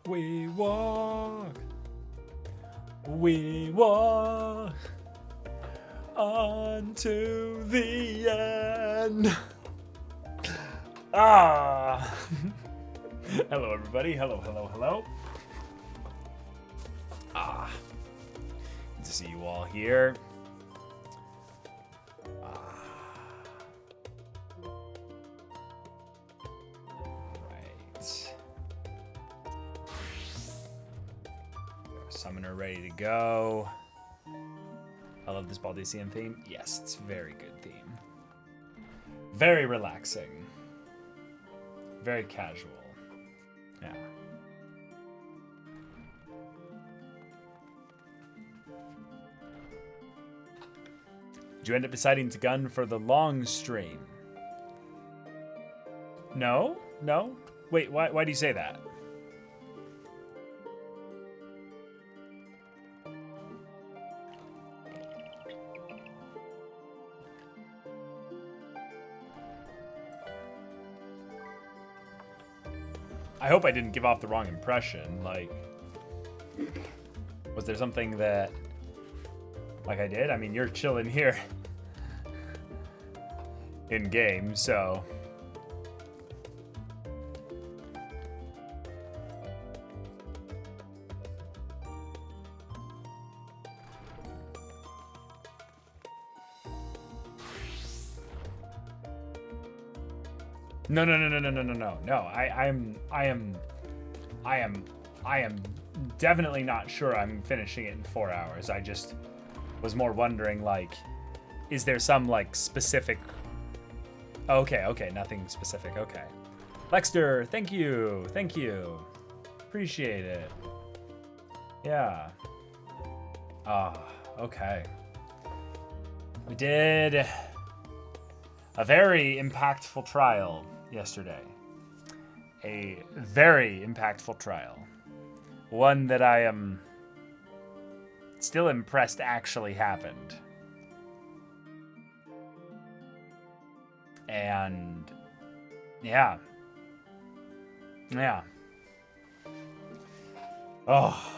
We walk. We walk unto the end. Ah. Hello, everybody. Hello, hello, hello. Ah. Good to see you all here. Summoner ready to go. I love this Baldician theme. Yes, it's a very good theme. Very relaxing. Very casual. Yeah. Did you end up deciding to gun for the long stream? No? No? Wait, why do you say that? I hope I didn't give off the wrong impression. Like, was there something that, like, I did? I mean, you're chilling here in game, so. No. I am definitely not sure I'm finishing it in 4 hours. I just was more wondering, like, is there some, like, specific... Okay, nothing specific, okay. Lexter, thank you. Appreciate it. Yeah. Okay. We did a very impactful trial yesterday. A very impactful trial. One that I am still impressed actually happened. And yeah. Oh.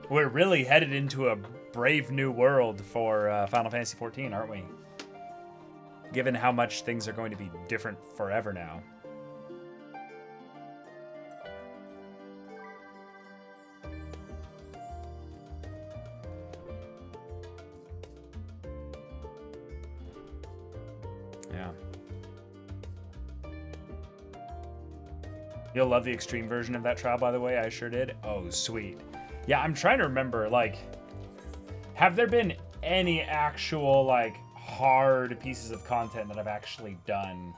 We're really headed into a brave new world for Final Fantasy XIV, aren't we? Given how much things are going to be different forever now. Yeah. You'll love the extreme version of that trial, by the way. I sure did. Oh, sweet. Yeah, I'm trying to remember, like, have there been any actual, like, hard pieces of content that I've actually done?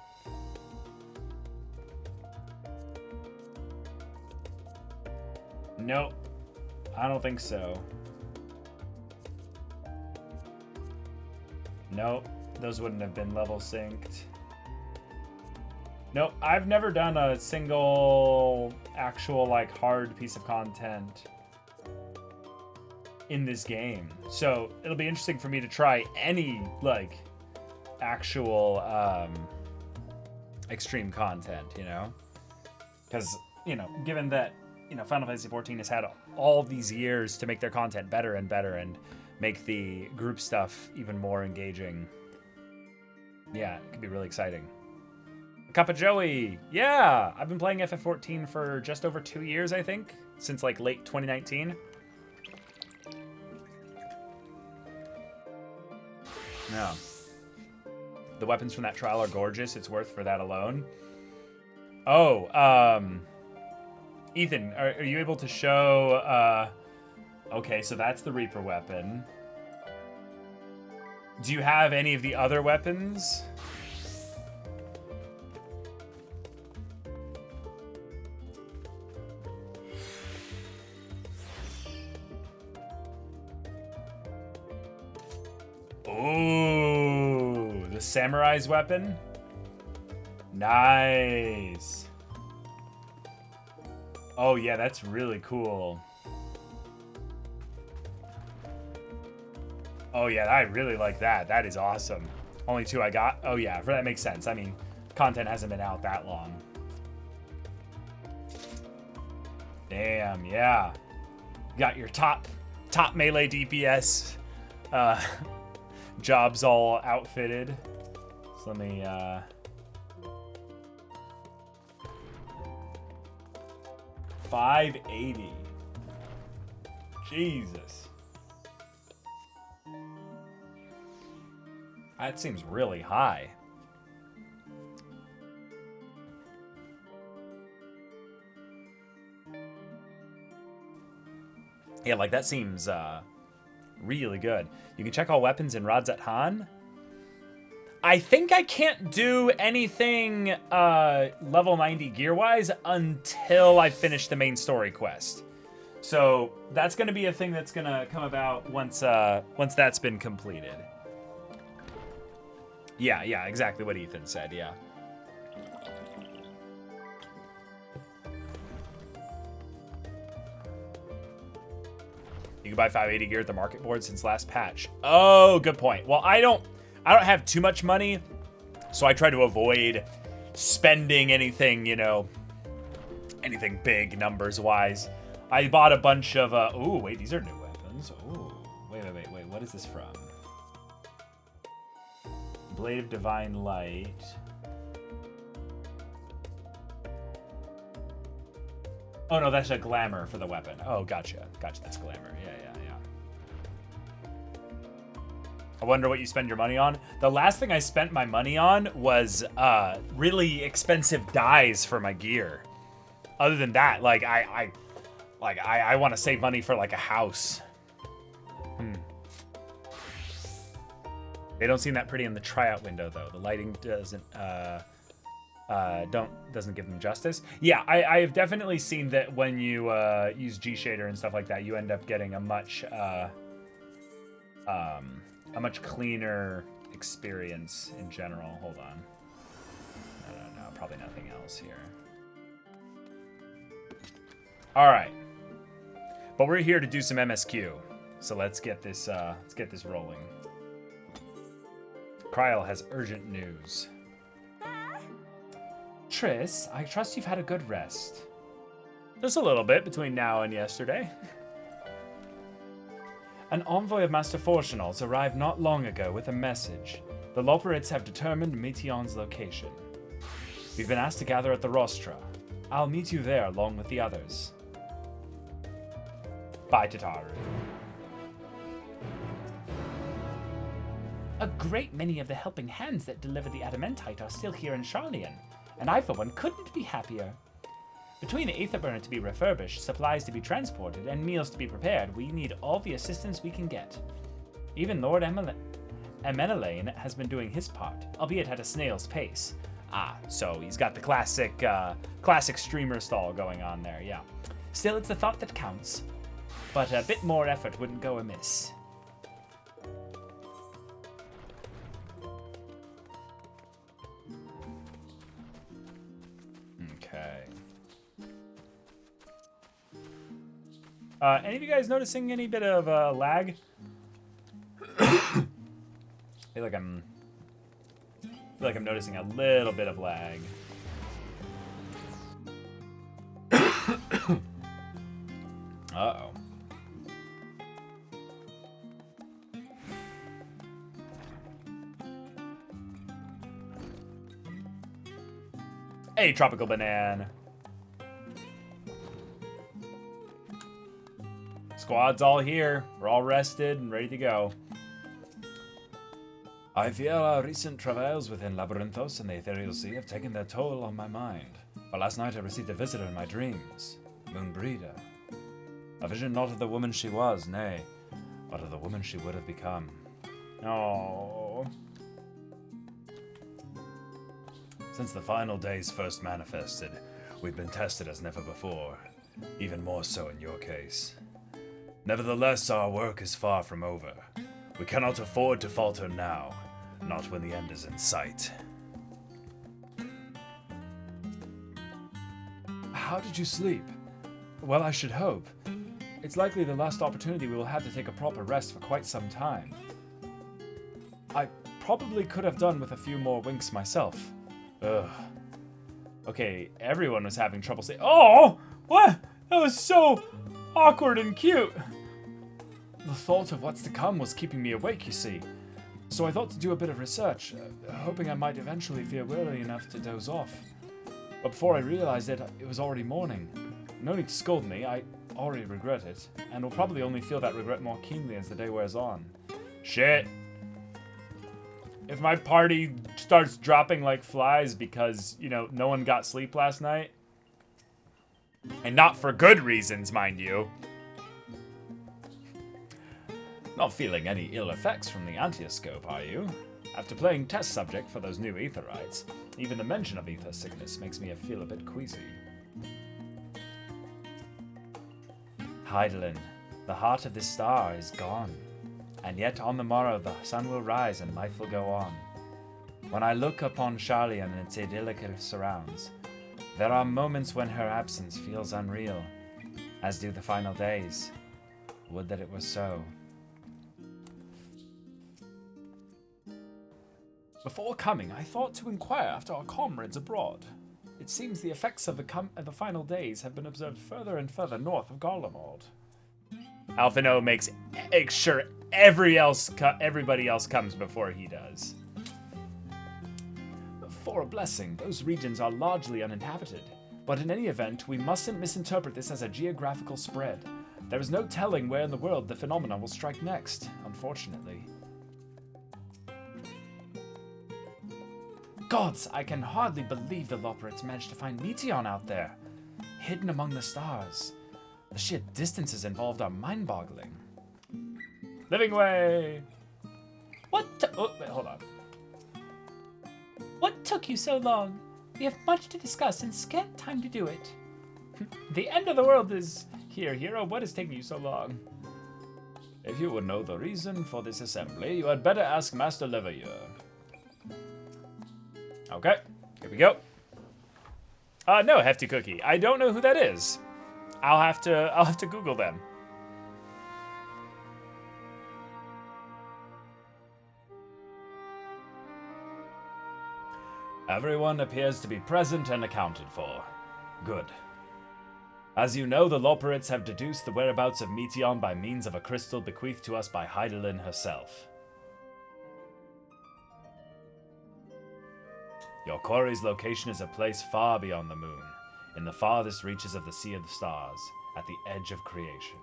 Nope. I don't think so. Nope. Those wouldn't have been level synced. Nope. I've never done a single actual, like, hard piece of content in this game. So it'll be interesting for me to try any, like, actual extreme content, you know? Because, you know, given that, you know, Final Fantasy XIV has had all these years to make their content better and better and make the group stuff even more engaging. Yeah, it could be really exciting. Cup of Joey! Yeah! I've been playing FF14 for just over 2 years, I think. Since, like, late 2019. Yeah. The weapons from that trial are gorgeous. It's worth for that alone. Oh, Ethan, are you able to show... Okay, so that's the Reaper weapon. Do you have any of the other weapons? Ooh, the Samurai's weapon? Nice. Oh yeah, that's really cool. Oh yeah, I really like that. That is awesome. Only 2 I got? Oh yeah, that makes sense. I mean, content hasn't been out that long. Damn, yeah. Got your top melee DPS jobs all outfitted. So let me 580. Jesus. That seems really high. Yeah, like that seems really good. You can check all weapons and rods at Han. I think I can't do anything level 90 gear-wise until I finish the main story quest. So that's going to be a thing that's going to come about once that's been completed. Yeah, exactly what Ethan said, yeah. You can buy 580 gear at the market board since last patch. Oh, good point. Well, I don't have too much money, so I try to avoid spending anything, anything big numbers-wise. I bought a bunch of, ooh, wait, these are new weapons. Ooh, wait, what is this from? Blade of Divine Light. Oh, no, that's a glamour for the weapon. Oh, gotcha, that's glamour. Yeah. I wonder what you spend your money on. The last thing I spent my money on was really expensive dyes for my gear. Other than that, I want to save money for like a house. They don't seem that pretty in the tryout window though. The lighting doesn't give them justice. Yeah, I have definitely seen that when you use G shader and stuff like that, you end up getting a much cleaner experience in general. Hold on. No, probably nothing else here. All right, but we're here to do some MSQ, so let's get this rolling. Kryl has urgent news. Triss, I trust you've had a good rest. Just a little bit between now and yesterday. An envoy of Master Fortunals arrived not long ago with a message. The Loperids have determined Meteion's location. We've been asked to gather at the Rostra. I'll meet you there along with the others. Bye, Tataru. A great many of the helping hands that deliver the adamantite are still here in Charlian, and I for one couldn't be happier. Between the Aetherburner to be refurbished, supplies to be transported, and meals to be prepared, we need all the assistance we can get. Even Lord Amenelaine has been doing his part, albeit at a snail's pace. Ah, so he's got the classic streamer stall going on there, yeah. Still, it's the thought that counts, but a bit more effort wouldn't go amiss. Okay. Any of you guys noticing any bit of lag? I feel like I'm noticing a little bit of lag. Uh-oh. Hey, Tropical Banana. Squad's all here. We're all rested and ready to go. I fear our recent travails within Labyrinthos and the Ethereal Sea have taken their toll on my mind. But last night I received a visitor in my dreams, Moonbreeder. A vision not of the woman she was, nay, but of the woman she would have become. Oh. Since the final days first manifested, we've been tested as never before, even more so in your case. Nevertheless, our work is far from over. We cannot afford to falter now, not when the end is in sight. How did you sleep? Well, I should hope. It's likely the last opportunity we will have to take a proper rest for quite some time. I probably could have done with a few more winks myself. Ugh. Okay, everyone was having trouble saying. Oh! What? That was so awkward and cute. The thought of what's to come was keeping me awake, you see. So I thought to do a bit of research, hoping I might eventually feel weary enough to doze off. But before I realized it, it was already morning. No need to scold me, I already regret it, and will probably only feel that regret more keenly as the day wears on. Shit. If my party starts dropping like flies because, you know, no one got sleep last night, and not for good reasons, mind you. Not feeling any ill effects from the antioscope, are you? After playing test subject for those new aetherites, even the mention of ether sickness makes me feel a bit queasy. Heidelin, the heart of this star is gone, and yet on the morrow the sun will rise and life will go on. When I look upon Charlian and its idyllic surrounds, there are moments when her absence feels unreal, as do the final days. Would that it was so. Before coming, I thought to inquire after our comrades abroad. It seems the effects of the final days have been observed further and further north of Garlemald. Alphino makes sure everybody else comes before he does. For a blessing, those regions are largely uninhabited. But in any event, we mustn't misinterpret this as a geographical spread. There is no telling where in the world the phenomena will strike next, unfortunately. Gods, I can hardly believe the Loperates managed to find Meteon out there, hidden among the stars. The sheer distances involved are mind-boggling. Living way! Oh, wait, hold on. What took you so long? We have much to discuss and scant time to do it. The end of the world is here, hero. What is taking you so long? If you would know the reason for this assembly, you had better ask Master Leveilleur. Okay, here we go. No, Hefty Cookie. I don't know who that is. I'll have to Google them. Everyone appears to be present and accounted for. Good. As you know, the Loperates have deduced the whereabouts of Meteon by means of a crystal bequeathed to us by Heidelin herself. Your quarry's location is a place far beyond the moon, in the farthest reaches of the Sea of the Stars, at the edge of creation.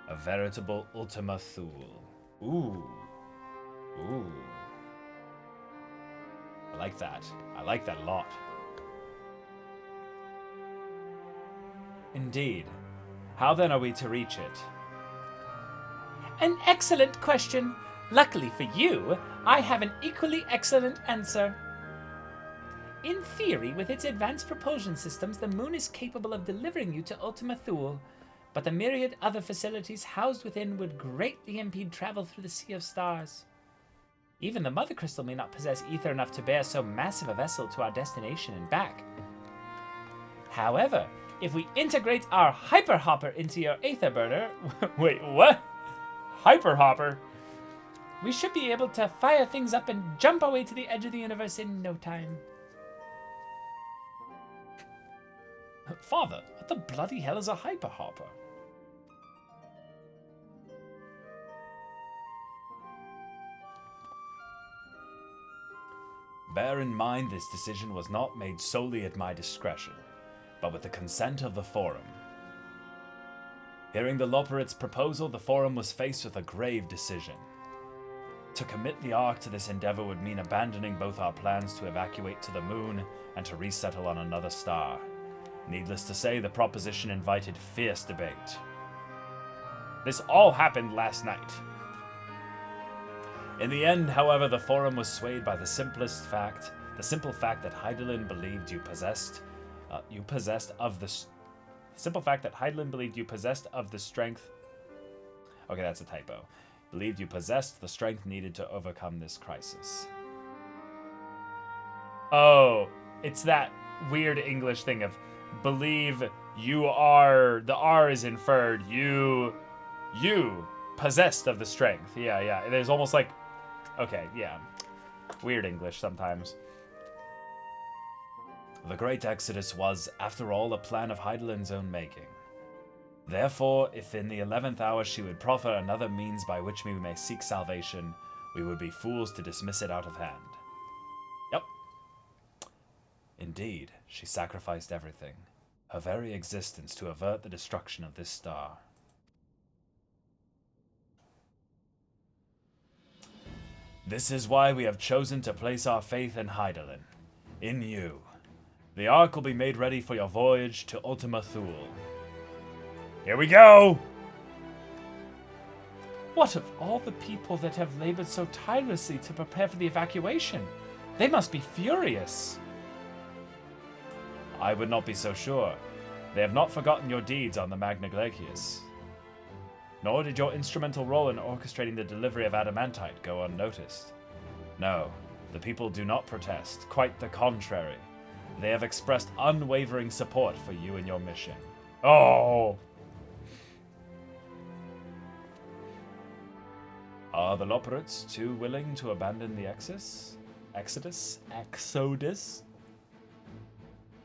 A veritable Ultima Thule. Ooh. Ooh. I like that. I like that a lot. Indeed. How then are we to reach it? An excellent question. Luckily for you, I have an equally excellent answer. In theory, with its advanced propulsion systems, the moon is capable of delivering you to Ultima Thule, but the myriad other facilities housed within would greatly impede travel through the Sea of Stars. Even the Mother Crystal may not possess ether enough to bear so massive a vessel to our destination and back. However, if we integrate our Hyper Hopper into your Aether Burner... Wait, what? Hyper Hopper? We should be able to fire things up and jump our way to the edge of the universe in no time. Father, what the bloody hell is a Hyper Hopper? Bear in mind this decision was not made solely at my discretion, but with the consent of the Forum. Hearing the Loperates' proposal, the Forum was faced with a grave decision. To commit the Ark to this endeavor would mean abandoning both our plans to evacuate to the moon and to resettle on another star. Needless to say, the proposition invited fierce debate. This all happened last night. In the end, however, the Forum was swayed by the simple fact that Heidelin believed you possessed of the strength. Okay, that's a typo. Believed you possessed the strength needed to overcome this crisis. Oh, it's that weird English thing of believe you are, the R is inferred, you possessed of the strength. Yeah. There's almost like, okay, yeah. Weird English sometimes. The great exodus was, after all, a plan of Heidelin's own making. Therefore, if in the 11th hour she would proffer another means by which we may seek salvation, we would be fools to dismiss it out of hand. Yep. Indeed, she sacrificed everything, her very existence, to avert the destruction of this star. This is why we have chosen to place our faith in Heidelin, in you. The Ark will be made ready for your voyage to Ultima Thule. Here we go! What of all the people that have labored so tirelessly to prepare for the evacuation? They must be furious. I would not be so sure. They have not forgotten your deeds on the Magna Glacius. Nor did your instrumental role in orchestrating the delivery of adamantite go unnoticed. No, the people do not protest. Quite the contrary. They have expressed unwavering support for you and your mission. Oh! Are the Loporits too willing to abandon the Exodus?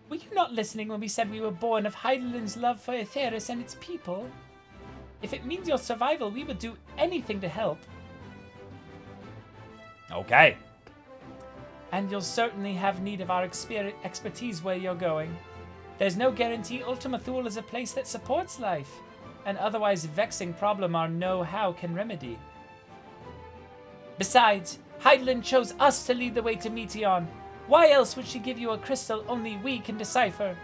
Were you not listening when we said we were born of Heidelin's love for Aetheris and its people? If it means your survival, we would do anything to help. Okay. And you'll certainly have need of our expertise where you're going. There's no guarantee Ultima Thule is a place that supports life, an otherwise vexing problem our know-how can remedy. Besides, Heidelin chose us to lead the way to Meteon. Why else would she give you a crystal only we can decipher?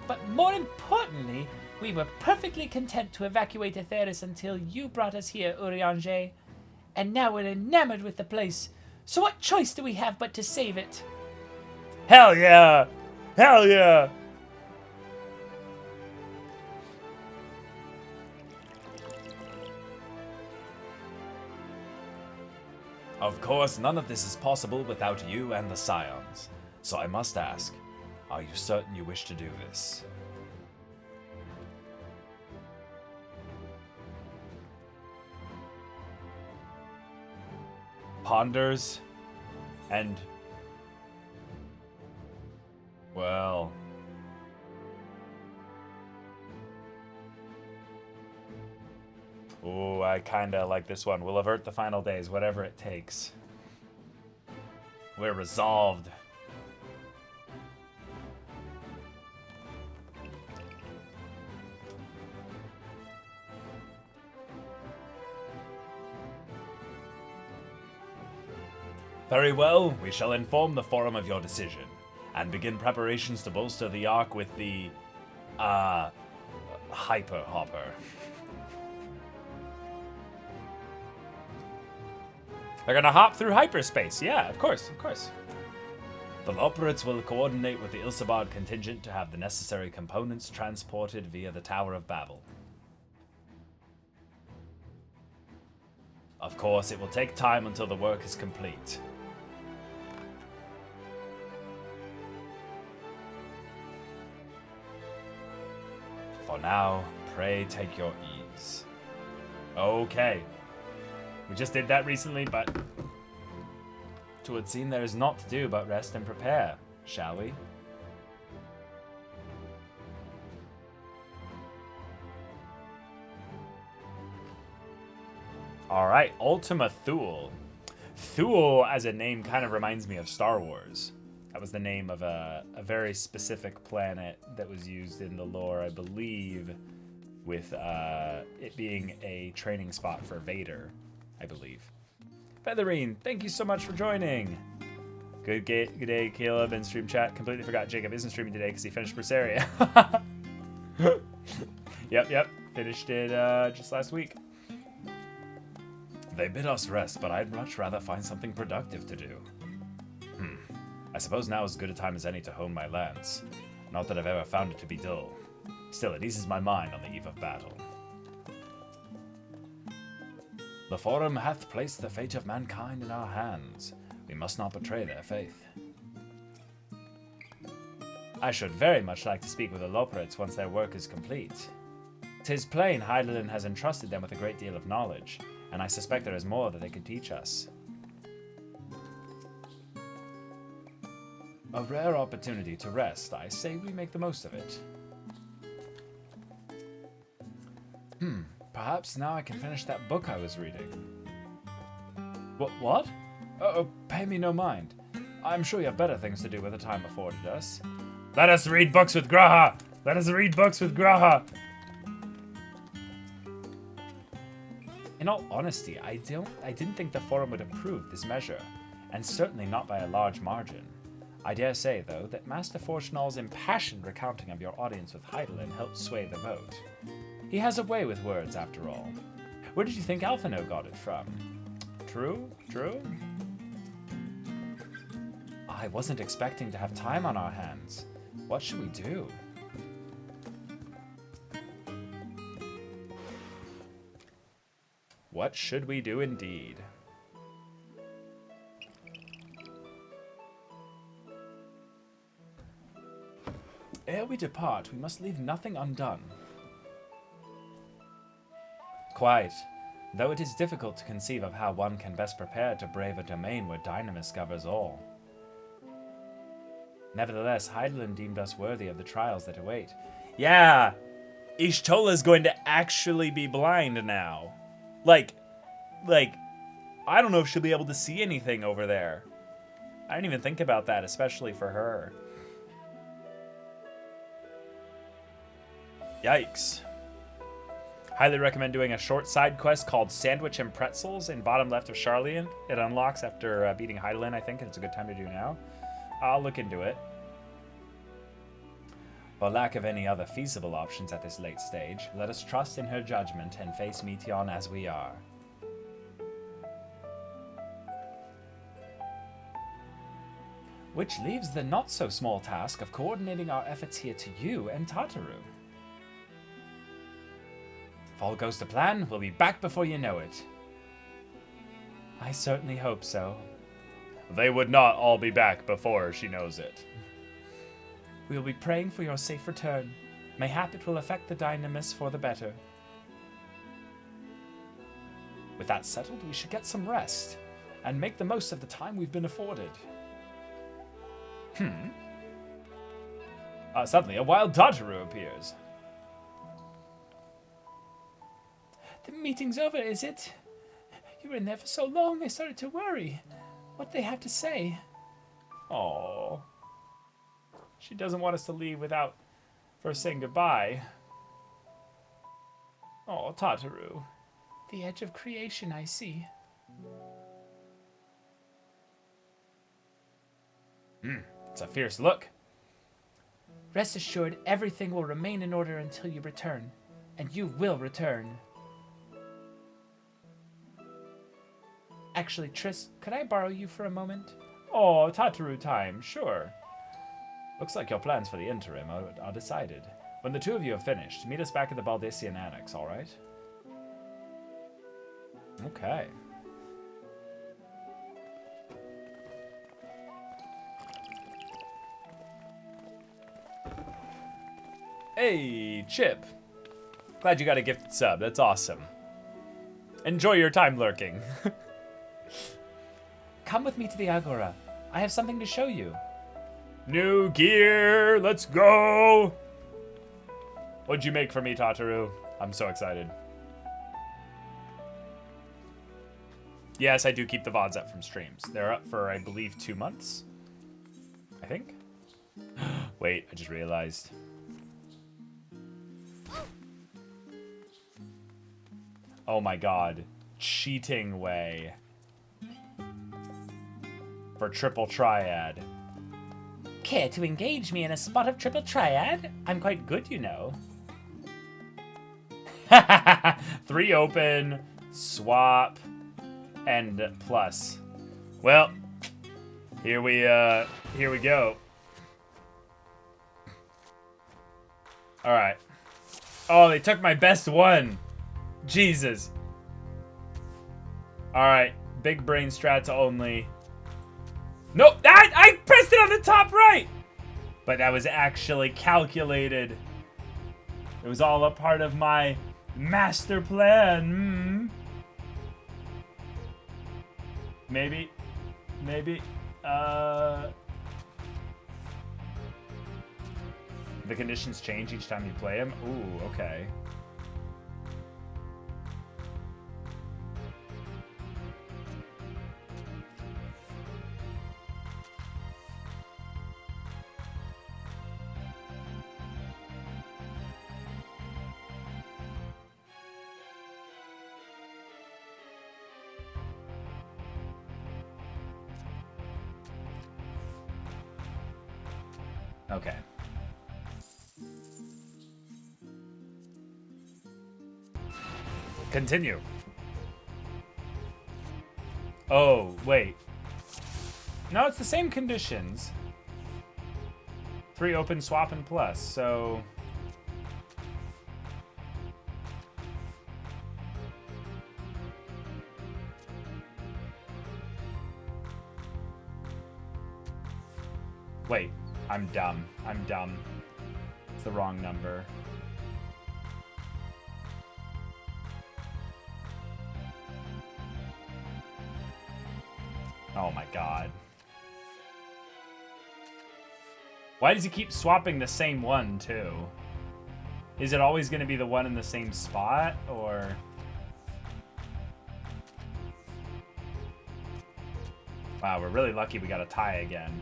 But more importantly, we were perfectly content to evacuate Aetheris until you brought us here, Urianger. And now we're enamored with the place. So what choice do we have but to save it? Hell yeah! Hell yeah! Of course, none of this is possible without you and the Scions. So I must ask, are you certain you wish to do this? Ponders, and, well, ooh, I kinda like this one. We'll avert the final days, whatever it takes. We're resolved. Very well, we shall inform the Forum of your decision, and begin preparations to bolster the Ark with the, Hyper Hopper. They're gonna hop through hyperspace, yeah, of course. The Loporits will coordinate with the Ilsabard contingent to have the necessary components transported via the Tower of Babel. Of course, it will take time until the work is complete. For now, pray take your ease. Okay. We just did that recently, but to would seem there is naught to do but rest and prepare, shall we? Alright, Ultima Thule. Thule as a name kind of reminds me of Star Wars. That was the name of a very specific planet that was used in the lore, I believe, with it being a training spot for Vader, I believe. Featherine, thank you so much for joining. Good day, Caleb, in stream chat. Completely forgot Jacob isn't streaming today because he finished Berseria. Yep, finished it just last week. They bid us rest, but I'd much rather find something productive to do. I suppose now is as good a time as any to hone my lance. Not that I've ever found it to be dull. Still, it eases my mind on the eve of battle. The Forum hath placed the fate of mankind in our hands. We must not betray their faith. I should very much like to speak with the Loporits once their work is complete. 'Tis plain Heidelin has entrusted them with a great deal of knowledge, and I suspect there is more that they could teach us. A rare opportunity to rest. I say we make the most of it. Perhaps now I can finish that book I was reading. What? Pay me no mind. I'm sure you have better things to do with the time afforded us. Let us read books with Graha! Let us read books with Graha! In all honesty, I didn't think the forum would approve this measure, and certainly not by a large margin. I dare say, though, that Master Fortunal's impassioned recounting of your audience with Heidelin helped sway the vote. He has a way with words, after all. Where did you think Alphino got it from? True? I wasn't expecting to have time on our hands. What should we do? What should we do indeed? Ere we depart, we must leave nothing undone. Quite, though it is difficult to conceive of how one can best prepare to brave a domain where Dynamis governs all. Nevertheless, Heidelin deemed us worthy of the trials that await. Yeah! Ishtola's going to actually be blind now. Like, I don't know if she'll be able to see anything over there. I didn't even think about that, especially for her. Yikes. Highly recommend doing a short side quest called Sandwich and Pretzels in bottom left of Charlian. It unlocks after beating Heidelin, I think, and it's a good time to do now. I'll look into it. For lack of any other feasible options at this late stage, let us trust in her judgment and face Meteon as we are. Which leaves the not-so-small task of coordinating our efforts here to you and Tataru. If all goes to plan, we'll be back before you know it. I certainly hope so. They would not all be back before she knows it. We will be praying for your safe return. Mayhap it will affect the Dynamis for the better. With that settled, we should get some rest, and make the most of the time we've been afforded. Suddenly a wild Tataru appears. The meeting's over, is it? You were in there for so long, I started to worry. What they have to say? Aww. She doesn't want us to leave without first saying goodbye. Oh, Tataru. The edge of creation, I see. It's a fierce look. Rest assured, everything will remain in order until you return. And you will return. Actually, Triss, could I borrow you for a moment? Oh, Tataru time, sure. Looks like your plans for the interim are decided. When the two of you have finished, meet us back at the Baldician Annex, alright? Okay. Hey, Chip. Glad you got a gifted sub. That's awesome. Enjoy your time lurking. Come with me to the Agora. I have something to show you. New gear! Let's go! What'd you make for me, Tataru? I'm so excited. Yes, I do keep the VODs up from streams. They're up for, I believe, 2 months. I think. Wait, I just realized. Oh my god. Cheating way. For triple triad. Care to engage me in a spot of triple triad? I'm quite good, you know. 3 open, swap, and plus. Well, here we go. All right. Oh, they took my best one. Jesus. All right, big brain strats only. Nope, I pressed it on the top right. But that was actually calculated. It was all a part of my master plan. Maybe. The conditions change each time you play him? Ooh, okay. Okay. Continue. Oh, wait. No, it's the same conditions. 3 open, swap, and plus, so... Wait, I'm dumb. I'm dumb. It's the wrong number. Oh my god. Why does he keep swapping the same one, too? Is it always going to be the one in the same spot, or... Wow, we're really lucky we got a tie again.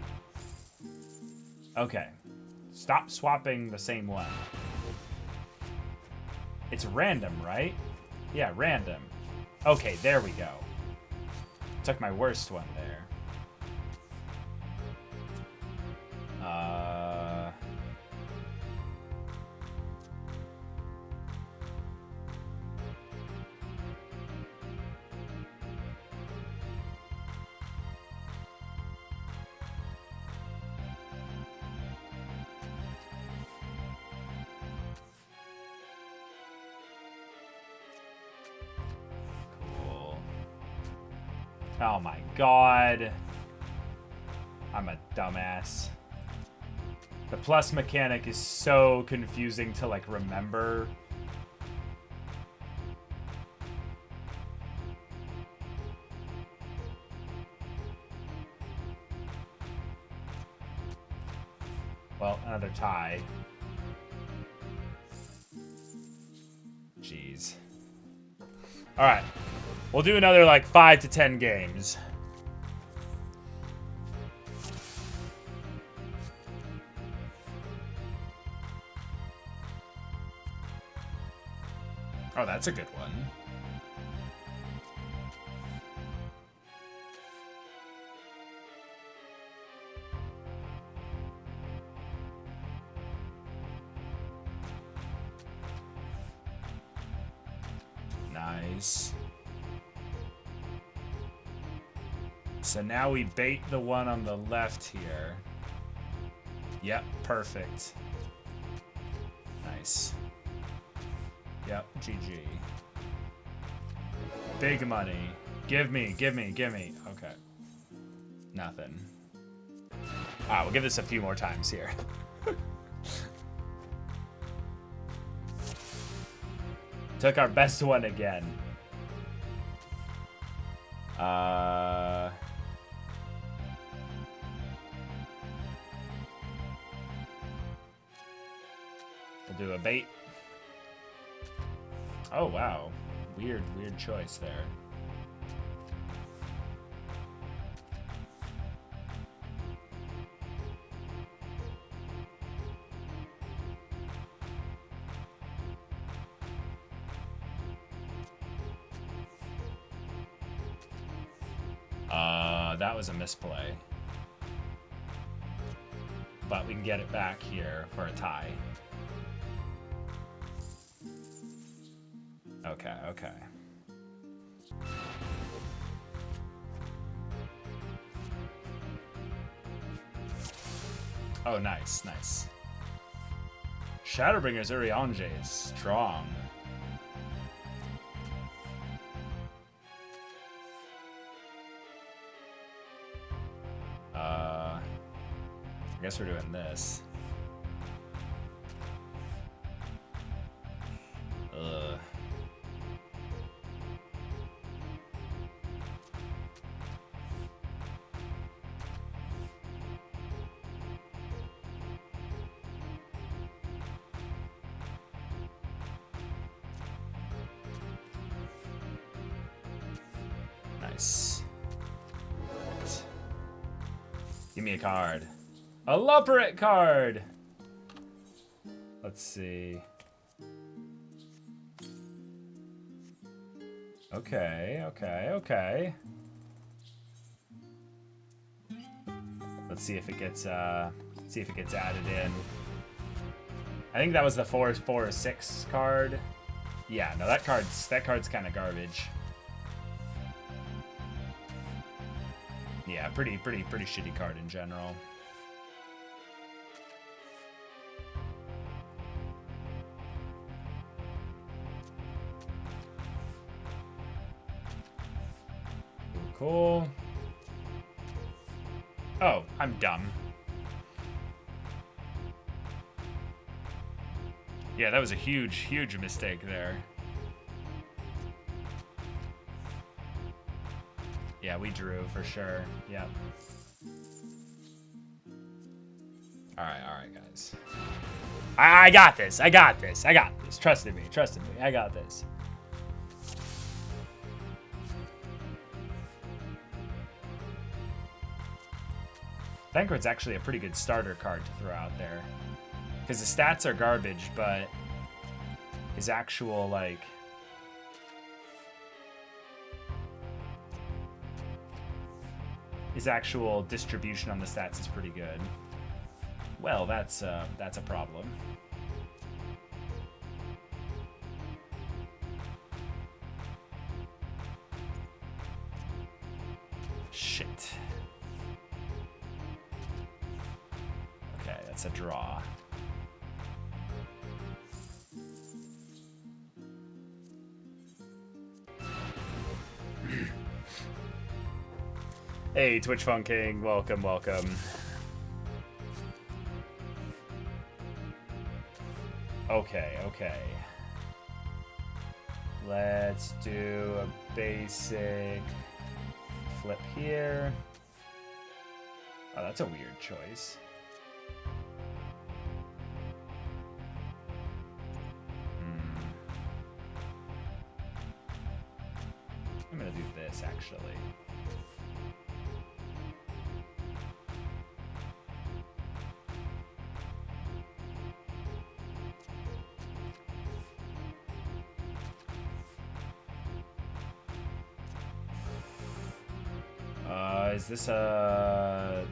Okay. Stop swapping the same one. It's random, right? Yeah, random. Okay, there we go. Took my worst one there. Cool. Oh my god. I'm a dumbass. The plus mechanic is so confusing to, like, remember. Well, another tie. Jeez. Alright. We'll do another, like, 5 to 10 games. Oh, that's a good one. Nice. So now we bait the one on the left here. Yep, perfect. Nice. Yep, GG. Big money. Give me, give me, give me. Okay. Nothing. Alright, we'll give this a few more times here. Took our best one again. We'll do a bait. Oh, wow. Weird choice there. That was a misplay. But we can get it back here for a tie. Okay, okay. Oh, nice, nice. Shadowbringer's Urianger is strong. I guess we're doing this. Ugh. Nice. Give me a card. A Loperate card! Let's see. Okay, okay, okay. Let's see if it gets added in. I think that was the 4 or 6 card. Yeah, no, that card's kind of garbage. Yeah, pretty shitty card in general. Cool. Oh, I'm dumb. Yeah, that was a huge mistake there. Yeah, we drew for sure. Yep. Alright, guys. I got this. I got this. Trust in me. I got this. Thancred's actually a pretty good starter card to throw out there. Because the stats are garbage, but his actual, like... his actual distribution on the stats is pretty good. Well, that's a problem. Shit. Okay, that's a draw. Hey, Twitch Fun King, welcome. Okay. Let's do a basic flip here. Oh, that's a weird choice. I'm gonna do this, actually. Is this a...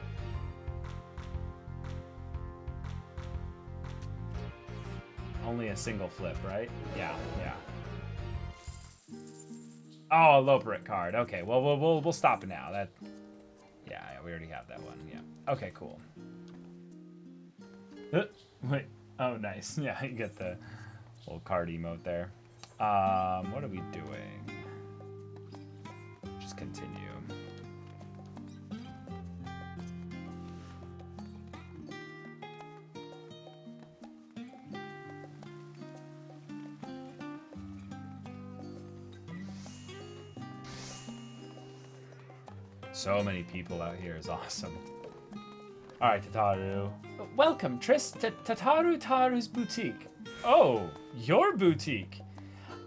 only a single flip, right? Yeah. Oh, a Loperate card. Okay, well, we'll stop it now. That... Yeah, we already have that one. Yeah. Okay, cool. Wait. Oh, nice. Yeah, you get the little card emote there. What are we doing? Just continue. So many people out here is awesome. All right, Tataru. Welcome, Tris, to Tataru Taru's boutique. Oh, your boutique.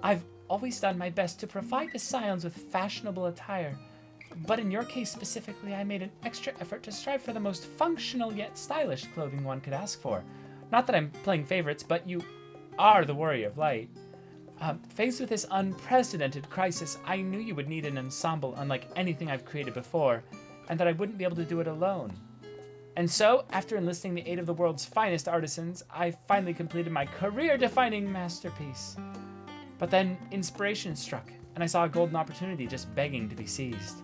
I've always done my best to provide the Scions with fashionable attire, but in your case specifically, I made an extra effort to strive for the most functional yet stylish clothing one could ask for. Not that I'm playing favorites, but you are the Warrior of Light. Faced with this unprecedented crisis, I knew you would need an ensemble unlike anything I've created before, and that I wouldn't be able to do it alone. And so, after enlisting the aid of the world's finest artisans, I finally completed my career-defining masterpiece. But then, inspiration struck, and I saw a golden opportunity just begging to be seized.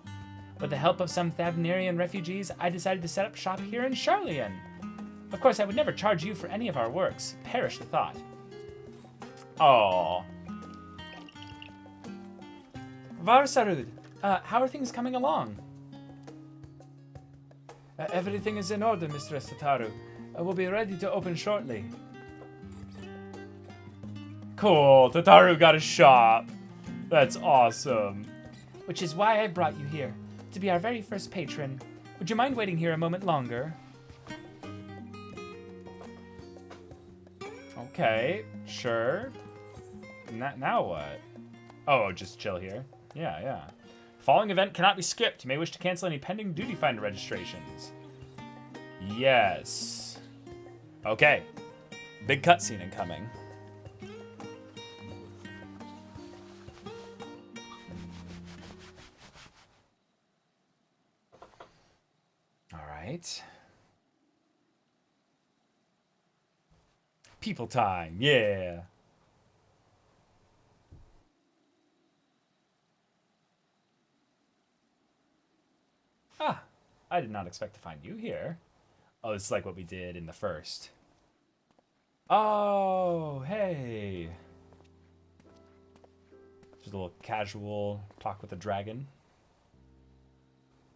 With the help of some Thavnerian refugees, I decided to set up shop here in Charlian. Of course, I would never charge you for any of our works. Perish the thought. Aww. Varsarud, how are things coming along? Everything is in order, Mistress Tataru. We'll be ready to open shortly. Cool, Tataru got a shop. That's awesome. Which is why I brought you here, to be our very first patron. Would you mind waiting here a moment longer? Okay, sure. Now what? Oh, just chill here. Yeah. Following event cannot be skipped. You may wish to cancel any pending Duty Finder registrations. Yes. Okay. Big cutscene incoming. All right. People time. Yeah. Ah, I did not expect to find you here. Oh, this is like what we did in the first. Oh, hey. Just a little casual talk with the dragon.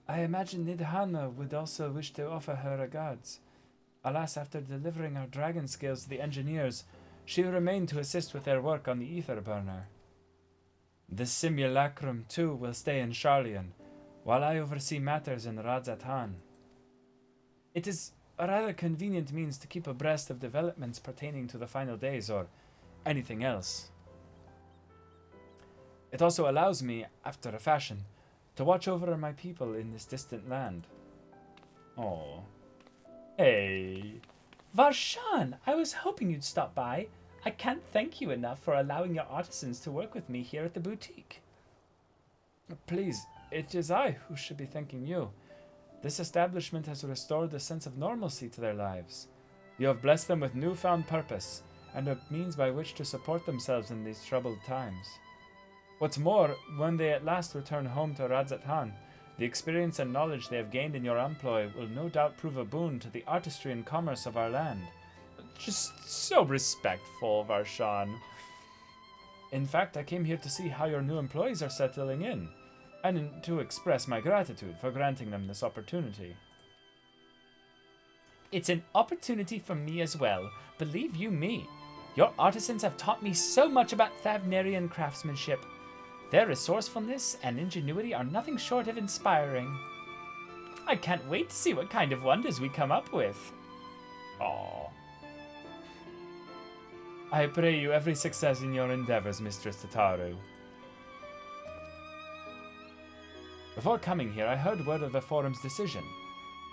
I imagine Nidhana would also wish to offer her regards. Alas, after delivering our dragon scales to the engineers, she remained to assist with their work on the ether burner. The simulacrum, too, will stay in Sharlian, while I oversee matters in Radzatan. It is a rather convenient means to keep abreast of developments pertaining to the final days or anything else. It also allows me, after a fashion, to watch over my people in this distant land. Oh. Hey. Varshan, I was hoping you'd stop by. I can't thank you enough for allowing your artisans to work with me here at the boutique. Please, it is I who should be thanking you. This establishment has restored a sense of normalcy to their lives. You have blessed them with newfound purpose, and a means by which to support themselves in these troubled times. What's more, when they at last return home to Radzatan, the experience and knowledge they have gained in your employ will no doubt prove a boon to the artistry and commerce of our land. Just so respectful, Varshan. In fact, I came here to see how your new employees are settling in, and to express my gratitude for granting them this opportunity. It's an opportunity for me as well, believe you me. Your artisans have taught me so much about Thavnerian craftsmanship. Their resourcefulness and ingenuity are nothing short of inspiring. I can't wait to see what kind of wonders we come up with. Aww. I pray you every success in your endeavors, Mistress Tataru. Before coming here, I heard word of the Forum's decision,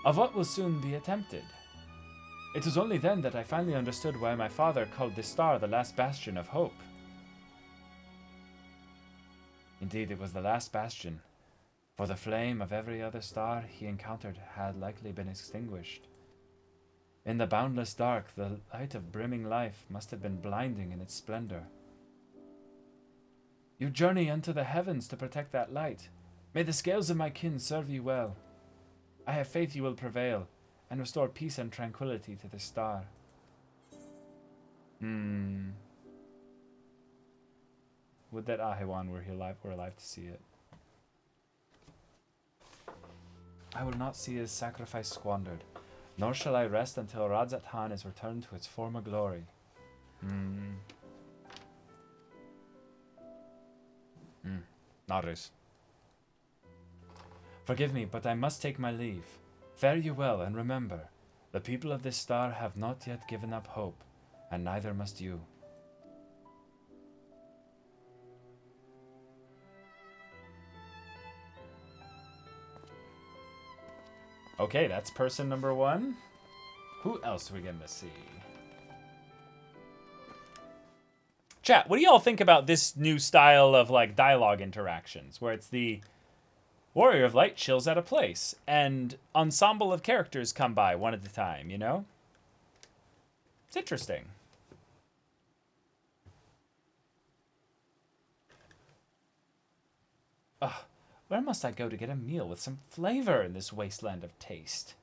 of what will soon be attempted. It was only then that I finally understood why my father called this star the last bastion of hope. Indeed, it was the last bastion, for the flame of every other star he encountered had likely been extinguished. In the boundless dark, the light of brimming life must have been blinding in its splendor. You journey unto the heavens to protect that light. May the scales of my kin serve you well. I have faith you will prevail, and restore peace and tranquility to this star. Would that Ahewan were alive to see it. I will not see his sacrifice squandered, nor shall I rest until Radzatan is returned to its former glory. Narus. Forgive me, but I must take my leave. Fare you well, and remember, the people of this star have not yet given up hope, and neither must you. Okay, that's person number one. Who else are we going to see? Chat, what do y'all think about this new style of like dialogue interactions where it's the Warrior of Light chills at a place and ensemble of characters come by one at a time, you know? It's interesting. Where must I go to get a meal with some flavor in this wasteland of taste?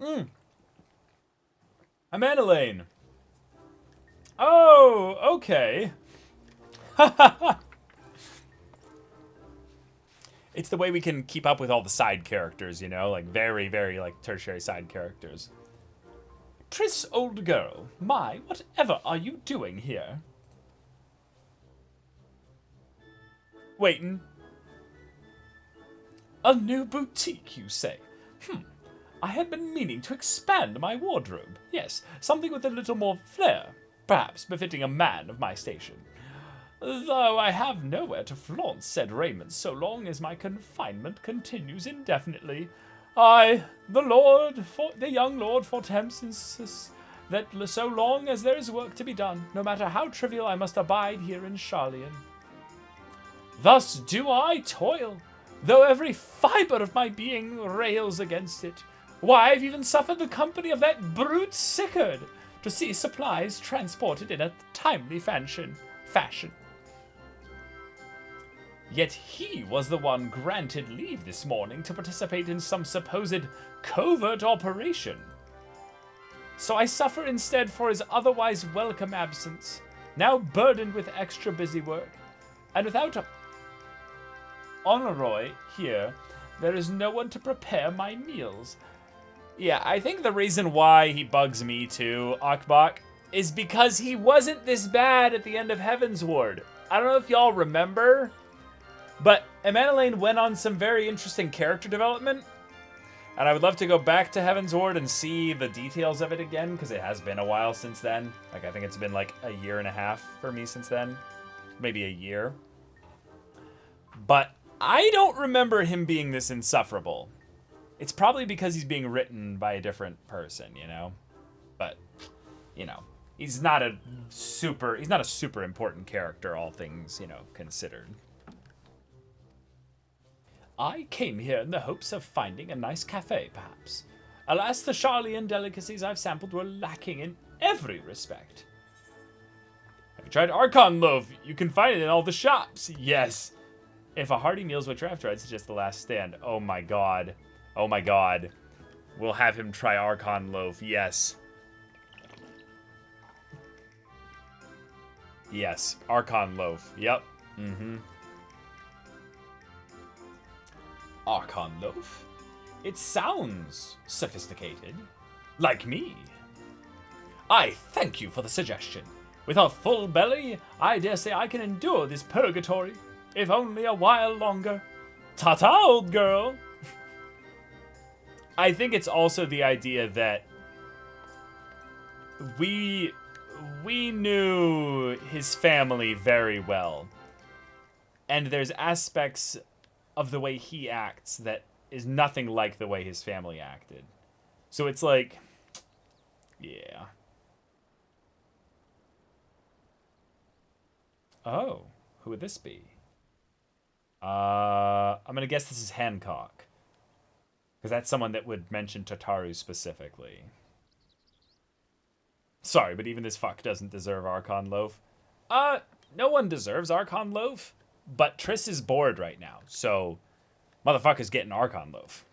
I'm Annalane. Oh, okay. It's the way we can keep up with all the side characters, you know? Like, very, very, like, tertiary side characters. Triss, old girl, my, whatever are you doing here? Waiting. A new boutique, you say? I had been meaning to expand my wardrobe. Yes, something with a little more flair. perhaps befitting a man of my station. Though I have nowhere to flaunt said raiment so long as my confinement continues indefinitely. The young Lord Fortemps insists that so long as there is work to be done, no matter how trivial, I must abide here in Charlian. Thus do I toil, though every fibre of my being rails against it. Why, I've even suffered the company of that brute Sickard to see supplies transported in a timely fashion. Yet he was the one granted leave this morning to participate in some supposed covert operation. So I suffer instead for his otherwise welcome absence, now burdened with extra busy work. And without Honoroi here, there is no one to prepare my meals. Yeah, I think the reason why he bugs me too, Akbach, is because he wasn't this bad at the end of Heaven's Ward. I don't know if y'all remember, but Emmanuel went on some very interesting character development, and I would love to go back to Heaven's Ward and see the details of it again, because it has been a while since then. Like, I think it's been like a year and a half for me since then. Maybe a year. But I don't remember him being this insufferable. It's probably because he's being written by a different person, you know? But, you know, he's not a super important character, all things, you know, considered. I came here in the hopes of finding a nice cafe, perhaps. Alas, the Charlian delicacies I've sampled were lacking in every respect. Have you tried Archon loaf? You can find it in all the shops. Yes. If a hearty meal's what you're after, I'd suggest the last stand. Oh my god. Oh my god. We'll have him try Archon loaf. Yes. Yes. Archon loaf. Yep. Mm-hmm. Archon loaf? It sounds sophisticated. Like me. I thank you for the suggestion. With a full belly, I dare say I can endure this purgatory, if only a while longer. Ta-ta, old girl! I think it's also the idea that we knew his family very well. And there's aspects of the way he acts that is nothing like the way his family acted. So it's like, yeah. Oh, who would this be? I'm gonna guess this is Hancock. Because that's someone that would mention Tataru specifically. Sorry, but even this fuck doesn't deserve Archon loaf. No one deserves Archon loaf. But Triss is bored right now, so motherfucker's getting Archon loaf.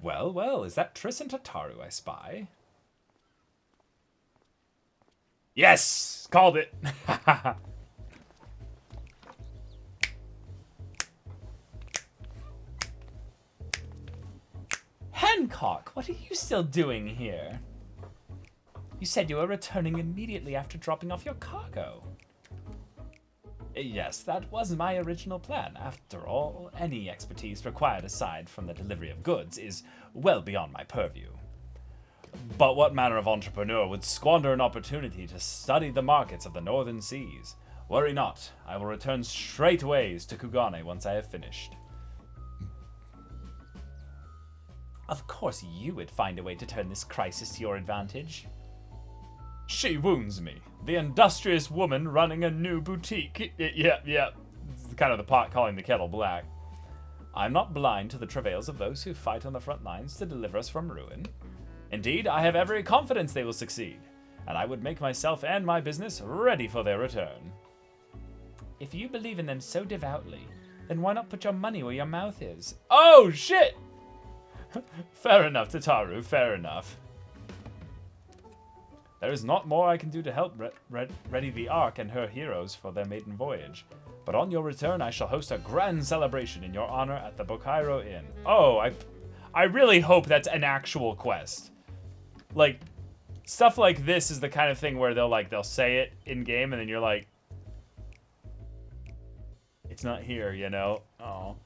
Well, well, is that Triss and Tataru I spy? Yes! Called it! Hancock, what are you still doing here? You said you were returning immediately after dropping off your cargo. Yes, that was my original plan. After all, any expertise required aside from the delivery of goods is well beyond my purview. But what manner of entrepreneur would squander an opportunity to study the markets of the northern seas? Worry not, I will return straightways to Kugane once I have finished. Of course you would find a way to turn this crisis to your advantage. She wounds me. The industrious woman running a new boutique. Yep. It's kind of the pot calling the kettle black. I'm not blind to the travails of those who fight on the front lines to deliver us from ruin. Indeed, I have every confidence they will succeed, and I would make myself and my business ready for their return. If you believe in them so devoutly, then why not put your money where your mouth is? Oh, shit! Fair enough, Tataru, fair enough. There is not more I can do to help ready the Ark and her heroes for their maiden voyage. But on your return, I shall host a grand celebration in your honor at the Bokairo Inn. Oh, I really hope that's an actual quest. Like, stuff like this is the kind of thing where they'll say it in game, and then you're like, it's not here, you know? Oh.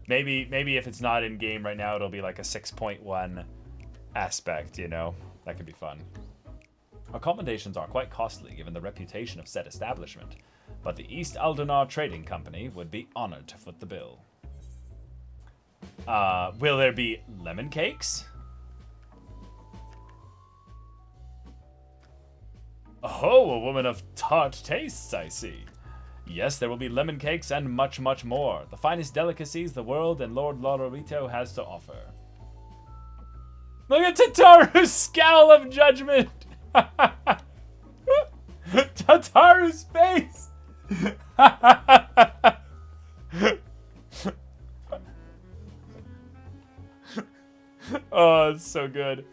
Maybe if it's not in game right now, it'll be like a 6.1 aspect, you know. That could be fun. Accommodations are quite costly given the reputation of said establishment, but the East Aldenar Trading Company would be honored to foot the bill. Will there be lemon cakes? Oh, a woman of tart tastes, I see. Yes, there will be lemon cakes and much, much more. The finest delicacies the world and Lord Lorito has to offer. Look at Tataru's scowl of judgment! Tataru's face! Oh, it's so good.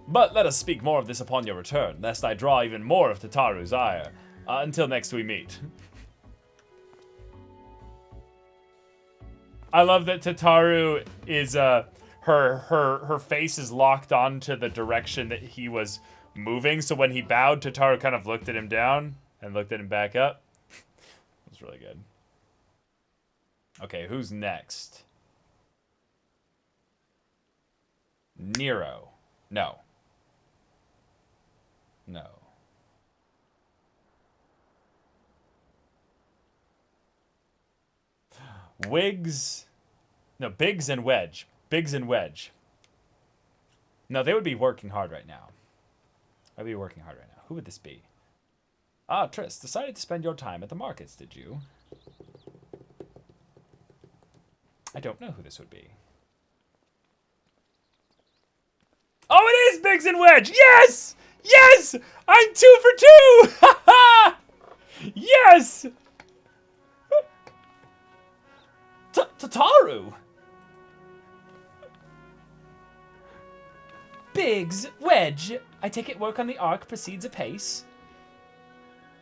But let us speak more of this upon your return, lest I draw even more of Tataru's ire. Until next we meet. I love that Tataru is, her face is locked onto the direction that he was moving, so when he bowed, Tataru kind of looked at him down and looked at him back up. It was really good. Okay, who's next? Nero. No. No. Wiggs. No, Biggs and Wedge. Biggs and Wedge. No, they would be working hard right now. I'd be working hard right now. Who would this be? Ah, Triss, decided to spend your time at the markets, did you? I don't know who this would be. Oh, it is Biggs and Wedge! Yes! Yes! I'm 2 for 2! Ha ha! Yes! Tataru! Biggs, Wedge, I take it work on the Ark proceeds apace?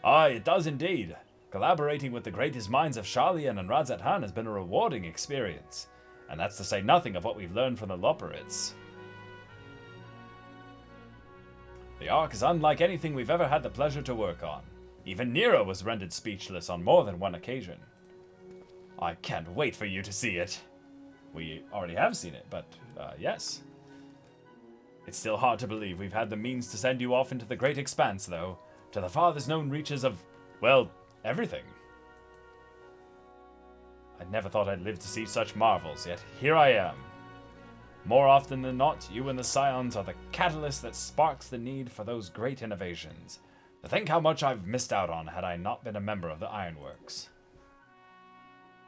Aye, it does indeed. Collaborating with the greatest minds of Sharlayan and Radzat-Han has been a rewarding experience. And that's to say nothing of what we've learned from the Loperids. The Ark is unlike anything we've ever had the pleasure to work on. Even Nero was rendered speechless on more than one occasion. I can't wait for you to see it. We already have seen it, but yes. It's still hard to believe we've had the means to send you off into the great expanse, though, to the farthest known reaches of, well, everything. I never thought I'd live to see such marvels, yet here I am. More often than not, you and the Scions are the catalyst that sparks the need for those great innovations. To think how much I've missed out on had I not been a member of the Ironworks.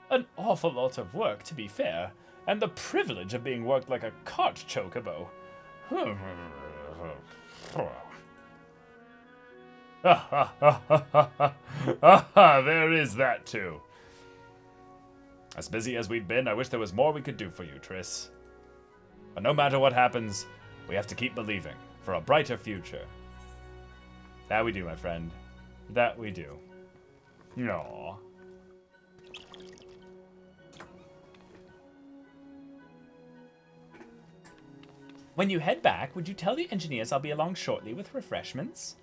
An awful lot of work, to be fair, and the privilege of being worked like a cart chocobo. There is that too. As busy as we've been, I wish there was more we could do for you, Triss. But no matter what happens, we have to keep believing for a brighter future. That we do, my friend. That we do. Aww. When you head back, would you tell the engineers I'll be along shortly with refreshments?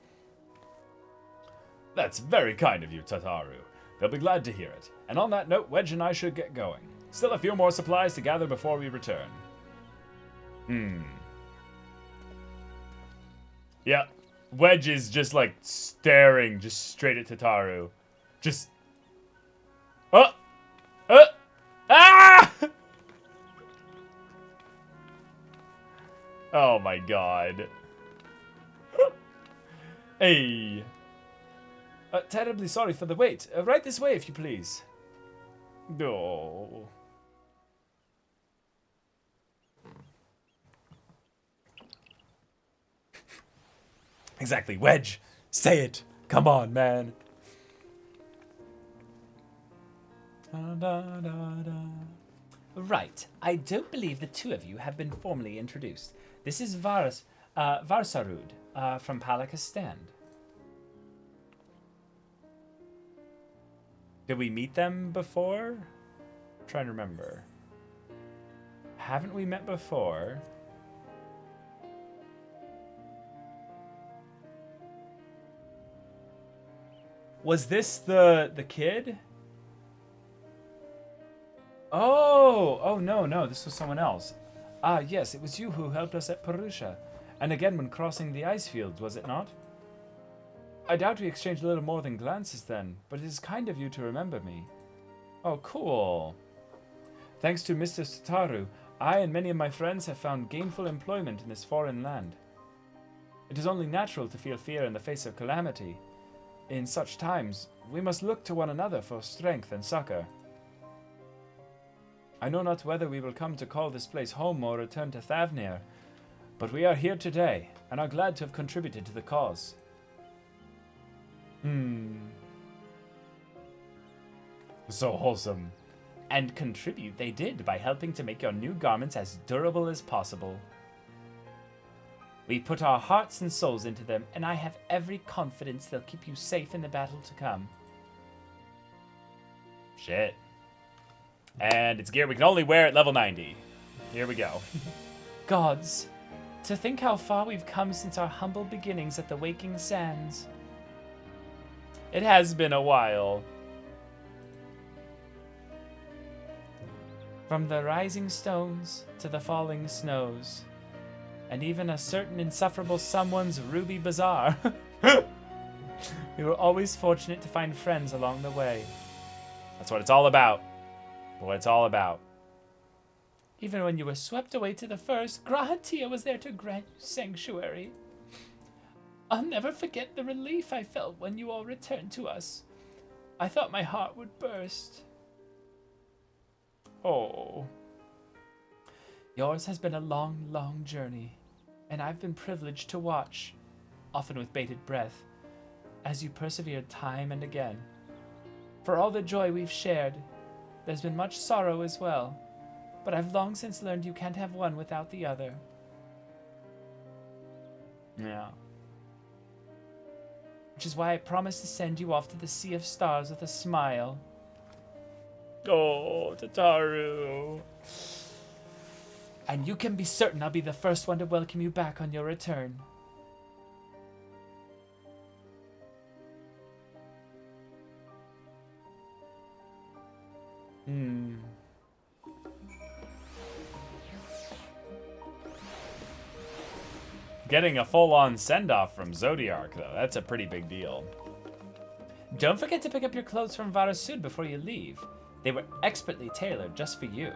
That's very kind of you, Tataru. They'll be glad to hear it. And on that note, Wedge and I should get going. Still a few more supplies to gather before we return. Yeah, Wedge is just like staring just straight at Tataru. Just... Ah! Oh my god. Hey. Terribly sorry for the wait. Right this way, if you please. No. Exactly, Wedge. Say it. Come on, man. Right. I don't believe the two of you have been formally introduced. This is Varsarud from Palaka's Stand. Did we meet them before? I'm trying to remember. Haven't we met before? Was this the kid? Oh no, this was someone else. Ah, yes, it was you who helped us at Perusha, and again when crossing the ice field, was it not? I doubt we exchanged a little more than glances then, but it is kind of you to remember me. Oh, cool. Thanks to Mr. Sataru, I and many of my friends have found gainful employment in this foreign land. It is only natural to feel fear in the face of calamity. In such times, we must look to one another for strength and succor. I know not whether we will come to call this place home or return to Thavnir, but we are here today, and are glad to have contributed to the cause. So wholesome. And contribute they did by helping to make your new garments as durable as possible. We put our hearts and souls into them, and I have every confidence they'll keep you safe in the battle to come. Shit. And it's gear we can only wear at level 90. Here we go. Gods, to think how far we've come since our humble beginnings at the Waking Sands. It has been a while. From the rising stones to the falling snows, and even a certain insufferable someone's ruby bazaar. We were always fortunate to find friends along the way. That's what it's all about. What it's all about. Even when you were swept away to the first, Grahatia was there to grant you sanctuary. I'll never forget the relief I felt when you all returned to us. I thought my heart would burst. Oh. Yours has been a long, long journey, and I've been privileged to watch, often with bated breath, as you persevered time and again. For all the joy we've shared, there's been much sorrow as well, but I've long since learned you can't have one without the other. Yeah. Which is why I promised to send you off to the Sea of Stars with a smile. Oh, Tataru. And you can be certain I'll be the first one to welcome you back on your return. Getting a full-on send-off from Zodiark, though, that's a pretty big deal. Don't forget to pick up your clothes from Varasud before you leave. They were expertly tailored just for you.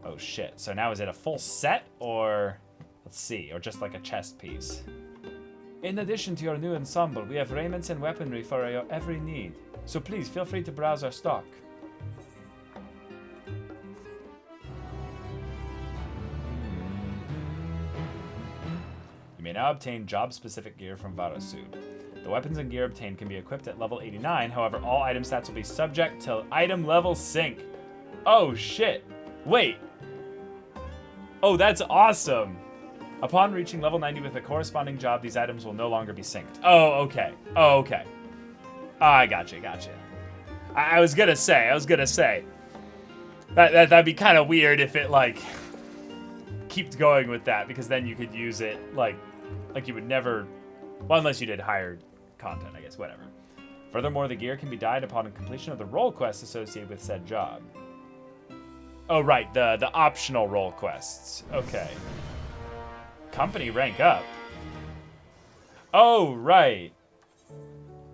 Oh shit, so now is it a full set, or... Let's see, or just like a chest piece? In addition to your new ensemble, we have raiments and weaponry for your every need, so please feel free to browse our stock. You may now obtain job-specific gear from Varasud. The weapons and gear obtained can be equipped at level 89, however, all item stats will be subject to item level sync. Oh shit! Wait! Oh, that's awesome! Upon reaching level 90 with a corresponding job, these items will no longer be synced. Oh, okay. Oh, okay. I gotcha. I was gonna say. That'd be kind of weird if it, like, kept going with that, because then you could use it, like you would never... Well, unless you did higher content, I guess, whatever. Furthermore, the gear can be dyed upon completion of the role quest associated with said job. Oh, right, the optional role quests. Okay. Company rank up. Oh, right.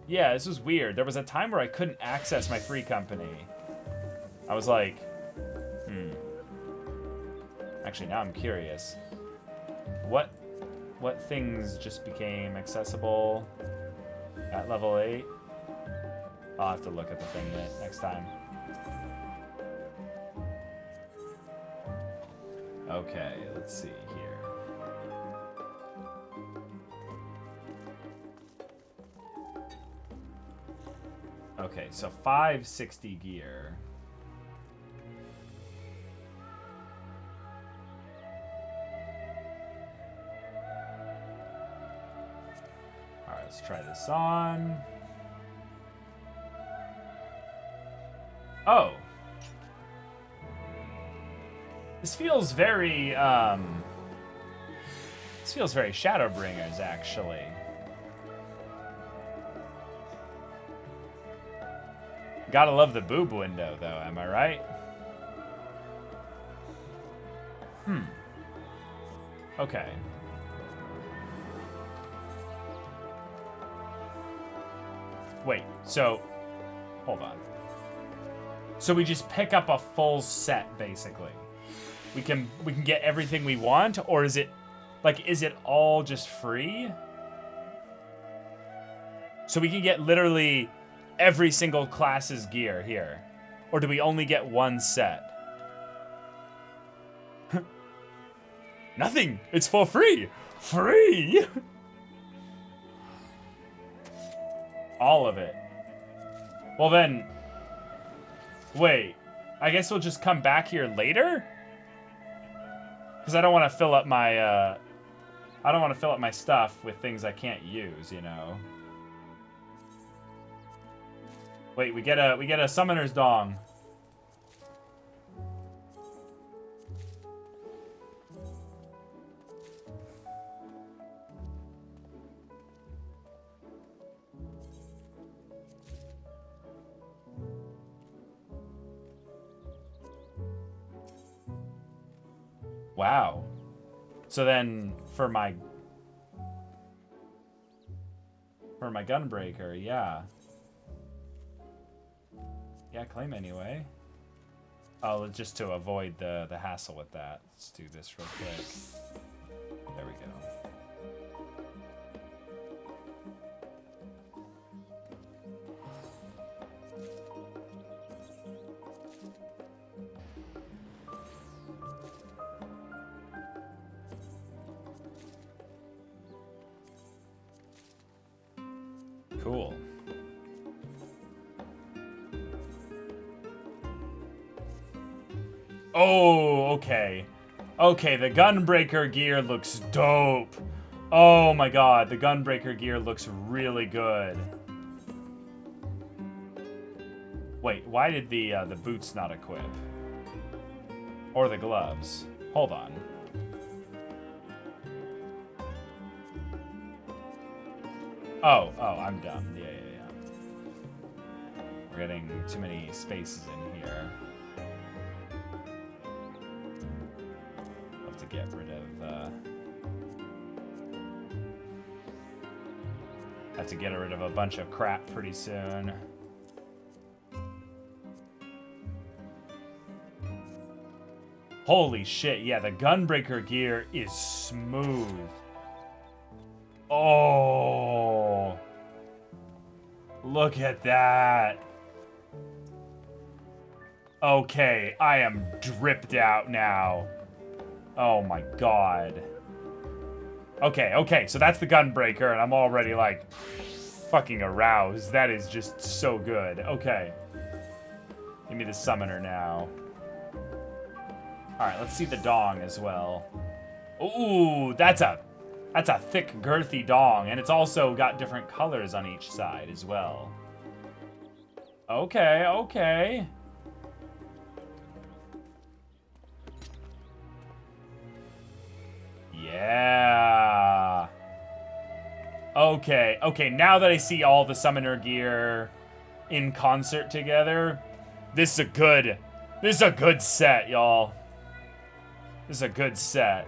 Yeah, this was weird. There was a time where I couldn't access my free company. I was like, Actually, now I'm curious. What things just became accessible at level 8? I'll have to look at the thing next time. Okay, let's see here. Okay, so 560 gear. Alright, let's try this on. Oh. This feels very, Shadowbringers, actually. Gotta love the boob window, though, am I right? Okay. Wait, so... Hold on. So we just pick up a full set, basically. We can get everything we want, or is it... Like, is it all just free? So we can get literally every single class's gear here. Or do we only get one set? Nothing! It's for free! Free! All of it. Well then... Wait. I guess we'll just come back here later? Because I don't want to fill up my, I don't want to fill up my stuff with things I can't use, you know? Wait, we get a summoner's dong. Wow. So then for my gunbreaker, yeah. Yeah, claim anyway. Oh, just to avoid the hassle with that. Let's do this real quick. There we go. Cool. Oh, okay. Okay, the Gunbreaker gear looks dope. Oh my god, the Gunbreaker gear looks really good. Wait, why did the boots not equip? Or the gloves? Hold on. Oh, I'm dumb. Yeah. We're getting too many spaces in here. Have to get rid of, have to get rid of a bunch of crap pretty soon. Holy shit, yeah, the Gunbreaker gear is smooth. Oh, look at that. Okay, I am dripped out now. Oh my god. Okay, so that's the Gunbreaker, and I'm already, like, fucking aroused. That is just so good. Okay. Give me the summoner now. Alright, let's see the dong as well. Ooh, that's a thick, girthy dong, and it's also got different colors on each side as well. Okay. Yeah. Okay, now that I see all the summoner gear in concert together, this is a good set, y'all. This is a good set.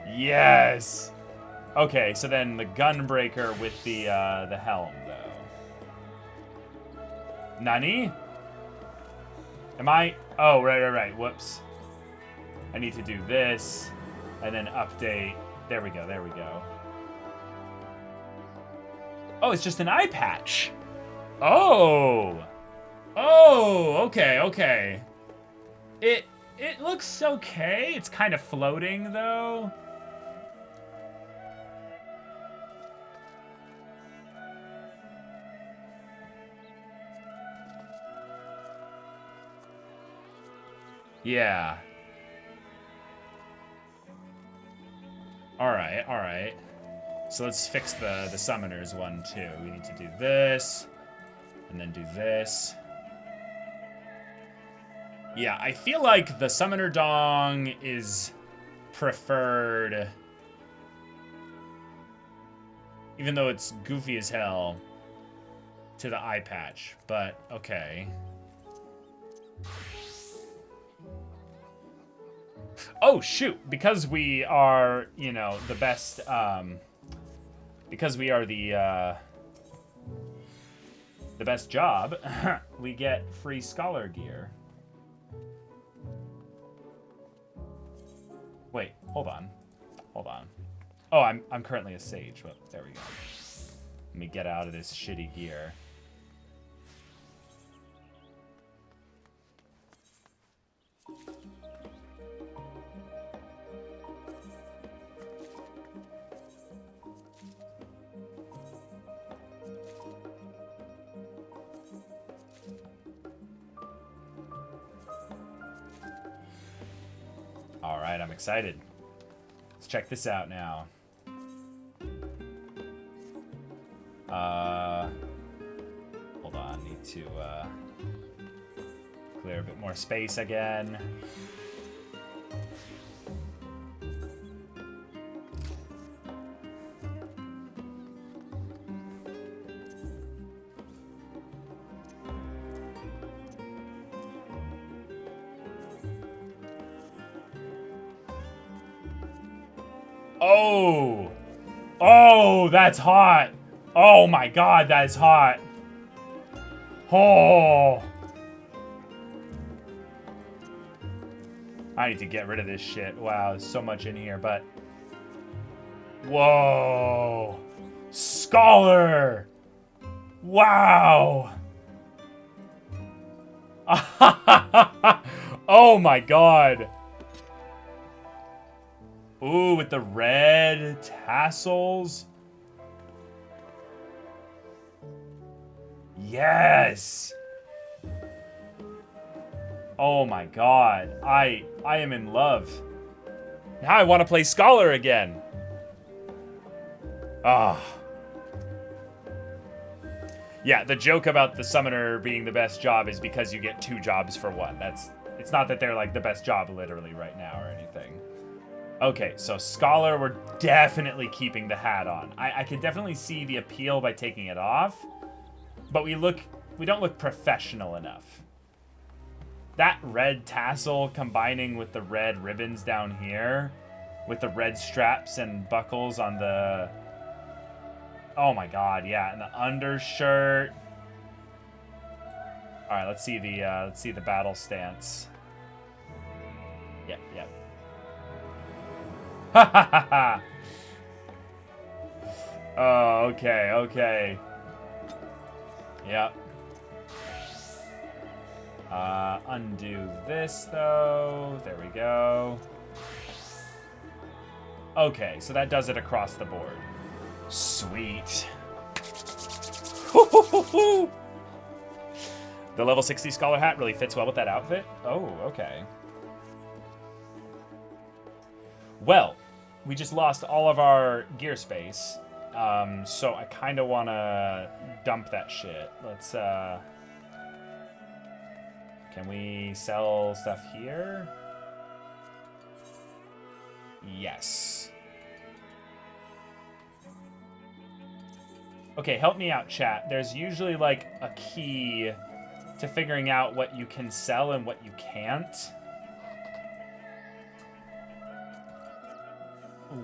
Yes. Okay, so then the Gunbreaker with the helm, though. Nani? Am I? Oh, right. Whoops. I need to do this, and then update. There we go. Oh, it's just an eye patch. Oh, okay. It looks okay. It's kind of floating, though. Yeah. All right. So let's fix the summoners one, too. We need to do this, and then do this. Yeah, I feel like the summoner dong is preferred, even though it's goofy as hell. to the eye patch, but okay. Oh, shoot. Because we are, you know, the best, because we are the best job, we get free scholar gear. Wait, hold on. Hold on. Oh, I'm currently a sage. Well, there we go. Let me get out of this shitty gear. All right, I'm excited. Let's check this out now. Hold on, need to clear a bit more space again. Oh! Oh, that's hot! Oh my god, that's hot! Oh! I need to get rid of this shit. Wow, there's so much in here, but... Whoa! Scholar! Wow! Oh my god! Ooh, with the red tassels. Yes! Oh my god. I am in love. Now I want to play Scholar again. Ah. Yeah, the joke about the Summoner being the best job is because you get 2 jobs for 1. It's not that they're like the best job literally right now or anything. Okay, so Scholar, we're definitely keeping the hat on. I can definitely see the appeal by taking it off, but we don't look professional enough. That red tassel combining with the red ribbons down here, with the red straps and buckles on the... Oh my god, yeah, and the undershirt. All right, let's see the battle stance. Yep, yep. Ha ha ha ha! Oh, okay, okay. Yep. Undo this, though. There we go. Okay, so that does it across the board. Sweet. The level 60 Scholar hat really fits well with that outfit. Oh, okay. Well, we just lost all of our gear space, so I kind of want to dump that shit. Let's, can we sell stuff here? Yes. Okay, help me out, chat. There's usually, like, a key to figuring out what you can sell and what you can't.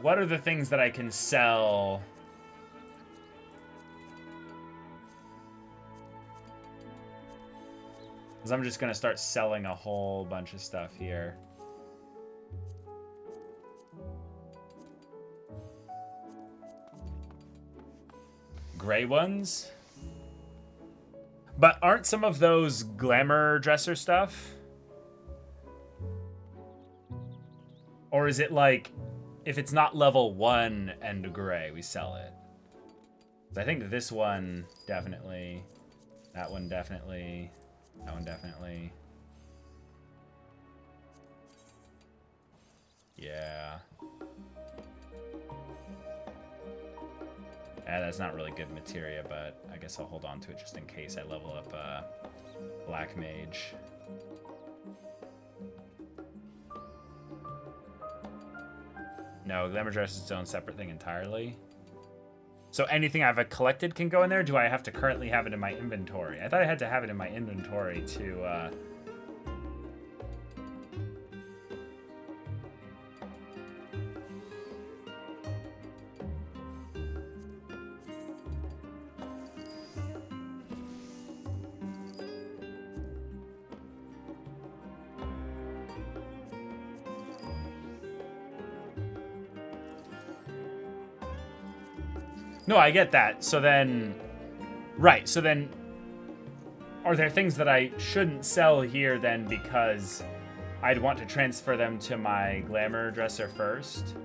What are the things that I can sell? Because I'm just going to start selling a whole bunch of stuff here. Gray ones? But aren't some of those glamour dresser stuff? Or is it like, if it's not level 1 and gray, we sell it? I think this one definitely, that one definitely, that one definitely. Yeah. Yeah, that's not really good materia, but I guess I'll hold on to it just in case I level up Black Mage. No, Glamour Dress is its own separate thing entirely. So anything I've collected can go in there? Do I have to currently have it in my inventory? I thought I had to have it in my inventory to... No, I get that. So then... Right, so then... Are there things that I shouldn't sell here then because I'd want to transfer them to my glamour dresser first?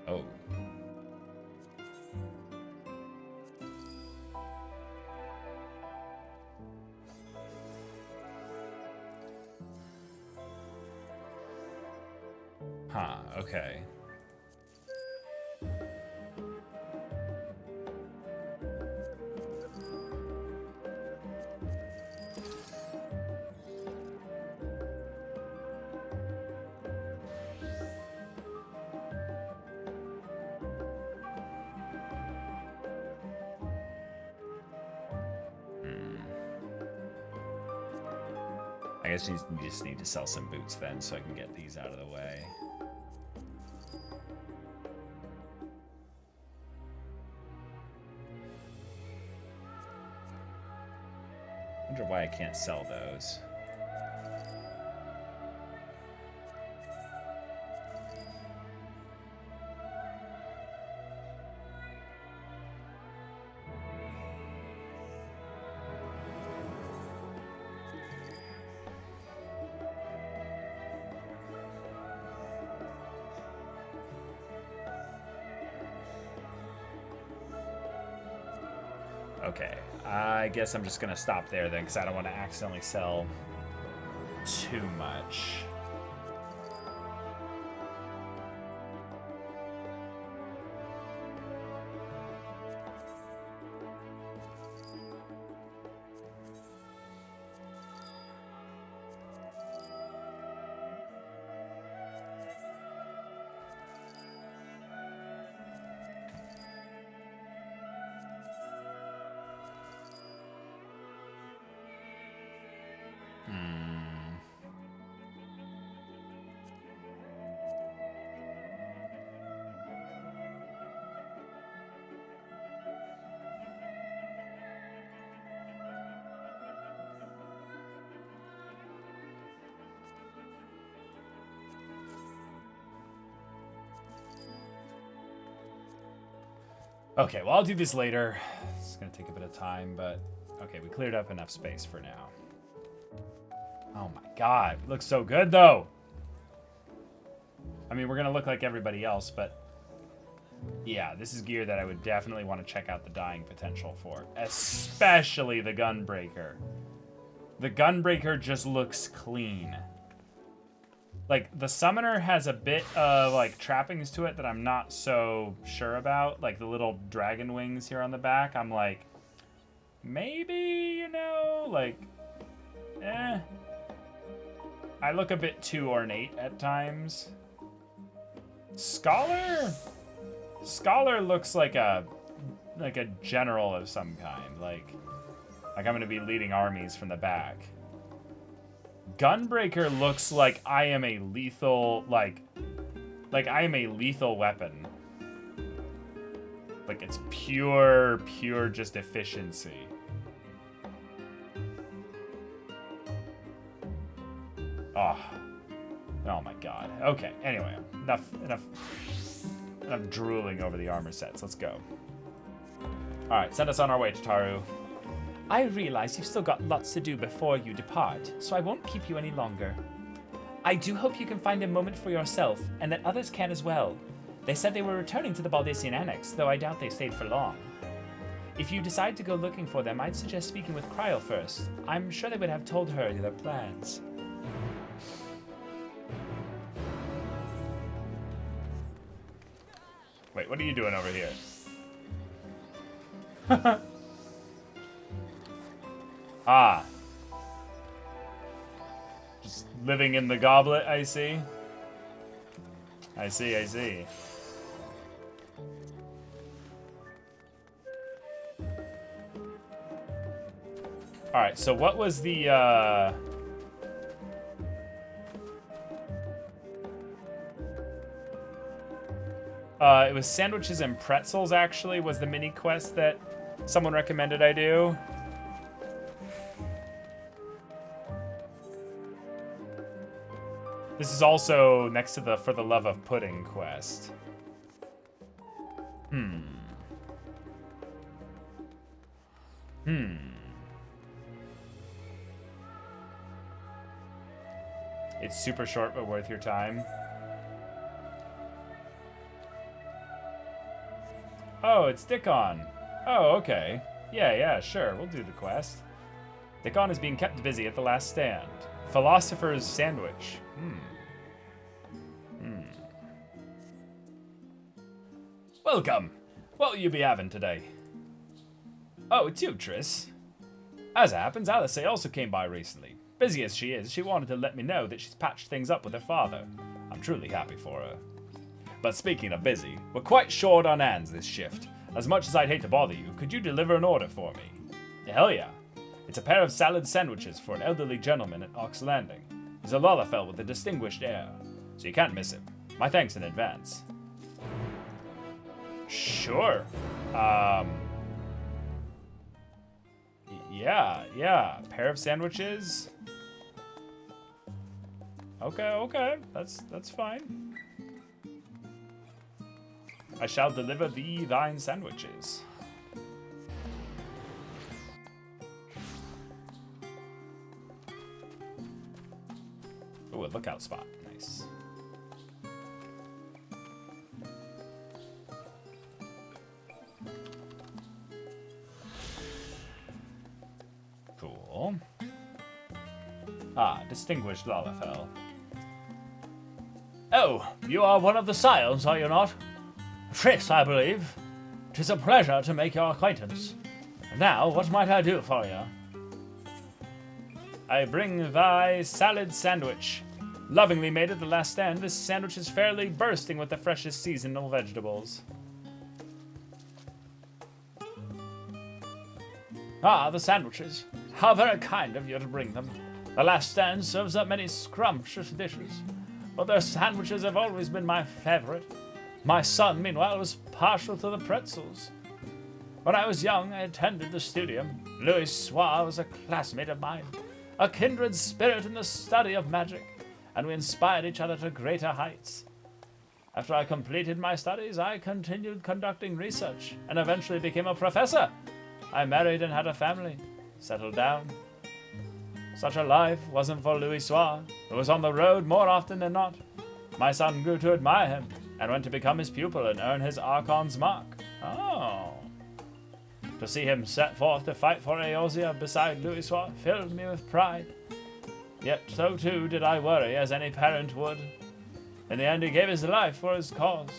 Oh. Huh, okay. I guess you just need to sell some boots then so I can get these out of the way. I wonder why I can't sell those. Okay, I guess I'm just gonna stop there then, because I don't want to accidentally sell too much. Okay, well, I'll do this later. It's gonna take a bit of time, but okay, we cleared up enough space for now. Oh my god, it looks so good though. I mean, we're gonna look like everybody else, but yeah, this is gear that I would definitely want to check out the dyeing potential for, especially the Gunbreaker. The Gunbreaker just looks clean. Like, the Summoner has a bit of, like, trappings to it that I'm not so sure about. Like, the little dragon wings here on the back. I'm like, maybe, you know, like, eh. I look a bit too ornate at times. Scholar looks like a general of some kind. Like I'm going to be leading armies from the back. Gunbreaker looks like I am a lethal, like I am a lethal weapon. Like it's pure just efficiency. Oh my god. Okay, anyway, enough drooling over the armor sets. Let's go. Alright, send us on our way, Tataru. I realize you've still got lots to do before you depart, so I won't keep you any longer. I do hope you can find a moment for yourself, and that others can as well. They said they were returning to the Baldesion Annex, though I doubt they stayed for long. If you decide to go looking for them, I'd suggest speaking with Cryo first. I'm sure they would have told her their plans. Wait, what are you doing over here? Ah. Living in the goblet, I see. I see, I see. Alright, so what was the, it was sandwiches and pretzels, actually, was the mini quest that someone recommended I do. This is also next to the For the Love of Pudding quest. It's super short, but worth your time. Oh, it's Dickon. Oh, okay. Yeah, sure. We'll do the quest. Dickon is being kept busy at the last stand. Philosopher's Sandwich. Welcome. What will you be having today? Oh, it's you, Triss. As it happens, Alice also came by recently. Busy as she is, she wanted to let me know that she's patched things up with her father. I'm truly happy for her. But speaking of busy, we're quite short on hands this shift. As much as I'd hate to bother you, could you deliver an order for me? Hell yeah. It's a pair of salad sandwiches for an elderly gentleman at Ox Landing. He's a Lalafell with a distinguished air, so you can't miss him. My thanks in advance. Sure. Yeah. Pair of sandwiches. Okay. That's fine. I shall deliver thee thine sandwiches. Ooh, a lookout spot. Nice. Cool. Ah, distinguished Lalafell. Oh, you are one of the scions, are you not? Triss, I believe. 'Tis a pleasure to make your acquaintance. Now, what might I do for you? I bring thy salad sandwich. Lovingly made at the last stand, this sandwich is fairly bursting with the freshest seasonal vegetables. Ah, the sandwiches. How very kind of you to bring them. The last stand serves up many scrumptious dishes, but their sandwiches have always been my favorite. My son, meanwhile, was partial to the pretzels. When I was young, I attended the studium. Louis Soir was a classmate of mine, a kindred spirit in the study of magic, and we inspired each other to greater heights. After I completed my studies, I continued conducting research and eventually became a professor. I married and had a family, settled down. Such a life wasn't for Louis Soir, who was on the road more often than not. My son grew to admire him and went to become his pupil and earn his Archon's mark. Oh. To see him set forth to fight for Eorzea beside Louis Soir filled me with pride. Yet so too did I worry, as any parent would. In the end, he gave his life for his cause.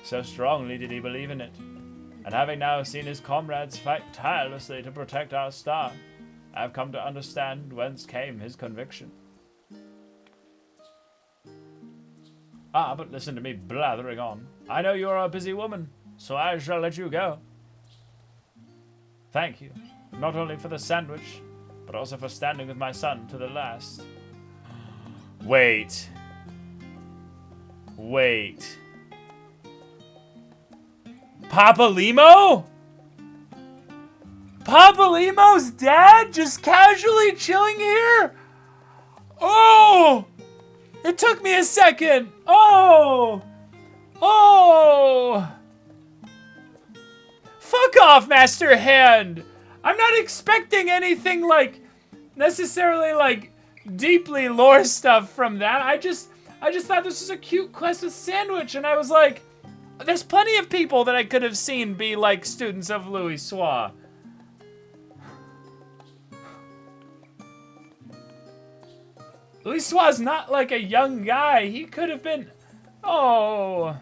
So strongly did he believe in it. And having now seen his comrades fight tirelessly to protect our star, I have come to understand whence came his conviction. Ah, but listen to me blathering on. I know you are a busy woman, so I shall let you go. Thank you, not only for the sandwich, but also for standing with my son to the last. Wait. Papa Limo? Papa Limo's dad just casually chilling here? Oh! It took me a second. Oh! Fuck off, Master Hand. I'm not expecting anything necessarily deeply lore stuff from that. I just thought this was a cute quest with sandwich, and I was like, there's plenty of people that I could have seen be students of Louis Soir. Louis Soir's not a young guy. He could have been. Oh.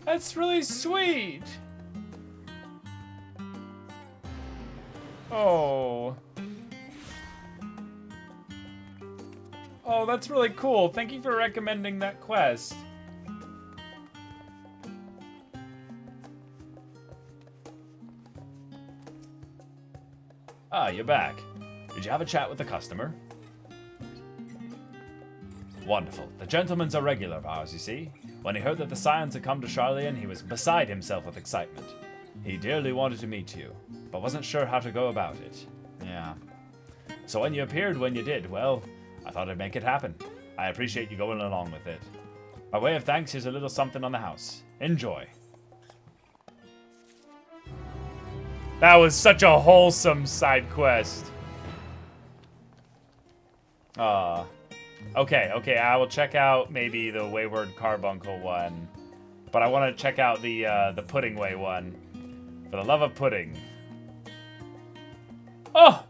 That's really sweet. Oh. Oh, that's really cool. Thank you for recommending that quest. Ah, you're back. Did you have a chat with the customer? Wonderful. The gentleman's a regular of ours, you see. When he heard that the Scions had come to Charlian, he was beside himself with excitement. He dearly wanted to meet you, but wasn't sure how to go about it. Yeah. So when you appeared when you did, well, I thought I'd make it happen. I appreciate you going along with it. By way of thanks, here's a little something on the house. Enjoy. That was such a wholesome side quest. Okay, I will check out maybe the Wayward Carbuncle one. But I want to check out the Pudding Way one. For the love of pudding. Oh!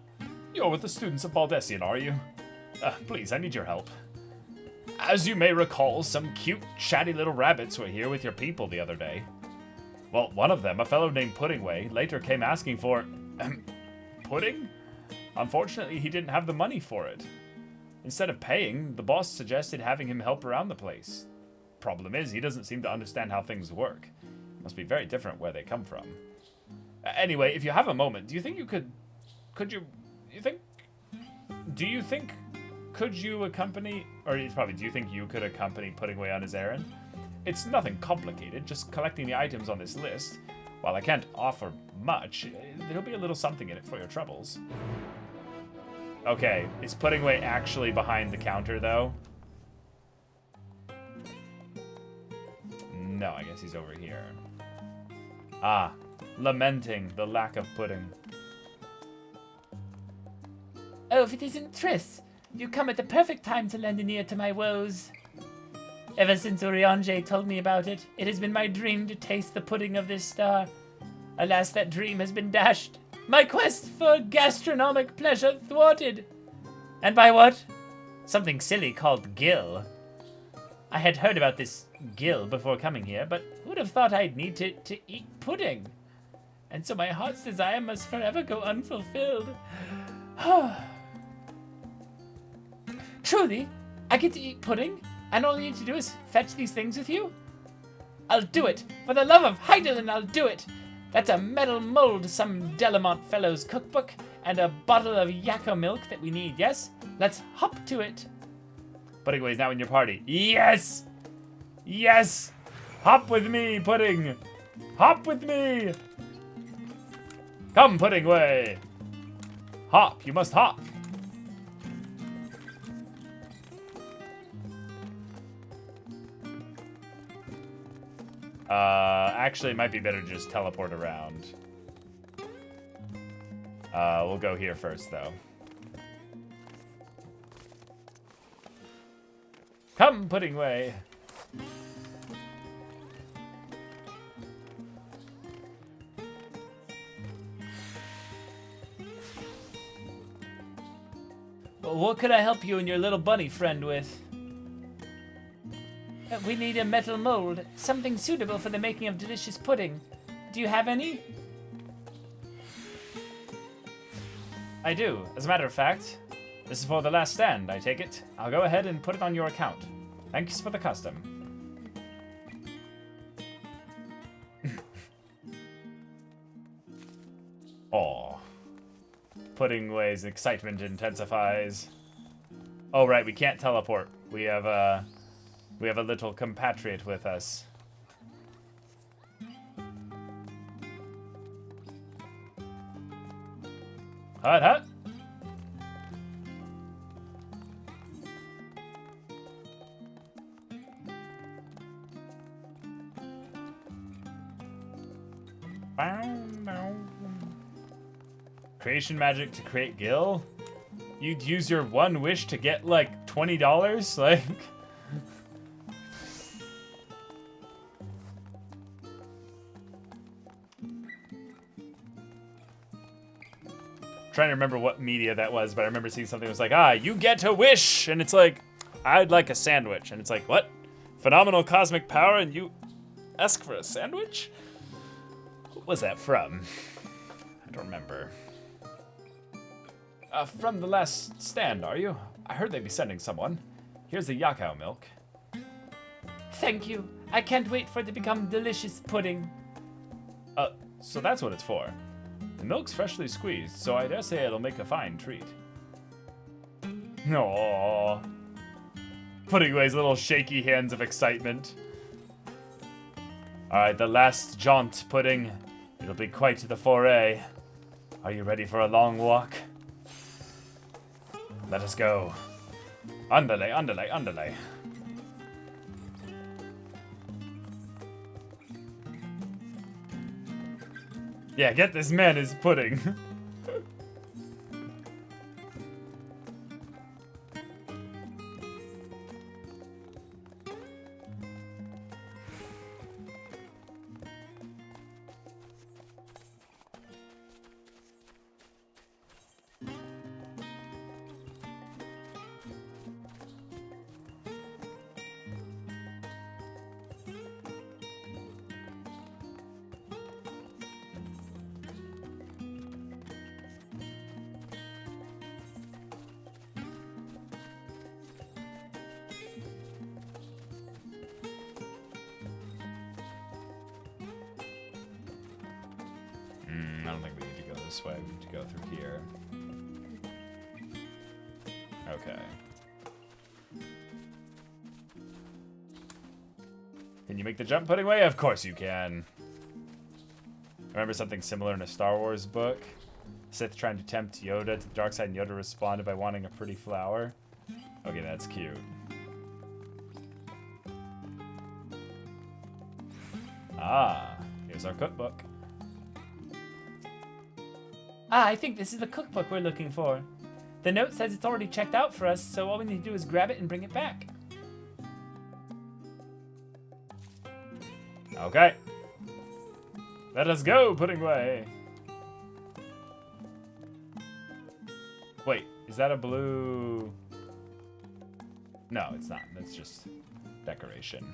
You're with the students of Baldessian, are you? Please, I need your help. As you may recall, some cute, chatty little rabbits were here with your people the other day. Well, one of them, a fellow named Puddingway, later came asking for... pudding? Unfortunately, he didn't have the money for it. Instead of paying, the boss suggested having him help around the place. Problem is, he doesn't seem to understand how things work. It must be very different where they come from. Anyway, if you have a moment, do you think you could... Could you accompany... Or it's probably, do you think you could accompany Puddingway on his errand? It's nothing complicated, just collecting the items on this list. While I can't offer much, there'll be a little something in it for your troubles. Okay, is Puddingway actually behind the counter, though? No, I guess he's over here. Ah, lamenting the lack of pudding. Oh, if it isn't Triss, you come at the perfect time to lend an ear to my woes. Ever since Oriange told me about it, it has been my dream to taste the pudding of this star. Alas, that dream has been dashed. My quest for gastronomic pleasure thwarted. And by what? Something silly called Gil. I had heard about this Gil before coming here, but who'd have thought I'd need to eat pudding? And so my heart's desire must forever go unfulfilled. Truly, I get to eat pudding, and all I need to do is fetch these things with you? I'll do it! For the love of Heidelin, I'll do it! That's a metal mold, some Delamont fellow's cookbook, and a bottle of Yakko milk that we need, yes? Let's hop to it. Puddingway's now in your party. Yes! Yes! Hop with me, Pudding! Hop with me! Come, Puddingway! Hop, you must hop! Actually, it might be better to just teleport around. We'll go here first, though. Come, Puddingway! Well, what could I help you and your little bunny friend with? We need a metal mold, something suitable for the making of delicious pudding. Do you have any? I do. As a matter of fact, this is for the last stand, I take it. I'll go ahead and put it on your account. Thanks for the custom. Aw. Puddingway's excitement intensifies. Oh, right, we can't teleport. We have a little compatriot with us. Hut, hut. Creation magic to create Gil? You'd use your one wish to get like $20? Like... trying to remember what media that was, but I remember seeing something that was like, you get a wish! And it's like, I'd like a sandwich. And it's like, what? Phenomenal cosmic power and you ask for a sandwich? What was that from? I don't remember. From the last stand, are you? I heard they'd be sending someone. Here's the yakao milk. Thank you. I can't wait for it to become delicious pudding. So that's what it's for. The milk's freshly squeezed, so I dare say it'll make a fine treat. Aww. Putting away his little shaky hands of excitement. Alright, the last jaunt, Pudding. It'll be quite the foray. Are you ready for a long walk? Let us go. Andale, andale, andale. Yeah, get this man his pudding. I don't think we need to go this way. We need to go through here. Okay. Can you make the jump Pudding way? Of course you can. Remember something similar in a Star Wars book? Sith trying to tempt Yoda to the dark side, and Yoda responded by wanting a pretty flower. Okay, that's cute. Ah, here's our cookbook. I think this is the cookbook we're looking for. The note says it's already checked out for us, so all we need to do is grab it and bring it back. Okay. Let us go, Pudding way. Wait, is that a blue? No, it's not. That's just decoration.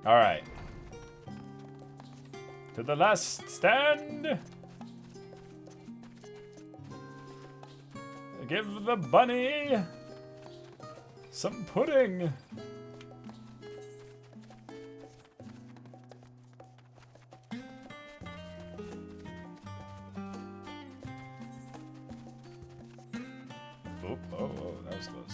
All right. To the last stand. Give the bunny some pudding. Oop, oh, that was close.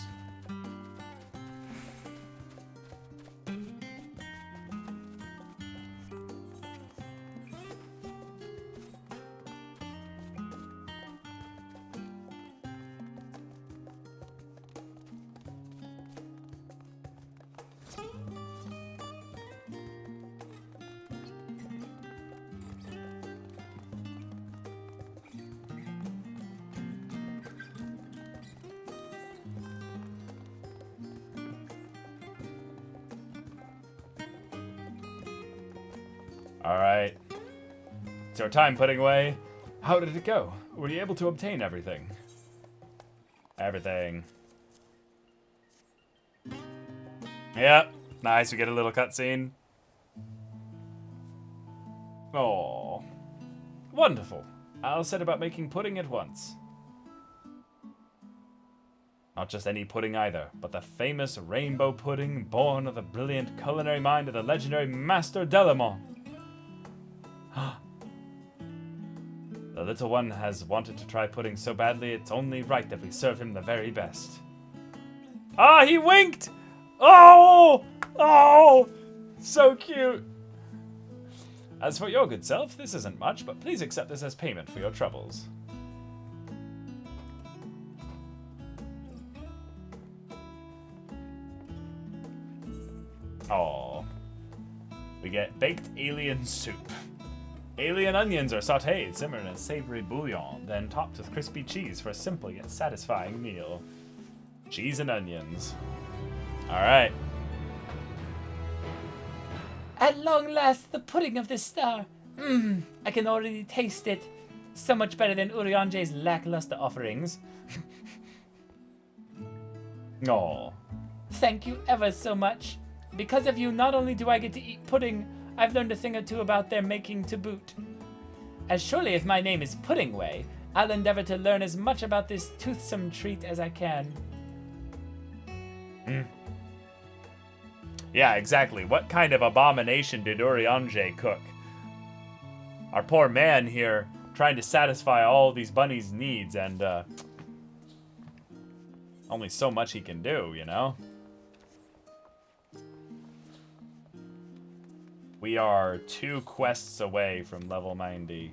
All right. It's our time, Pudding way. How did it go? Were you able to obtain everything? Everything. Yep. Nice, we get a little cutscene. Oh, wonderful. I'll set about making pudding at once. Not just any pudding either, but the famous rainbow pudding born of the brilliant culinary mind of the legendary Master Delamont. The little one has wanted to try pudding so badly, it's only right that we serve him the very best. Ah, he winked! Oh! Oh! So cute! As for your good self, this isn't much, but please accept this as payment for your troubles. Oh, we get baked alien soup. Alien onions are sautéed, simmered in a savory bouillon, then topped with crispy cheese for a simple yet satisfying meal. Cheese and onions. All right. At long last, the pudding of this star. I can already taste it. So much better than Urianje's lackluster offerings. Oh. Thank you ever so much. Because of you, not only do I get to eat pudding, I've learned a thing or two about their making to boot. As surely as my name is Puddingway, I'll endeavor to learn as much about this toothsome treat as I can. Yeah, exactly. What kind of abomination did Urianger cook? Our poor man here trying to satisfy all these bunnies' needs, and only so much he can do, you know? We are 2 quests away from level 90.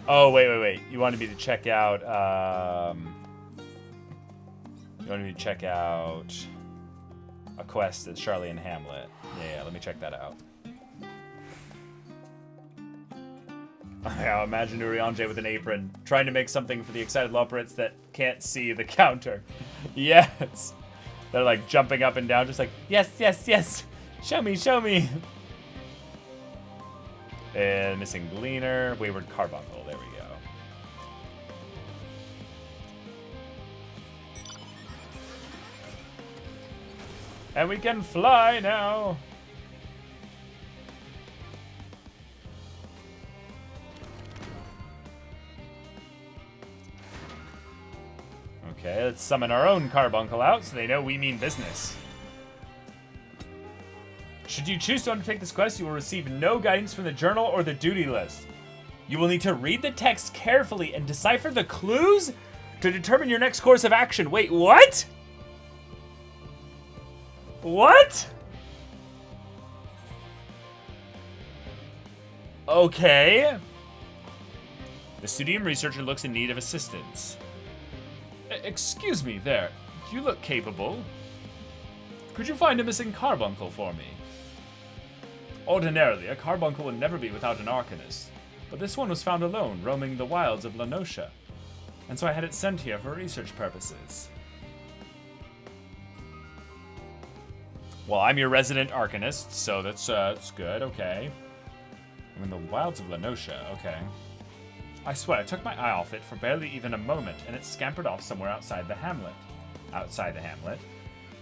Oh, wait. You wanted me to check out, you wanted me to check out a quest at Charlie and Hamlet. Yeah, let me check that out. I imagine Urianger with an apron, trying to make something for the excited Loporits that can't see the counter. Yes! They're like jumping up and down, just like, yes! Show me! And missing Gleaner, Wayward Carbuncle, there we go. And we can fly now! Okay, let's summon our own Carbuncle out so they know we mean business. Should you choose to undertake this quest, you will receive no guidance from the journal or the duty list. You will need to read the text carefully and decipher the clues to determine your next course of action. Wait, what? What? Okay. The studium researcher looks in need of assistance. Excuse me there. You look capable. Could you find a missing carbuncle for me? Ordinarily, a carbuncle would never be without an arcanist, but this one was found alone, roaming the wilds of Lanosha, and so I had it sent here for research purposes. Well, I'm your resident arcanist, so that's good, okay. I'm in the wilds of Lanosha, okay. I swear, I took my eye off it for barely even a moment, and it scampered off somewhere outside the hamlet. Outside the hamlet?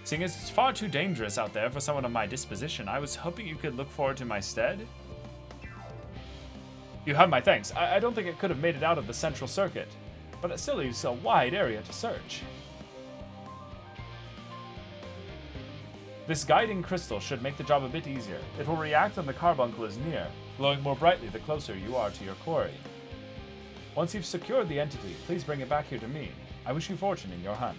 Seeing as it's far too dangerous out there for someone of my disposition, I was hoping you could look forward to my stead. You have my thanks. I don't think it could have made it out of the central circuit, but it still leaves a wide area to search. This guiding crystal should make the job a bit easier. It will react when the carbuncle is near, glowing more brightly the closer you are to your quarry. Once you've secured the entity, please bring it back here to me. I wish you fortune in your hunt.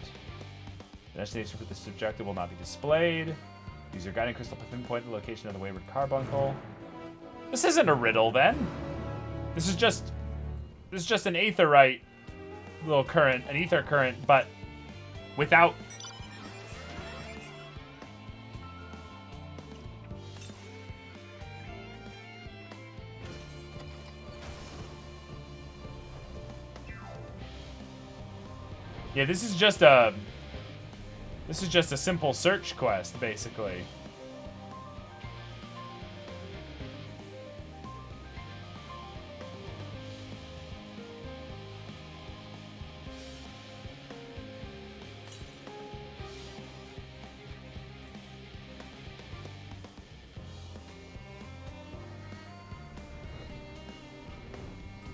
The destination for this objective will not be displayed. Use your guiding crystal to pinpoint the location of the wayward carbuncle. This isn't a riddle, then. This is just an aetherite little current, an ether current, but without. Yeah, this is just a simple search quest, basically.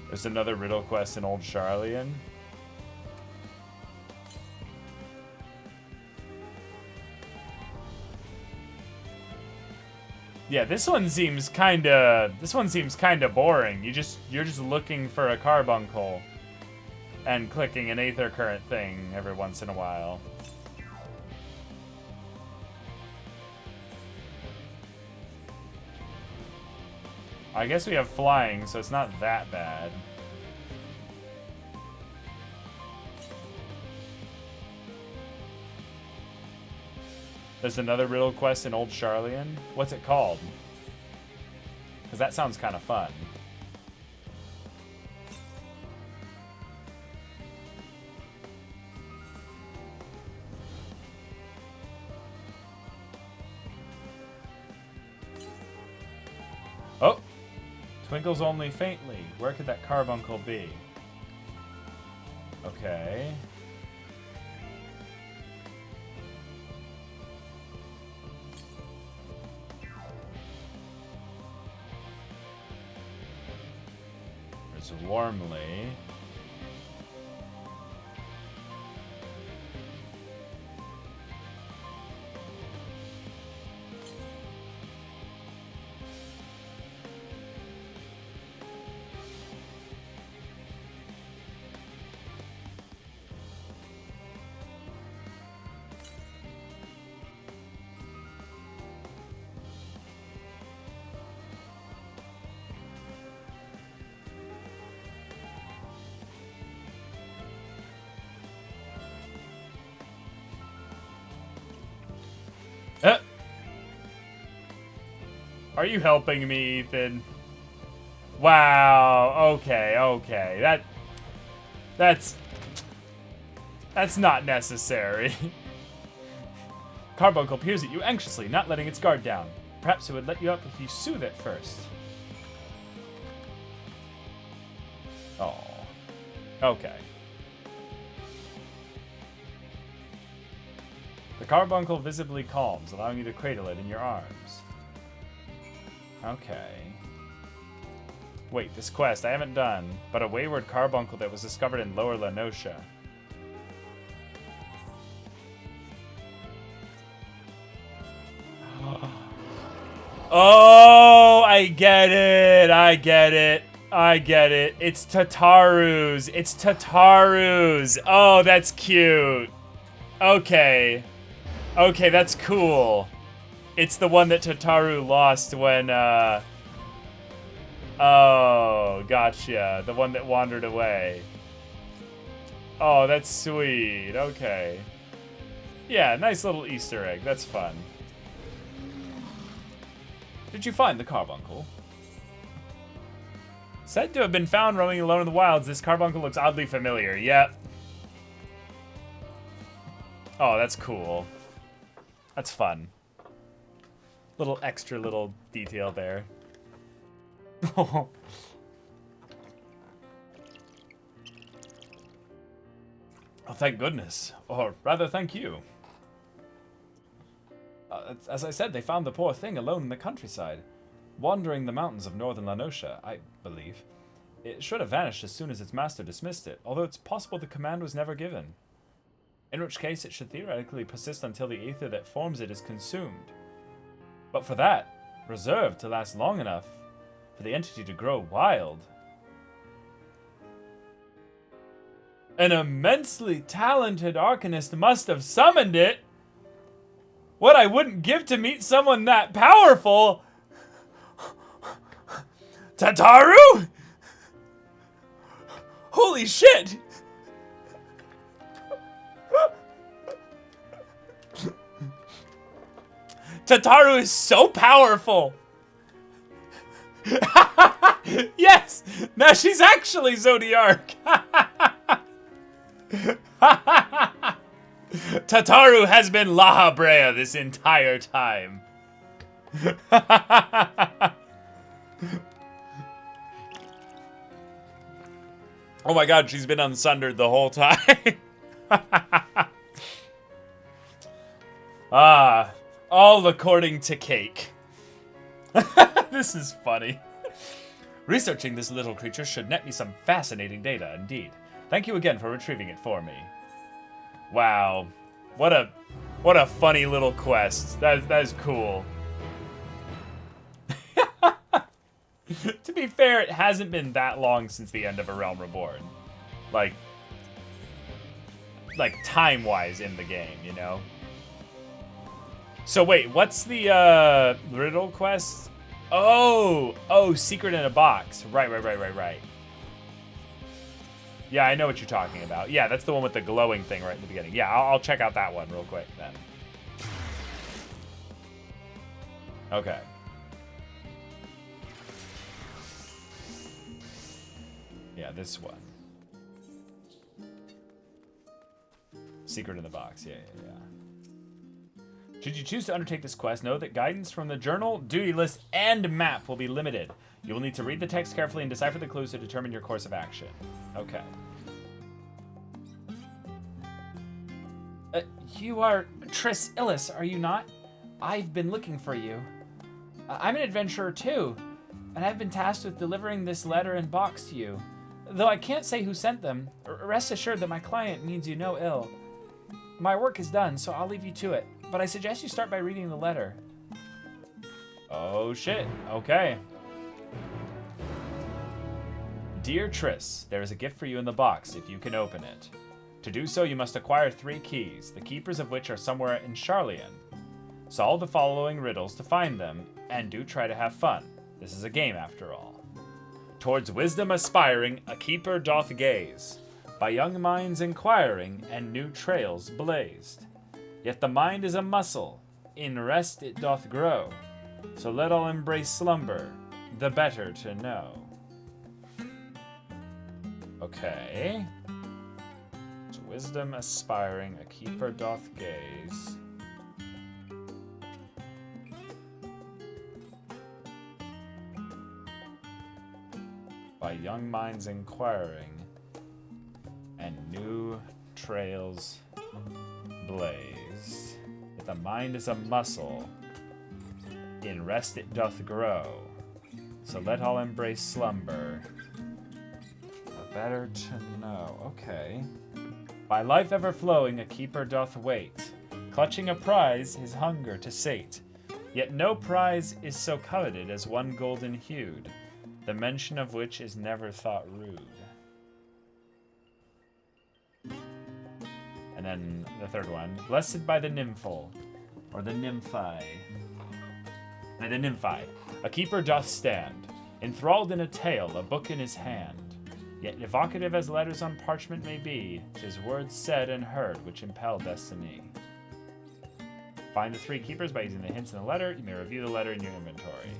There's another riddle quest in Old Charlian. Yeah, this one seems kinda boring. You're just looking for a carbuncle and clicking an aether current thing every once in a while. I guess we have flying, so it's not that bad. There's another riddle quest in Old Charlian. What's it called? Because that sounds kind of fun. Oh! Twinkles only faintly. Where could that carbuncle be? Okay. Greetings warmly. Are you helping me, Ethan? Wow. Okay. That's not necessary. Carbuncle peers at you anxiously, not letting its guard down. Perhaps it would let you up if you soothe it first. Oh. Okay. The carbuncle visibly calms, allowing you to cradle it in your arms. Okay. Wait, this quest I haven't done, but a wayward carbuncle that was discovered in Lower Lenosha. Oh, I get it. It's Tataru's. Oh, that's cute. Okay, that's cool. It's the one that Tataru lost when, oh, gotcha. The one that wandered away. Oh, that's sweet. Okay. Yeah, nice little Easter egg. That's fun. Did you find the carbuncle? Said to have been found roaming alone in the wilds, this carbuncle looks oddly familiar. Yep. Oh, that's cool. That's fun. Little extra little detail there. Oh, thank goodness. Or rather, thank you. As I said, they found the poor thing alone in the countryside, wandering the mountains of northern Lenosha, I believe. It should have vanished as soon as its master dismissed it, although it's possible the command was never given. In which case, it should theoretically persist until the ether that forms it is consumed. But for that, reserved to last long enough for the entity to grow wild. An immensely talented arcanist must have summoned it. What I wouldn't give to meet someone that powerful. Tataru? Holy shit! Tataru is so powerful! Yes! Now she's actually Zodiark! Tataru has been La Brea this entire time. Oh my god, she's been unsundered the whole time. Ah, all according to Cake. This is funny. Researching this little creature should net me some fascinating data indeed. Thank you again for retrieving it for me. Wow. What a funny little quest. That is cool. To be fair, it hasn't been that long since the end of A Realm Reborn. Like time-wise in the game, you know? So wait, what's the riddle quest? Oh, secret in a box. Right. Yeah, I know what you're talking about. Yeah, that's the one with the glowing thing right in the beginning. Yeah, I'll check out that one real quick then. Okay. Yeah, this one. Secret in the box. Yeah. Should you choose to undertake this quest, know that guidance from the journal, duty list, and map will be limited. You will need to read the text carefully and decipher the clues to determine your course of action. Okay. You are Triss Illis, are you not? I've been looking for you. I'm an adventurer too, and I've been tasked with delivering this letter and box to you. Though I can't say who sent them, rest assured that my client means you no ill. My work is done, so I'll leave you to it. But I suggest you start by reading the letter. Oh shit, okay. Dear Triss, there is a gift for you in the box if you can open it. To do so, you must acquire 3 keys, the keepers of which are somewhere in Charlian. Solve the following riddles to find them, and do try to have fun. This is a game after all. Towards wisdom aspiring, a keeper doth gaze, by young minds inquiring, and new trails blazed. Yet the mind is a muscle, in rest it doth grow, so let all embrace slumber, the better to know. Okay. To wisdom aspiring, a keeper doth gaze. By young minds inquiring, and new trails blaze. If the mind is a muscle, in rest it doth grow, so let all embrace slumber, the better to know. Okay. By life ever flowing, a keeper doth wait, clutching a prize, his hunger to sate. Yet no prize is so coveted as one golden hued, the mention of which is never thought rude. And then the third one, blessed by the nymphal, or the nymphi. And the nymphi, a keeper doth stand, enthralled in a tale, a book in his hand. Yet evocative as letters on parchment may be, 'tis words said and heard which impel destiny. Find the 3 keepers by using the hints in the letter. You may review the letter in your inventory.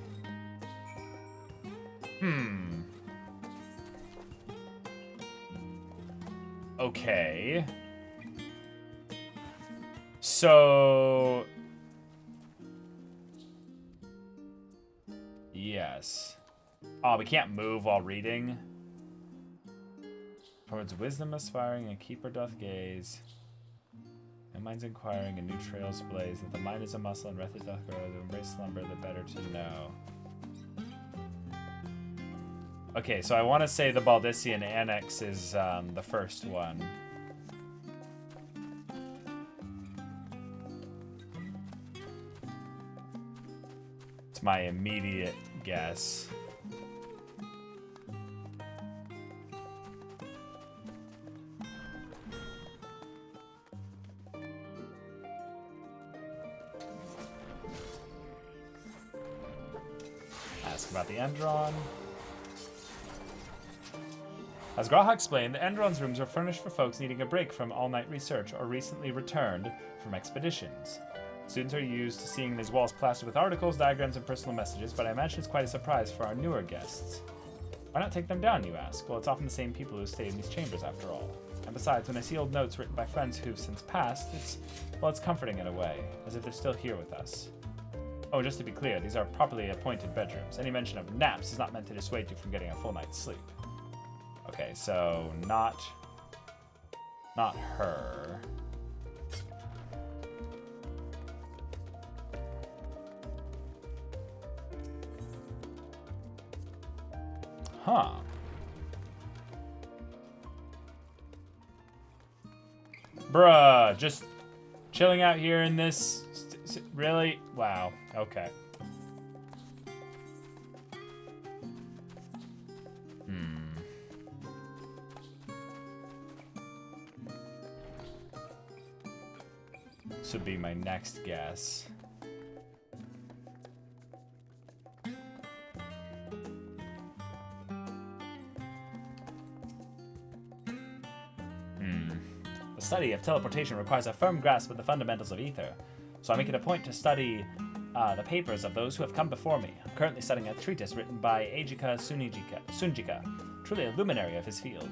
Okay. So... Yes. Oh, we can't move while reading. Towards wisdom aspiring, a keeper doth gaze. And mind's inquiring, and new trails blaze. That the mind is a muscle, and rest it doth grow. To embrace slumber, the better to know. Okay, so I want to say the Baldician Annex is the first one. It's my immediate guess. Ask about the Endron. As Graha explained, the Endron's rooms are furnished for folks needing a break from all-night research or recently returned from expeditions. Students are used to seeing these walls plastered with articles, diagrams, and personal messages, but I imagine it's quite a surprise for our newer guests. Why not take them down, you ask? Well, it's often the same people who stay in these chambers, after all. And besides, when I see old notes written by friends who've since passed, it's comforting in a way, as if they're still here with us. Oh, just to be clear, these are properly appointed bedrooms. Any mention of naps is not meant to dissuade you from getting a full night's sleep. Okay, so not her. Huh. Bruh, just chilling out here in this. Really? Wow. Okay. This would be my next guess. The study of teleportation requires a firm grasp of the fundamentals of ether, so I make it a point to study the papers of those who have come before me. I'm currently studying a treatise written by Ejika Sunjika, truly a luminary of his field.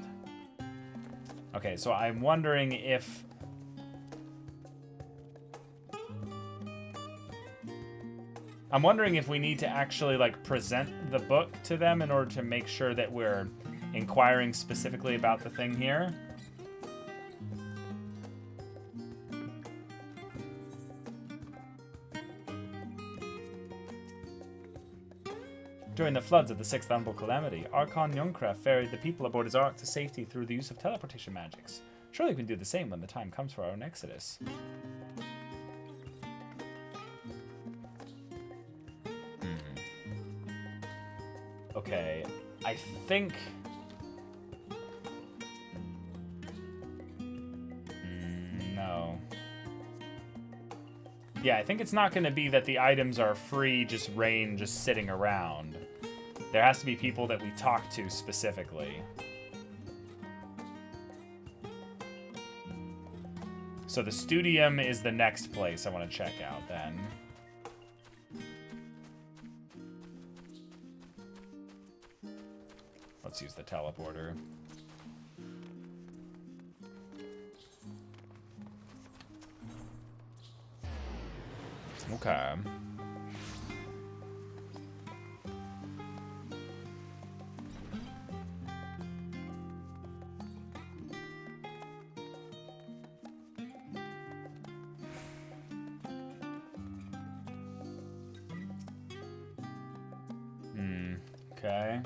Okay, so I'm wondering if... we need to actually, like, present the book to them in order to make sure that we're inquiring specifically about the thing here. During the floods of the Sixth Honorable Calamity, Archon Youngcraft ferried the people aboard his ark to safety through the use of teleportation magics. Surely we can do the same when the time comes for our own exodus. Okay, I think... no. Yeah, I think it's not going to be that the items are free, just rain, just sitting around. There has to be people that we talk to specifically. So the Studium is the next place I want to check out then. Let's use the teleporter. Okay. Okay.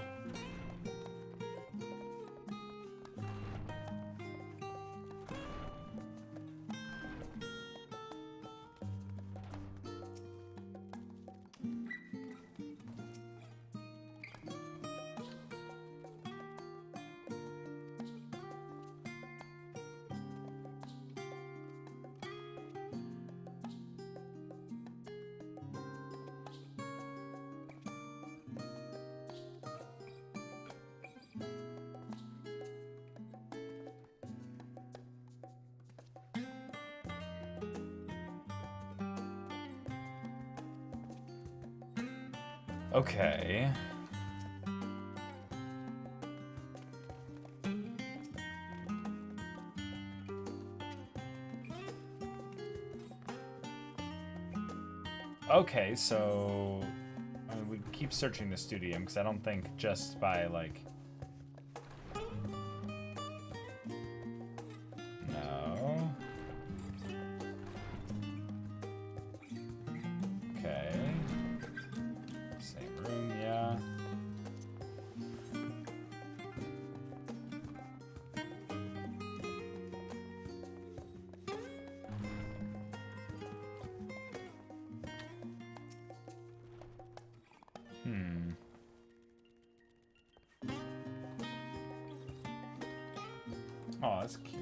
Okay. Okay, so I mean, we keep searching the Studium because I don't think just by like no. Okay. Same room, yeah. Oh, that's cute.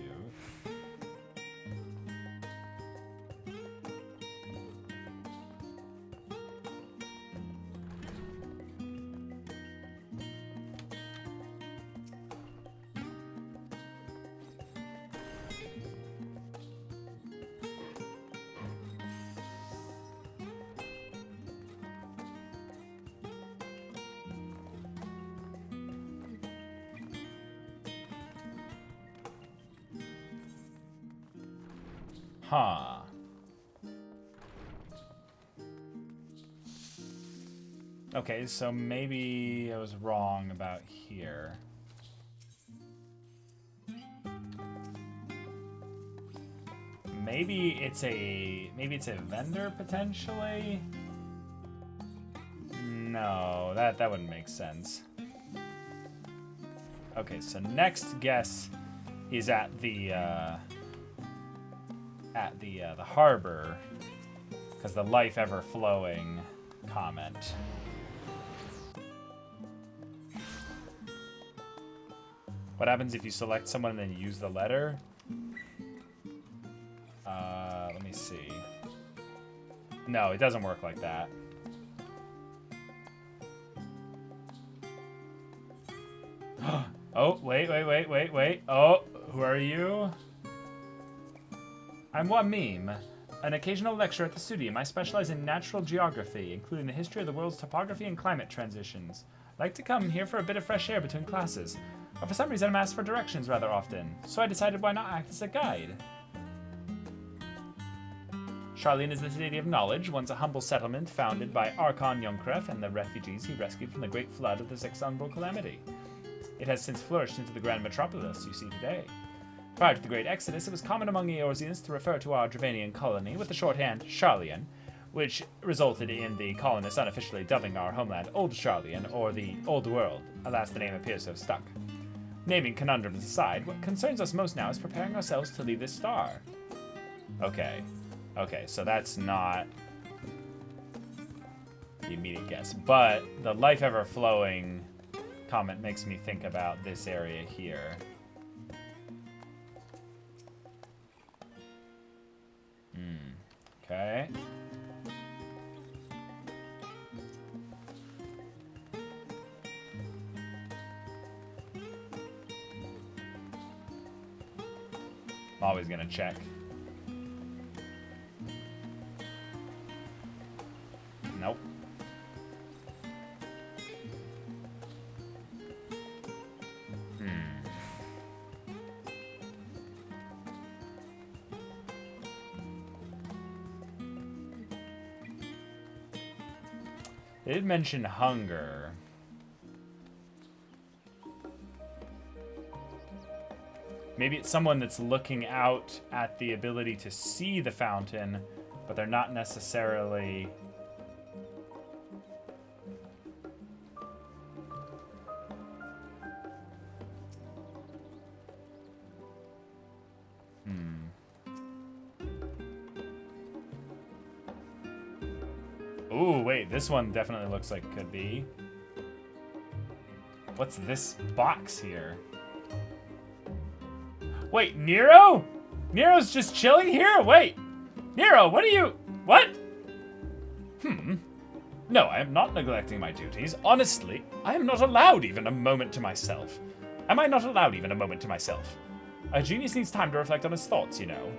Huh. Okay, so maybe I was wrong about here. Maybe it's a vendor potentially? No, that wouldn't make sense. Okay, so next guess is at the harbor, because the life ever flowing comment. What happens if you select someone and then use the letter? Let me see. No, it doesn't work like that. Oh, wait. Oh, who are you? I'm Wamim, an occasional lecturer at the Studium. I specialize in natural geography, including the history of the world's topography and climate transitions. I like to come here for a bit of fresh air between classes, but for some reason I'm asked for directions rather often, so I decided why not act as a guide. Charlene is the City of Knowledge, once a humble settlement founded by Archon Youngcraft and the refugees he rescued from the great flood of the Sixth Honorable Calamity. It has since flourished into the grand metropolis you see today. Prior to the Great Exodus, it was common among Eorzeans to refer to our Dravanian colony with the shorthand Charlian, which resulted in the colonists unofficially dubbing our homeland Old Charlian, or the Old World. Alas, the name appears to have stuck. Naming conundrums aside, what concerns us most now is preparing ourselves to leave this star. Okay. Okay, so that's not the immediate guess. But the life ever flowing comment makes me think about this area here. Okay. I'm always gonna check. Nope. They did mention hunger. Maybe it's someone that's looking out at the ability to see the fountain, but they're not necessarily... Ooh, wait, this one definitely looks like it could be. What's this box here? Wait, Nero? Nero's just chilling here? Wait. Nero, what are you... What? No, I am not neglecting my duties. Honestly, I am not allowed even a moment to myself. Am I not allowed even a moment to myself? A genius needs time to reflect on his thoughts, you know.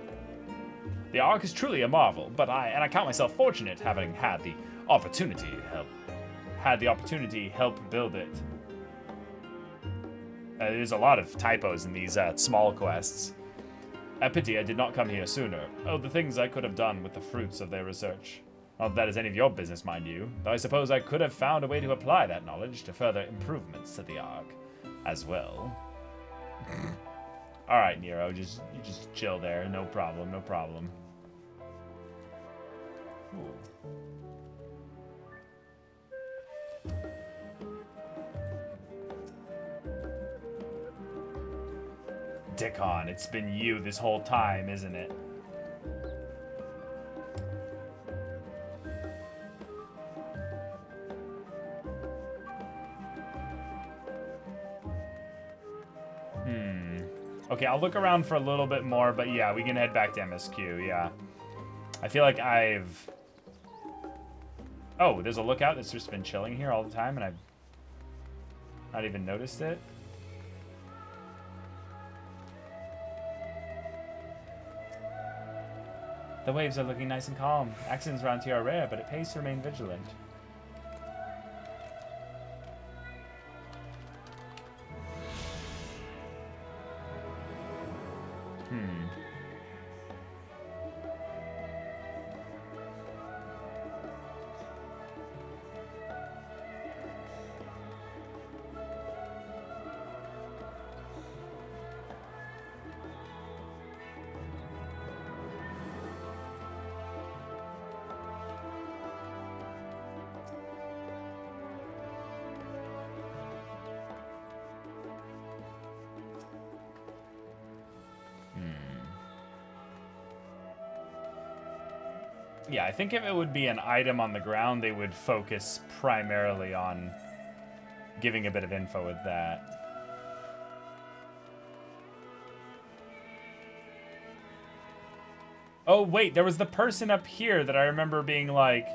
The Ark is truly a marvel, but I count myself fortunate having had the opportunity help build it. There's a lot of typos in these small quests. A pity I did not come here sooner. Oh, the things I could have done with the fruits of their research. Not that is any of your business, mind you, though I suppose I could have found a way to apply that knowledge to further improvements to the Ark as well. Alright, Nero, you just chill there. No problem, no problem. Ooh. Dickon, it's been you this whole time, isn't it? Okay, I'll look around for a little bit more, but yeah, we can head back to MSQ, yeah. I feel like I've... Oh, there's a lookout that's just been chilling here all the time, and I've not even noticed it. The waves are looking nice and calm. Accidents around here are rare, but it pays to remain vigilant. Yeah, I think if it would be an item on the ground, they would focus primarily on giving a bit of info with that. Oh, wait, there was the person up here that I remember being like,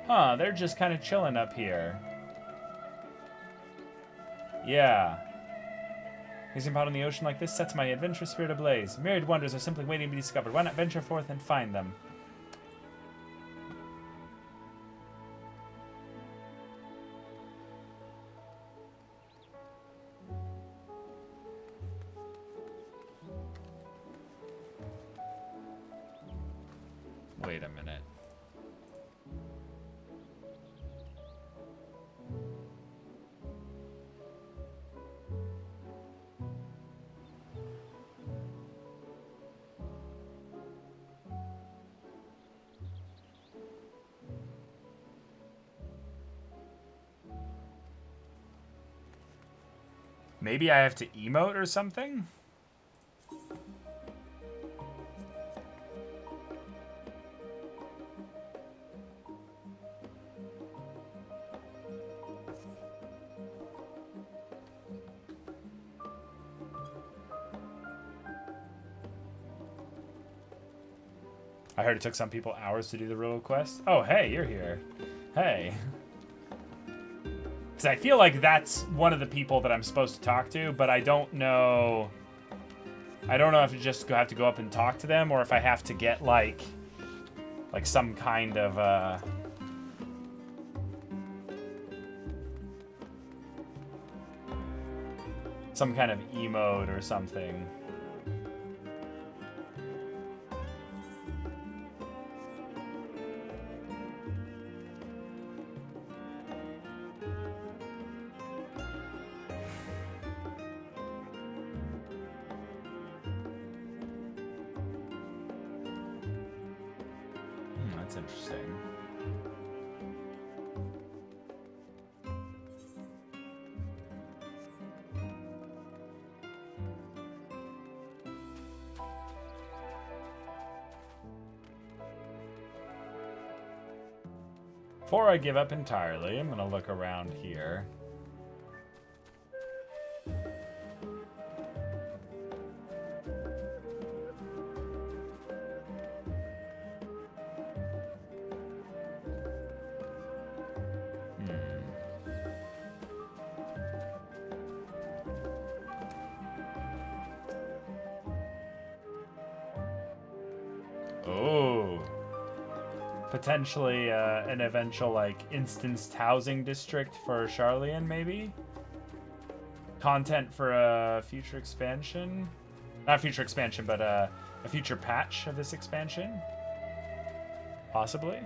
huh, they're just kind of chilling up here. Yeah. Gazing out on the ocean like this sets my adventurous spirit ablaze. Myriad wonders are simply waiting to be discovered. Why not venture forth and find them? Wait a minute. Maybe I have to emote or something? I heard it took some people hours to do the riddle quest. Oh, hey, you're here. Hey. Because I feel like that's one of the people that I'm supposed to talk to, but I don't know... I don't know if I just have to go up and talk to them, or if I have to get, like some kind of, some kind of emote or something. That's interesting. Before I give up entirely, I'm gonna look around here. Oh. Potentially an eventual, like, instanced housing district for Charlian, maybe? Content for a future expansion? Not future expansion, but a future patch of this expansion? Possibly?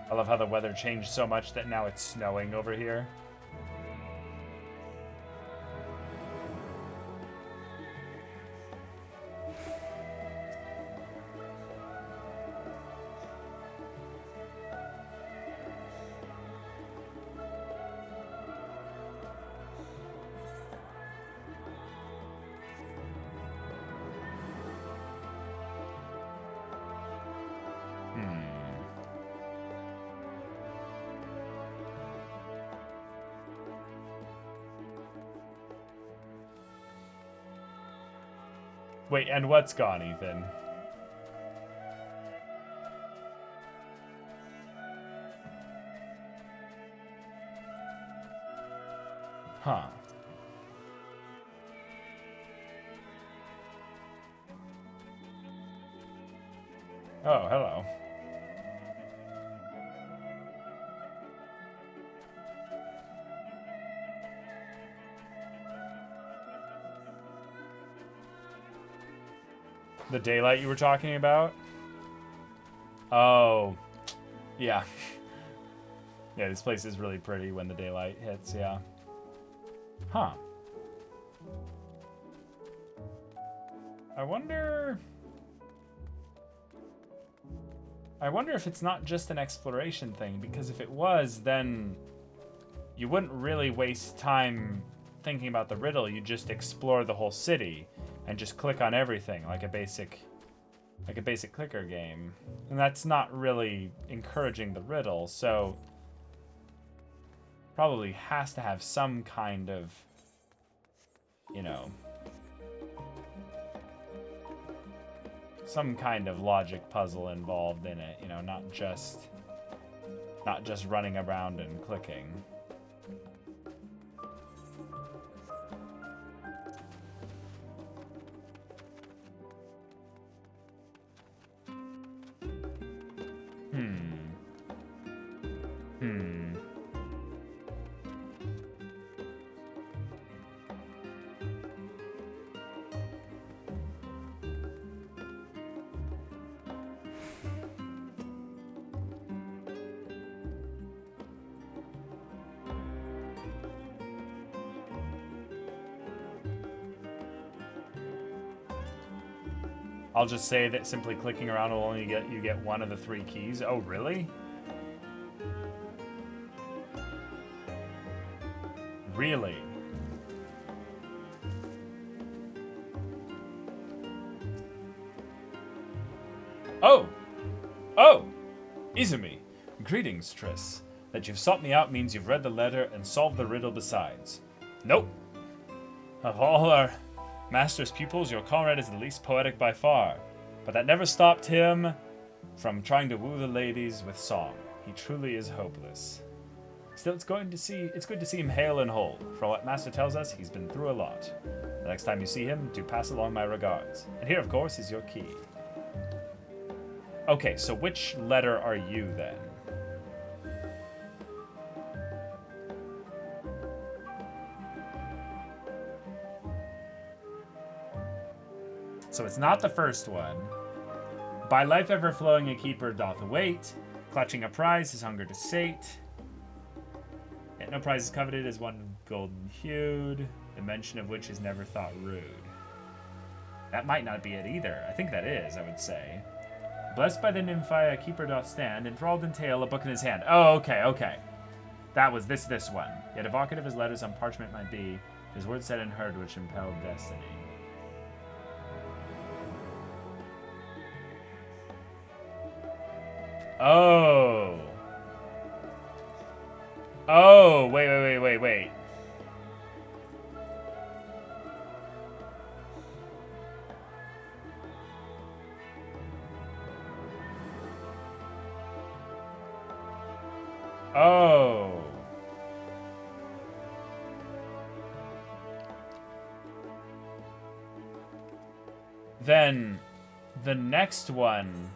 I love how the weather changed so much that now it's snowing over here. Wait, and what's gone, Ethan? Huh. Oh, hello. The daylight you were talking about? Oh, yeah. Yeah, this place is really pretty when the daylight hits, yeah. Huh. I wonder if it's not just an exploration thing, because if it was, then you wouldn't really waste time thinking about the riddle. You just explore the whole city and just click on everything like a basic clicker game. And that's not really encouraging the riddle, so probably has to have some kind of, you know, some kind of logic puzzle involved in it, you know, not just running around and clicking. I'll just say that simply clicking around will only get you one of the 3 keys. Oh, really? Really? Oh! Oh! Izumi. Greetings, Triss. That you've sought me out means you've read the letter and solved the riddle besides. Nope. Of all our master's pupils, your comrade is the least poetic by far. But that never stopped him from trying to woo the ladies with song. He truly is hopeless. Still, it's good to see him hale and whole. For what Master tells us, he's been through a lot. The next time you see him, do pass along my regards. And here, of course, is your key. Okay, so which letter are you, then? So it's not the first one. By life ever flowing, a keeper doth await. Clutching a prize, his hunger to sate. Yet no prize is coveted as one golden hued, the mention of which is never thought rude. That might not be it either. I think that is, I would say. Blessed by the nymphi, a keeper doth stand, enthralled in tale, a book in his hand. Oh, okay. That was this one. Yet evocative his letters on parchment might be, his words said and heard which impelled destiny. Oh. Oh, wait. Oh. Then the next one.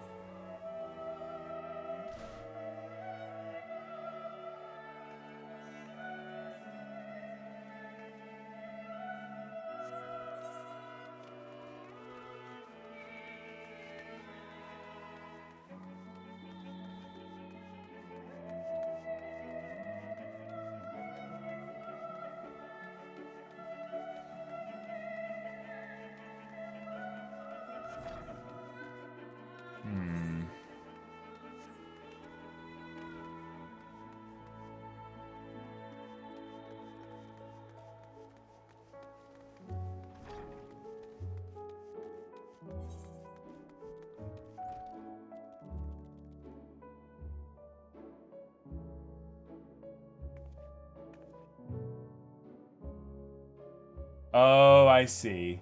Oh, I see.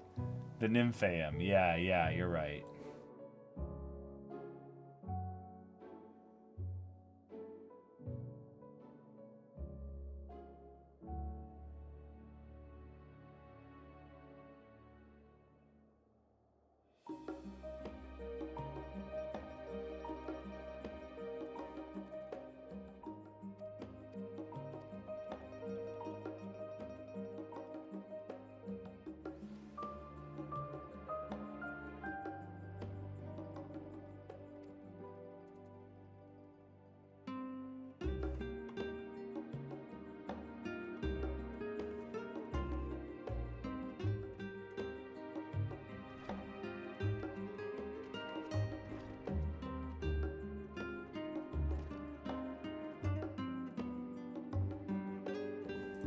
The Nymphaeum. Yeah, you're right.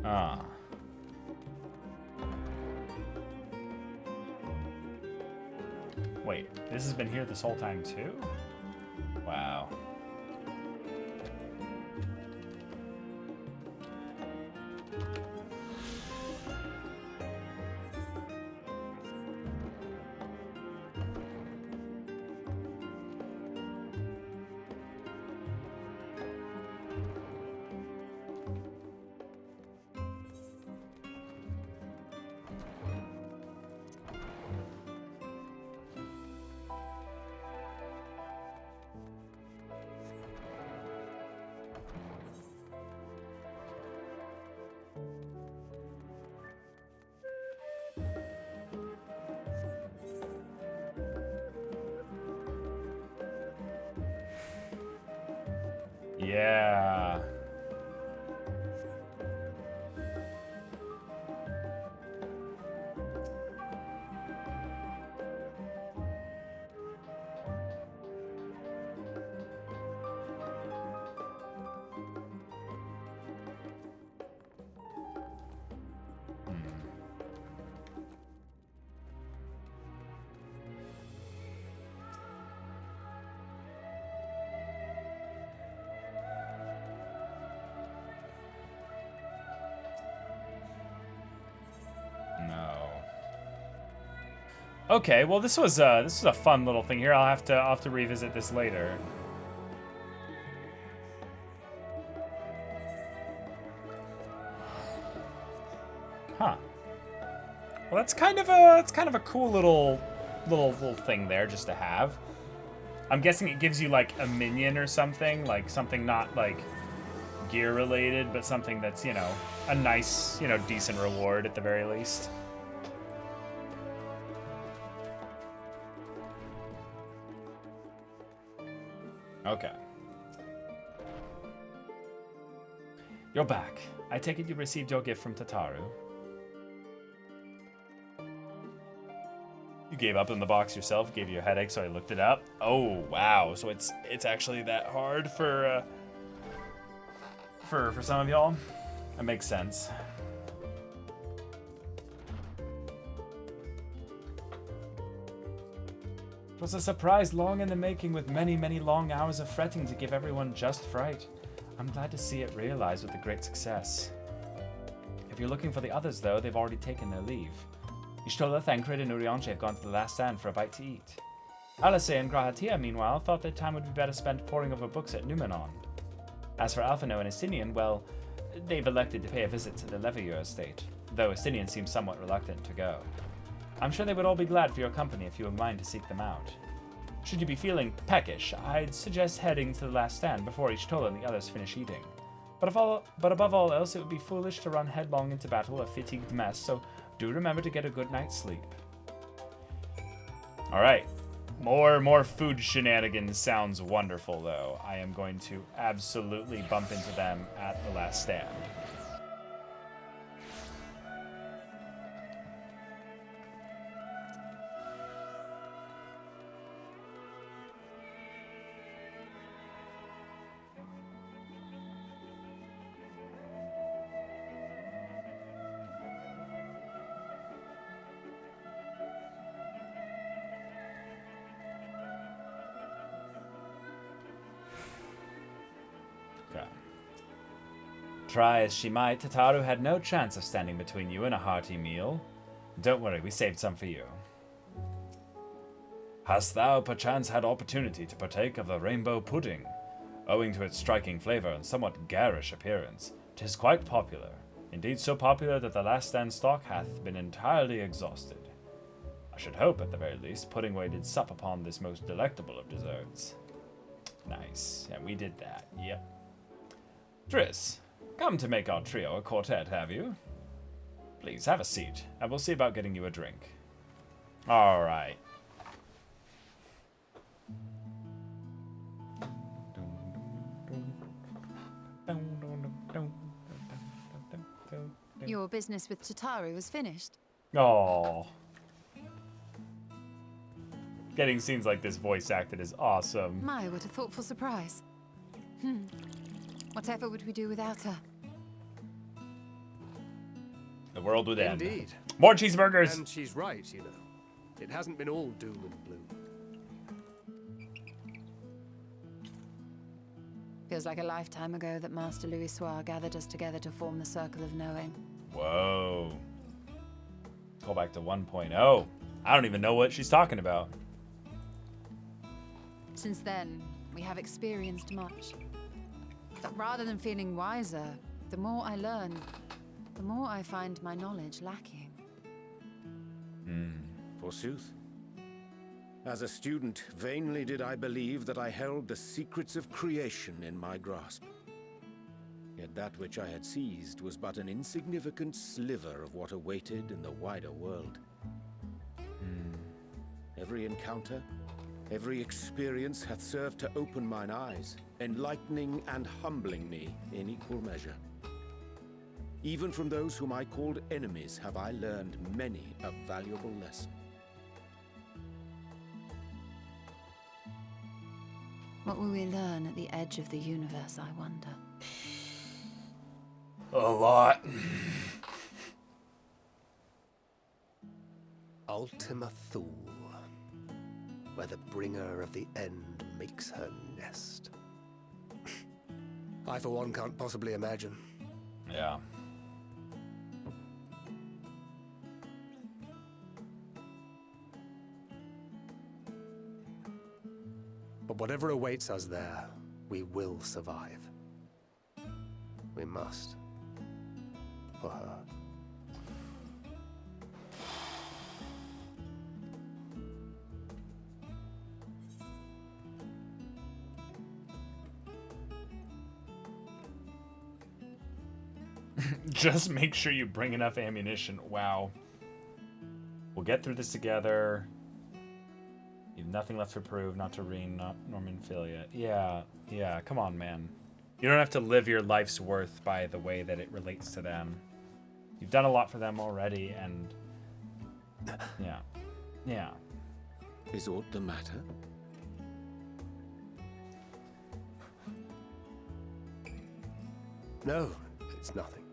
Ah. Wait, this has been here this whole time too? Wow. Yeah. Okay, well this was a fun little thing here. I'll have to revisit this later. Huh. Well, that's kind of a cool little thing there just to have. I'm guessing it gives you like a minion or something, like something not like gear related, but something that's, you know, a nice, you know, decent reward at the very least. Okay. You're back. I take it you received your gift from Tataru. You gave up in the box yourself, gave you a headache, so I looked it up. Oh, wow. So it's actually that hard for some of y'all? That makes sense. It was a surprise long in the making with many, many long hours of fretting to give everyone just right. I'm glad to see it realized with a great success. If you're looking for the others, though, they've already taken their leave. Ishtola, Thancred, and Urianche have gone to the last stand for a bite to eat. Alice and Grahatia, meanwhile, thought their time would be better spent poring over books at Numenon. As for Alphino and Estinian, well, they've elected to pay a visit to the Levier estate, though Estinian seems somewhat reluctant to go. I'm sure they would all be glad for your company if you would mind to seek them out. Should you be feeling peckish, I'd suggest heading to the last stand before Ishtola and the others finish eating. But above all else, it would be foolish to run headlong into battle a fatigued mess, so do remember to get a good night's sleep. Alright. More food shenanigans sounds wonderful, though. I am going to absolutely bump into them at the last stand. Try as she might, Tataru had no chance of standing between you and a hearty meal. Don't worry, we saved some for you. Hast thou perchance had opportunity to partake of the rainbow pudding? Owing to its striking flavor and somewhat garish appearance, 'tis quite popular. Indeed so popular that the last stand stock hath been entirely exhausted. I should hope, at the very least, Puddingway did sup upon this most delectable of desserts. Nice. Yeah, we did that. Yep. Driss, come to make our trio a quartet, have you? Please, have a seat, and we'll see about getting you a drink. All right. Your business with Tataru was finished. Oh. Getting scenes like this voice acted is awesome. My, what a thoughtful surprise. Whatever would we do without her? The world would end. Indeed. More cheeseburgers! And she's right, you know. It hasn't been all doom and gloom. Feels like a lifetime ago that Master Louis Soir gathered us together to form the Circle of Knowing. Whoa. Go back to 1.0. I don't even know what she's talking about. Since then, we have experienced much. But rather than feeling wiser, the more I learn, the more I find my knowledge lacking. Forsooth. As a student, vainly did I believe that I held the secrets of creation in my grasp. Yet that which I had seized was but an insignificant sliver of what awaited in the wider world. Every encounter, every experience hath served to open mine eyes, enlightening and humbling me in equal measure. Even from those whom I called enemies have I learned many a valuable lesson. What will we learn at the edge of the universe, I wonder? A lot. Ultima Thule, where the bringer of the end makes her nest. I, for one, can't possibly imagine. Yeah. whatever awaits us there, we will survive. We must. For her. Just make sure you bring enough ammunition. Wow. We'll get through this together. You have nothing left to prove, not to Reen, not Norman Filia. Yeah, come on, man. You don't have to live your life's worth by the way that it relates to them. You've done a lot for them already, and... Yeah. Is aught the matter? No, it's nothing.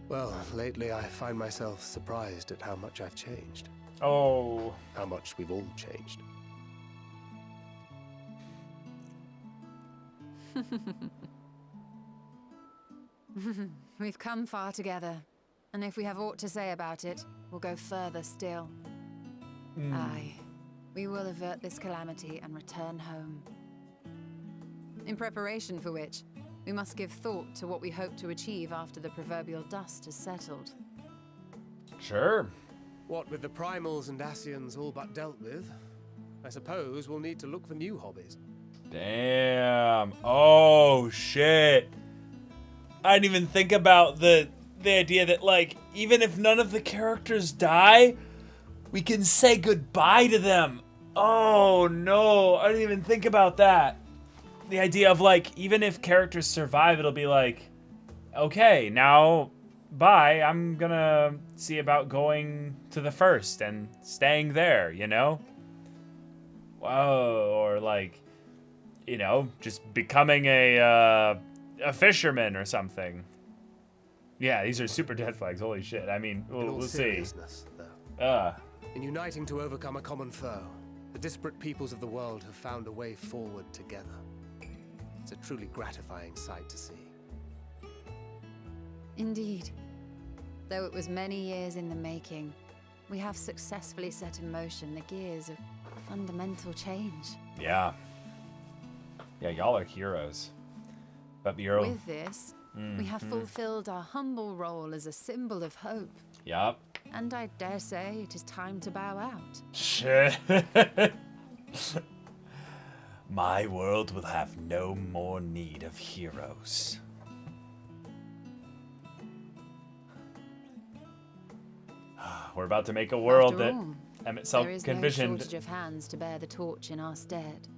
Well, lately I find myself surprised at how much I've changed. Oh. How much we've all changed. We've come far together, and if we have aught to say about it, we'll go further still. Aye, we will avert this calamity and return home. In preparation for which, we must give thought to what we hope to achieve after the proverbial dust has settled. Sure. What with the primals and Ascians all but dealt with, I suppose we'll need to look for new hobbies. Damn. Oh, shit. I didn't even think about the idea that, like, even if none of the characters die, we can say goodbye to them. Oh, no. I didn't even think about that. The idea of, like, even if characters survive, it'll be like, okay, now, bye. I'm gonna see about going to the first and staying there, you know? Whoa, or, like, you know, just becoming a fisherman or something. Yeah, these are super death flags. Holy shit. I mean, we'll see. Though, in uniting to overcome a common foe, the disparate peoples of the world have found a way forward together. It's a truly gratifying sight to see. Indeed. Though it was many years in the making, we have successfully set in motion the gears of fundamental change. Yeah. Yeah, y'all are heroes. But Bureau. With this, we have fulfilled our humble role as a symbol of hope. Yup. And I dare say it is time to bow out. Shit. My world will have no more need of heroes. We're about to make a world After that all, Emmett there is no envisioned. shortage of hands to bear the torch in our stead.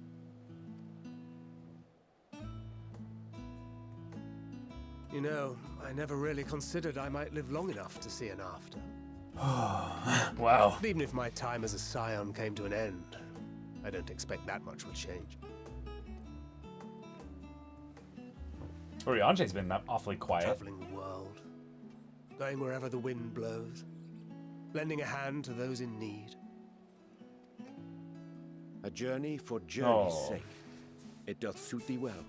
You know, I never really considered I might live long enough to see an after. Wow. Even if my time as a scion came to an end, I don't expect that much will change. Urianje's been awfully quiet. Traveling the world, going wherever the wind blows, lending a hand to those in need. A journey for journey's Oh. sake. It doth suit thee well.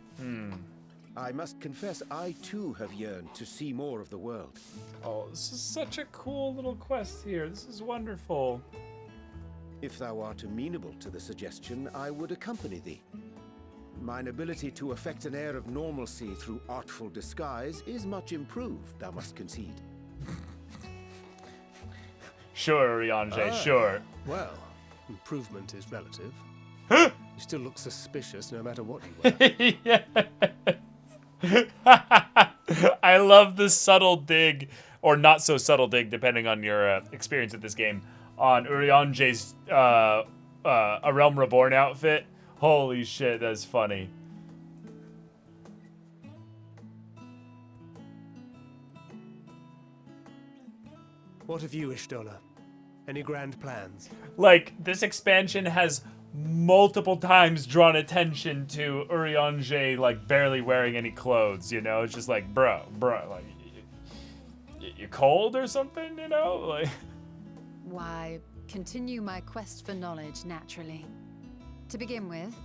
I must confess, I too have yearned to see more of the world. Oh, this is such a cool little quest here. This is wonderful. If thou art amenable to the suggestion, I would accompany thee. Mine ability to effect an air of normalcy through artful disguise is much improved, thou must concede. Sure, Urianje, sure. Well, improvement is relative. You still look suspicious no matter what you wear. Yes. I love the subtle dig, or not so subtle dig, depending on your experience at this game, on Urianje's A Realm Reborn outfit. Holy shit, that's funny. What of you, Ishtola? Any grand plans? Like, this expansion has multiple times drawn attention to Urianje, like, barely wearing any clothes, you know? It's just like, bro, like, you cold or something, you know? Like... Why, continue my quest for knowledge naturally. To begin with,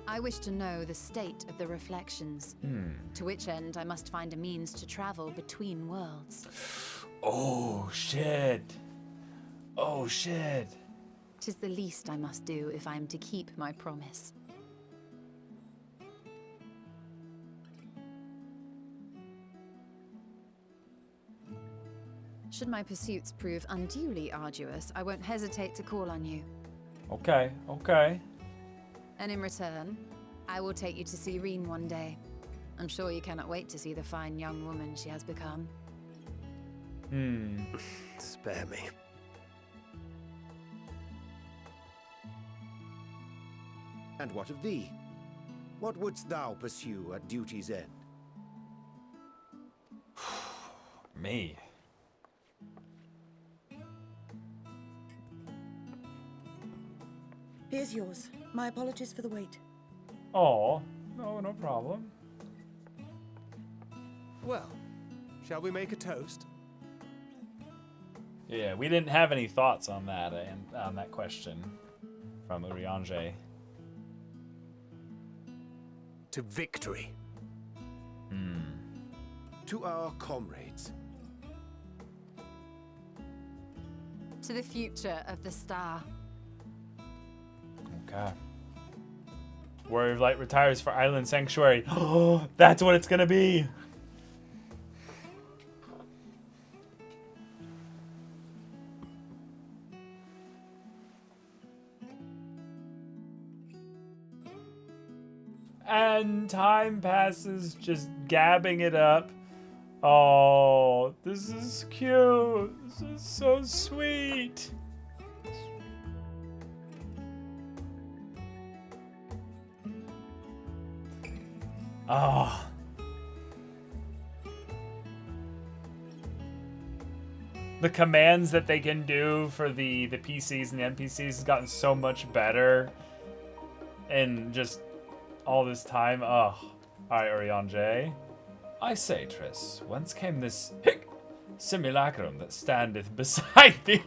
I wish to know the state of the reflections, to which end I must find a means to travel between worlds. Oh, shit. Oh, shit. 'Tis the least I must do if I am to keep my promise. Should my pursuits prove unduly arduous, I won't hesitate to call on you. Okay, okay. And in return, I will take you to see Reen one day. I'm sure you cannot wait to see the fine young woman she has become. Spare me. And what of thee? What wouldst thou pursue at duty's end? Me. Here's yours. My apologies for the wait. Oh, no problem. Well, shall we make a toast? Yeah, we didn't have any thoughts on that on that question from Urianger. To victory. To our comrades. To the future of the star. Okay. Warrior of Light retires for Island Sanctuary. Oh, that's what it's gonna be. And time passes just gabbing it up. Oh, this is cute. This is so sweet. Oh. The commands that they can do for the PCs and the NPCs has gotten so much better in just all this time. Oh. Alright, Urianger. I say, Triss, whence came this simulacrum that standeth beside thee?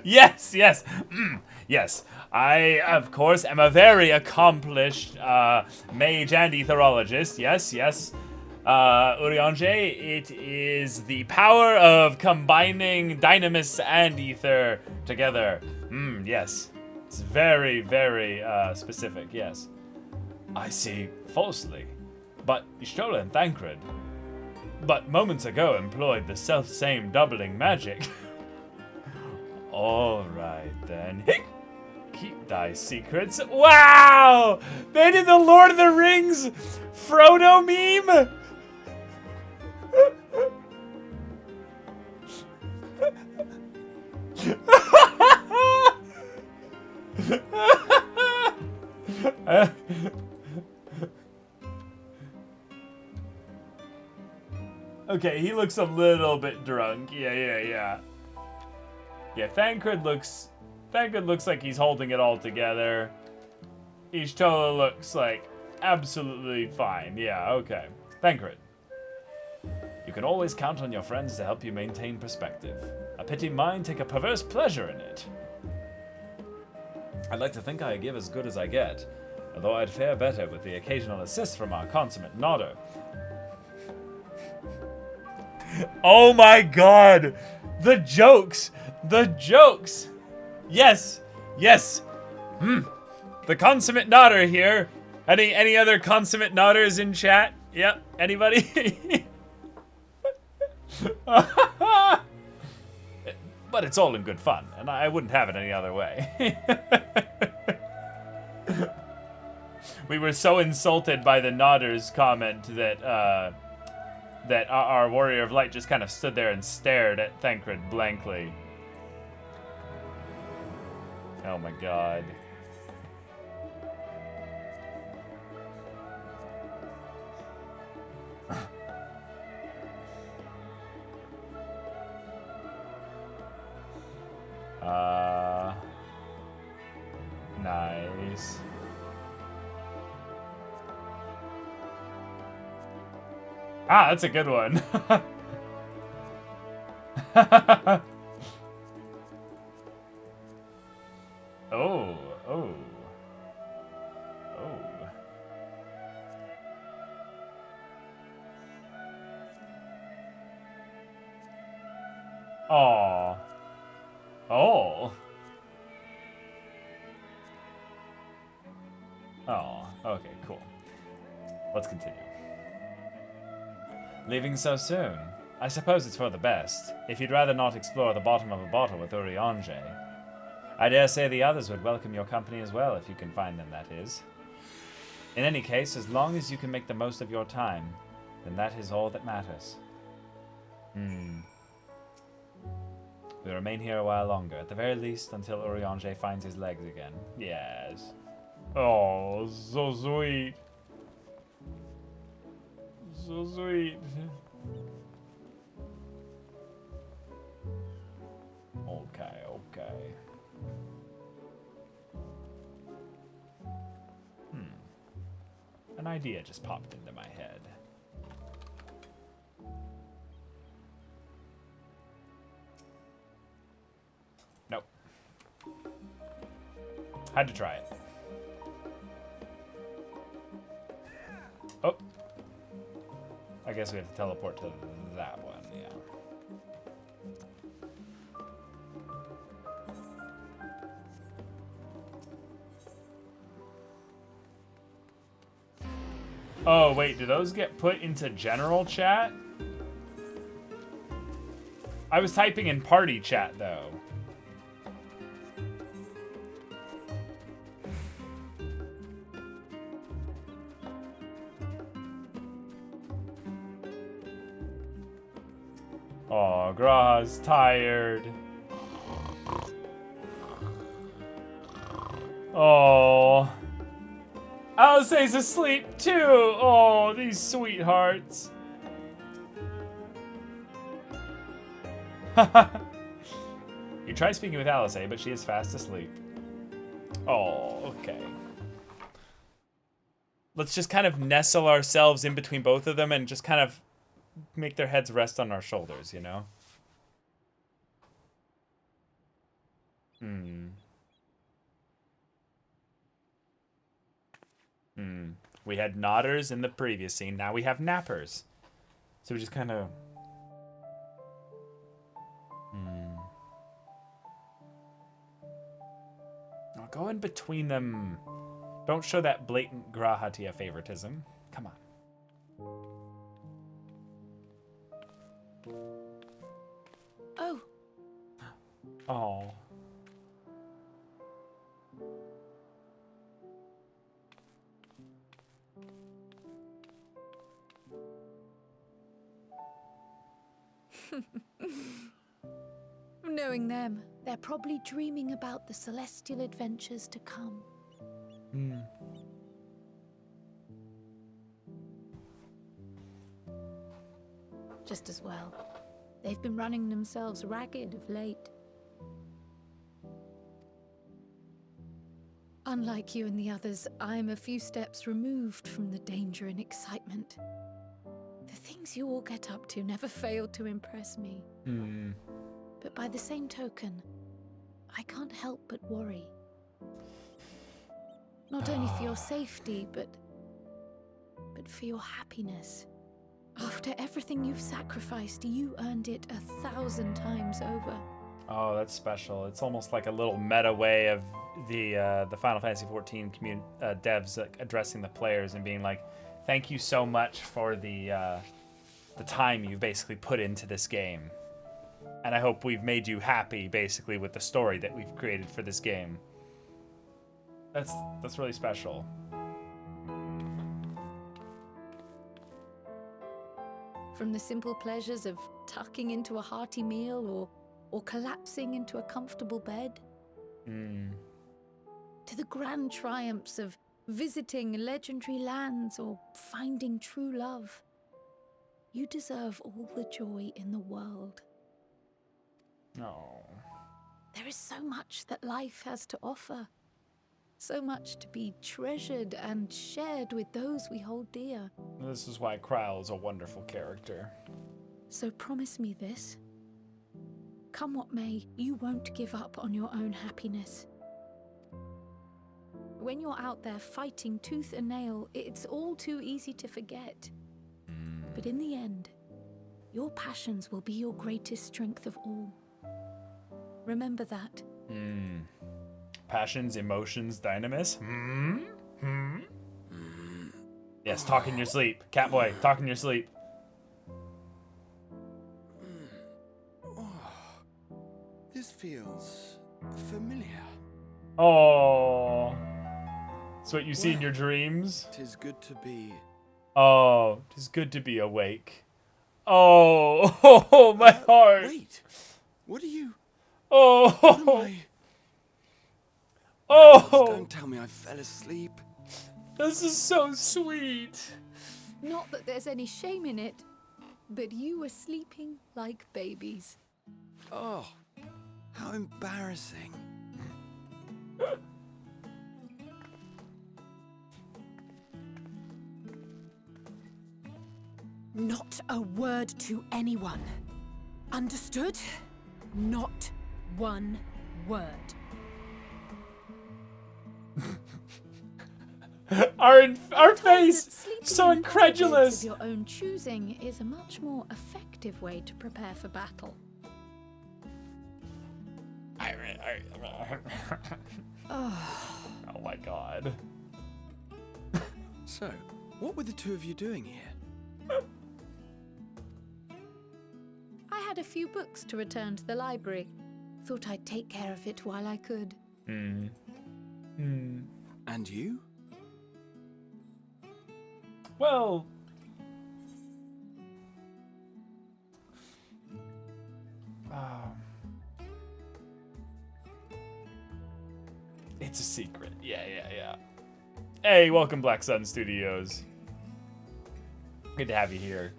Yes. Yes. I, of course, am a very accomplished mage and etherologist. Yes. Urianger, it is the power of combining dynamis and ether together. Yes. It's very, very specific, yes. I see falsely, but Y'shtola and Thancred, but moments ago employed the self-same doubling magic. All right, then. Keep thy secrets. Wow! They did the Lord of the Rings Frodo meme? Okay, he looks a little bit drunk. Yeah. Yeah, Thancred looks like he's holding it all together. Y'shtola looks like absolutely fine. Yeah, okay. Thancred. You can always count on your friends to help you maintain perspective. A pity mine take a perverse pleasure in it. I'd like to think I give as good as I get, although I'd fare better with the occasional assist from our consummate nodder. Oh my god! The jokes! Yes! The consummate nodder here. Any other consummate nodders in chat? Yep, anybody? But it's all in good fun, and I wouldn't have it any other way. We were so insulted by the nodders comment that our Warrior of Light just kind of stood there and stared at Thancred blankly. Oh my god. Nice. Ah, that's a good one. Oh. Aw. Oh. Oh, okay, cool. Let's continue. Leaving so soon? I suppose it's for the best. If you'd rather not explore the bottom of a bottle with Urianger, I dare say the others would welcome your company as well, if you can find them, that is. In any case, as long as you can make the most of your time, then that is all that matters. We'll remain here a while longer, at the very least until Urianger finds his legs again. Yes. Oh, so sweet. So sweet. Okay, okay. An idea just popped into my head. Nope. Had to try it. Oh. I guess we have to teleport to that one, yeah. Oh, wait, do those get put into general chat? I was typing in party chat, though. Oh, Gra's tired. Oh. Alice's asleep too. Oh, these sweethearts. You try speaking with Alice, but she is fast asleep. Oh, okay. Let's just kind of nestle ourselves in between both of them and just kind of make their heads rest on our shoulders, you know? We had nodders in the previous scene. Now we have nappers. So we just kind of... I'll go in between them. Don't show that blatant Grahatia favoritism. Come on. Oh. Oh. Knowing them, they're probably dreaming about the celestial adventures to come. Just as well. They've been running themselves ragged of late. Unlike you and the others, I'm a few steps removed from the danger and excitement. The things you all get up to never fail to impress me. But by the same token, I can't help but worry. Not only for your safety, but for your happiness. After everything you've sacrificed, you earned it 1,000 times over. Oh, that's special. It's almost like a little meta way of the Final Fantasy XIV devs addressing the players and being like, "Thank you so much for the time you've basically put into this game, and I hope we've made you happy, basically, with the story that we've created for this game." That's really special. From the simple pleasures of tucking into a hearty meal or collapsing into a comfortable bed, to the grand triumphs of visiting legendary lands or finding true love, you deserve all the joy in the world. Oh. There is so much that life has to offer. So much to be treasured and shared with those we hold dear. This is why Kryl is a wonderful character. So promise me this. Come what may, you won't give up on your own happiness. When you're out there fighting tooth and nail, it's all too easy to forget. But in the end, Your passions will be your greatest strength of all. Remember that. Passions, emotions, dynamis. Yes, talk in your sleep. Catboy, talk in your sleep. This feels familiar. Oh. It's what you see in your dreams? 'Tis good to be. Oh, it's good to be awake. Oh, my heart. Wait. What are you? Oh. What am I? Oh. Don't tell me I fell asleep. This is so sweet. Not that there's any shame in it, but you were sleeping like babies. Oh, how embarrassing. Not a word to anyone. Understood? Not one word. Our face, so incredulous. Of your own choosing is a much more effective way to prepare for battle. Oh my god. So, what were the two of you doing here? I had a few books to return to the library. Thought I'd take care of it while I could. And you? Well, it's a secret. Yeah. Hey, welcome Black Sun Studios. Good to have you here.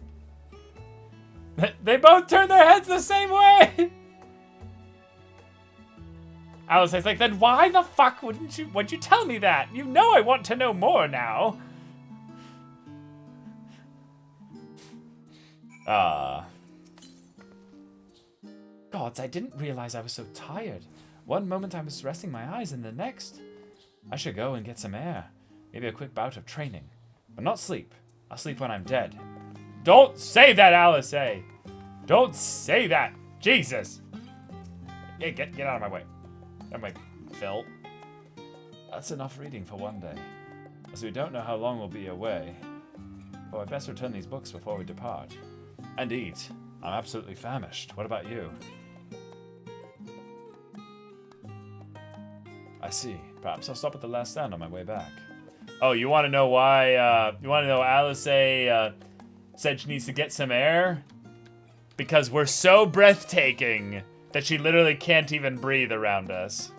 They both turn their heads the same way. Alice is like, then why the fuck wouldn't you tell me that? You know I want to know more now. Gods, I didn't realize I was so tired. One moment I was resting my eyes and the next. I should go and get some air. Maybe a quick bout of training. But not sleep. I'll sleep when I'm dead. Don't say that, Alice, eh? Don't say that. Jesus. Hey, get out of my way. Out of my Phil. That's enough reading for one day. As we don't know how long we'll be away. But I'd best return these books before we depart. And eat. I'm absolutely famished. What about you? I see. Perhaps I'll stop at the last stand on my way back. Oh, you want to know why, you want to know Alice said she needs to get some air? Because we're so breathtaking that she literally can't even breathe around us.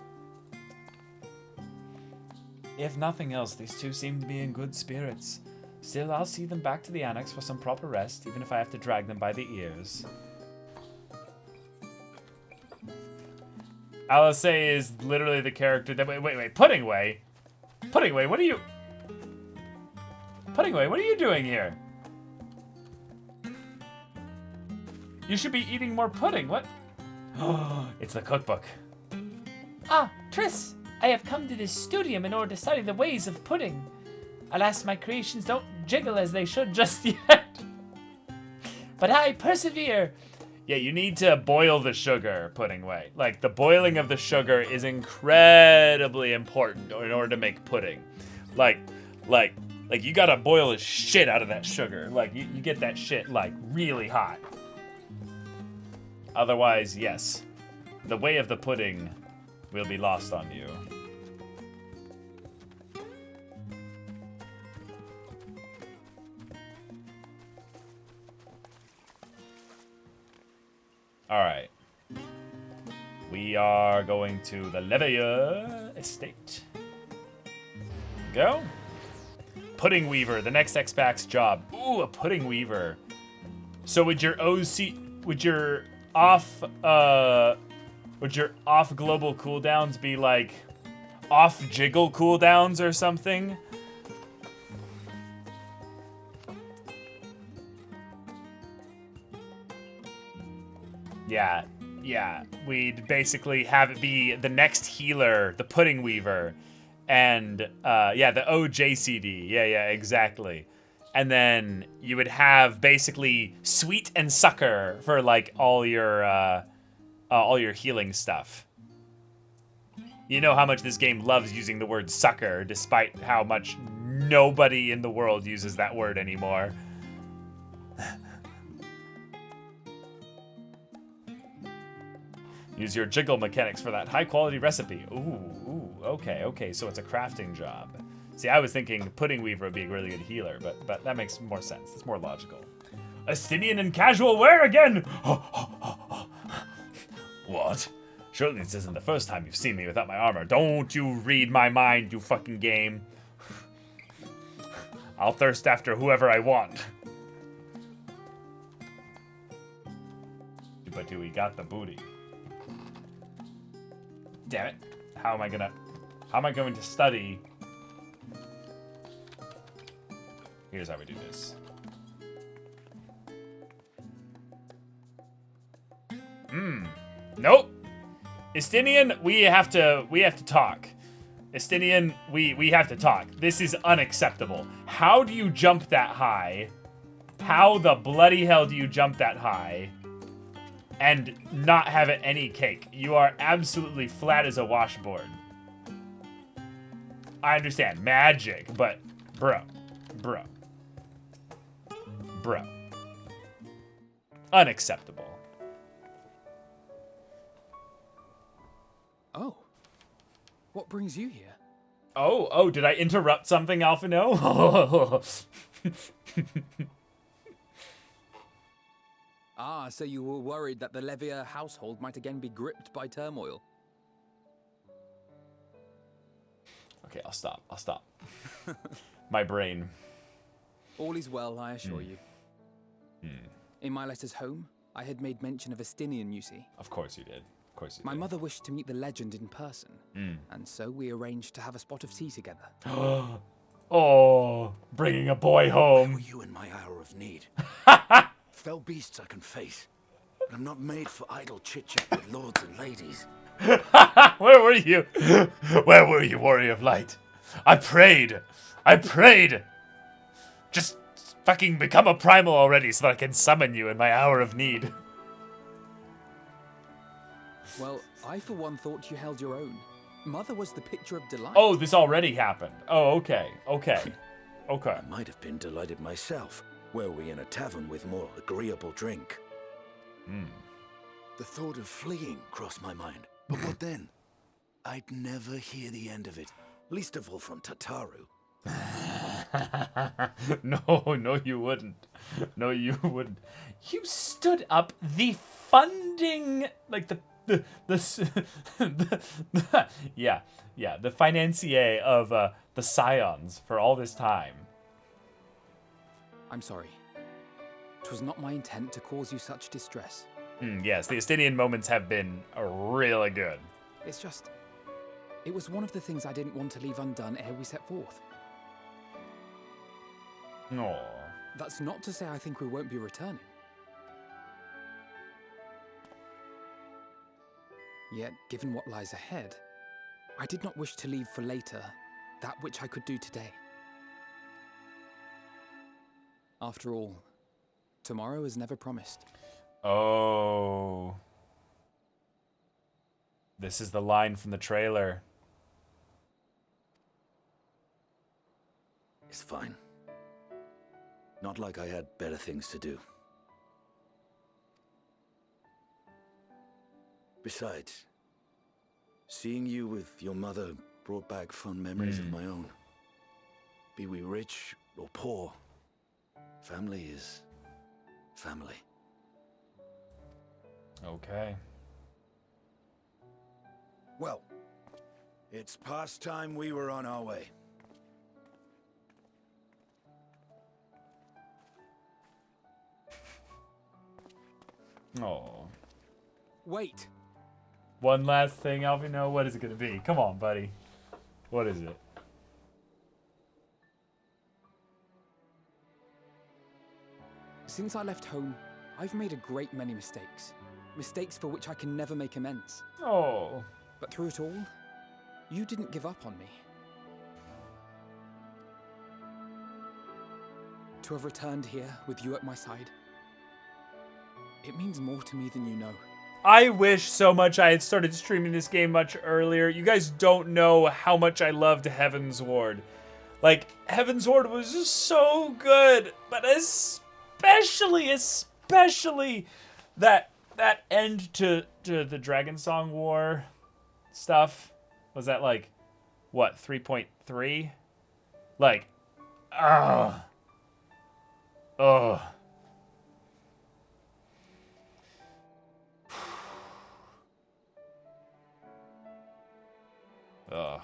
If nothing else, these two seem to be in good spirits. Still, I'll see them back to the annex for some proper rest, even if I have to drag them by the ears. Alice is literally the character that... Wait. Puddingway? Puddingway, what are you... Puddingway, what are you doing here? You should be eating more pudding. What? Oh, it's the cookbook. Ah, Triss, I have come to this studium in order to study the ways of pudding. Alas, my creations don't jiggle as they should just yet. But I persevere. Yeah, you need to boil the sugar, Puddingway. Like, the boiling of the sugar is incredibly important in order to make pudding. Like, you gotta boil the shit out of that sugar. Like, you get that shit, like, really hot. Otherwise, yes, the way of the pudding will be lost on you. Alright. We are going to the Leveilleur estate. Go. Pudding Weaver, the next X-Pax job. Ooh, a Pudding Weaver. So would your off global cooldowns be like off jiggle cooldowns or something? Yeah, we'd basically have it be the next healer, the Pudding Weaver, and the OJCD. Yeah, exactly. and then you would have basically sweet and succor for like all your healing stuff. You know how much this game loves using the word succor, despite how much nobody in the world uses that word anymore. Use your jiggle mechanics for that high-quality recipe. Ooh, okay, so it's a crafting job. See, I was thinking Pudding Weaver would be a really good healer, but that makes more sense. It's more logical. Estinian in casual wear again! What? Surely this isn't the first time you've seen me without my armor. Don't you read my mind, you fucking game. I'll thirst after whoever I want. But we got the booty. Damn it. How am I going to study? Here's how we do this. Nope. Estinian, we have to talk. Estinian, we have to talk. This is unacceptable. How do you jump that high? How the bloody hell do you jump that high and not have it any cake? You are absolutely flat as a washboard. I understand magic, but bro. Unacceptable. Oh. What brings you here? Oh, did I interrupt something, Alphino? Ah, so you were worried that the Levier household might again be gripped by turmoil. Okay, I'll stop. My brain. All is well, I assure you. In my letters home, I had made mention of Estinian, you see. Of course you did. My mother wished to meet the legend in person, and so we arranged to have a spot of tea together. Oh, bringing a boy home. Where were you in my hour of need? Fell beasts I can face, but I'm not made for idle chit-chat with lords and ladies. Where were you? Where were you, Warrior of Light? I prayed. Just fucking become a primal already so that I can summon you in my hour of need. Well, I for one thought you held your own. Mother was the picture of delight. Oh, this already happened. Oh, okay. I might have been delighted myself, were we in a tavern with more agreeable drink. The thought of fleeing crossed my mind. But what then? I'd never hear the end of it, least of all from Tataru. No, you wouldn't. No, you wouldn't. You stood up the funding, like the financier of the Scions for all this time. I'm sorry. 'Twas not my intent to cause you such distress. Yes, the Estinian moments have been really good. It's just... It was one of the things I didn't want to leave undone ere we set forth. Aww. That's not to say I think we won't be returning. Yet, given what lies ahead, I did not wish to leave for later that which I could do today. After all, tomorrow is never promised. Oh. This is the line from the trailer. It's fine. Not like I had better things to do. Besides, seeing you with your mother brought back fond memories of my own. Be we rich or poor, family is family. Okay. Well, it's past time we were on our way. Oh. Wait! One last thing, Alvino. What is it going to be? Come on, buddy. What is it? Since I left home, I've made a great many mistakes. Mistakes for which I can never make amends. Oh. But through it all, you didn't give up on me. to have returned here with you at my side. It means more to me than you know. I wish so much I had started streaming this game much earlier. You guys don't know how much I loved Heaven's Ward. Like, Heaven's Ward was just so good, but especially that end to the Dragon Song War stuff. Was that like, what, 3.3? Like, ugh. Ugh. Ugh.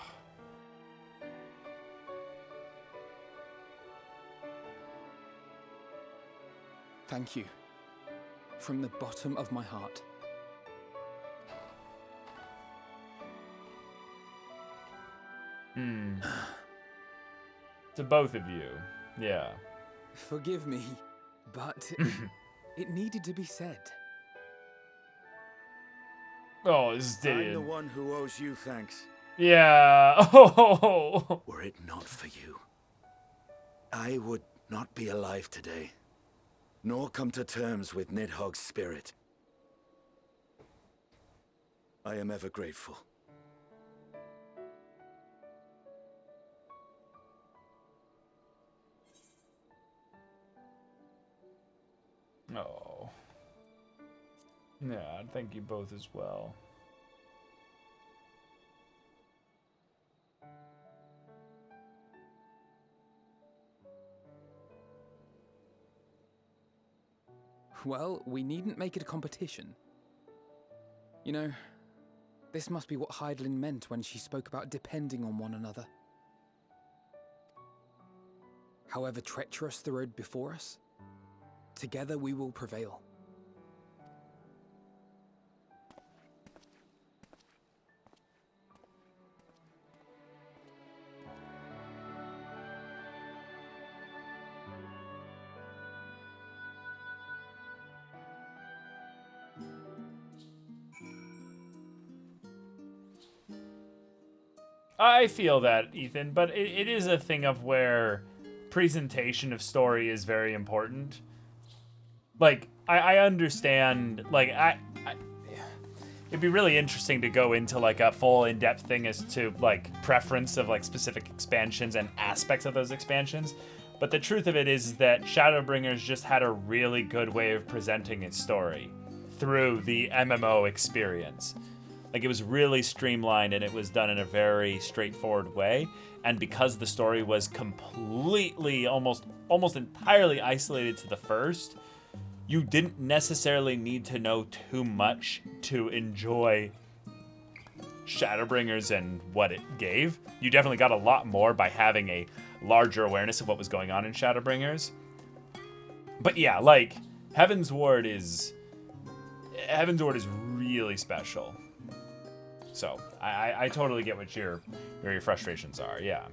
Thank you. From the bottom of my heart. To both of you. Yeah. Forgive me, but it needed to be said. Oh, I'm the Stidian. one who owes you thanks. Yeah. Oh. Were it not for you, I would not be alive today, nor come to terms with Nidhogg's spirit. I am ever grateful. Oh. Yeah, thank you both as well. Well, we needn't make it a competition. You know, this must be what Heidelin meant when she spoke about depending on one another. However treacherous the road before us, together we will prevail. I feel that, Ethan, but it is a thing of where presentation of story is very important. Like, I understand, like, it'd be really interesting to go into, like, a full in-depth thing as to, like, preference of, like, specific expansions and aspects of those expansions. But the truth of it is that Shadowbringers just had a really good way of presenting its story through the MMO experience. Like, it was really streamlined and it was done in a very straightforward way. And because the story was completely, almost entirely isolated to the first, you didn't necessarily need to know too much to enjoy Shadowbringers and what it gave. You definitely got a lot more by having a larger awareness of what was going on in Shadowbringers. But yeah, like, Heaven's Ward is really special. So, I totally get what your frustrations are, yeah.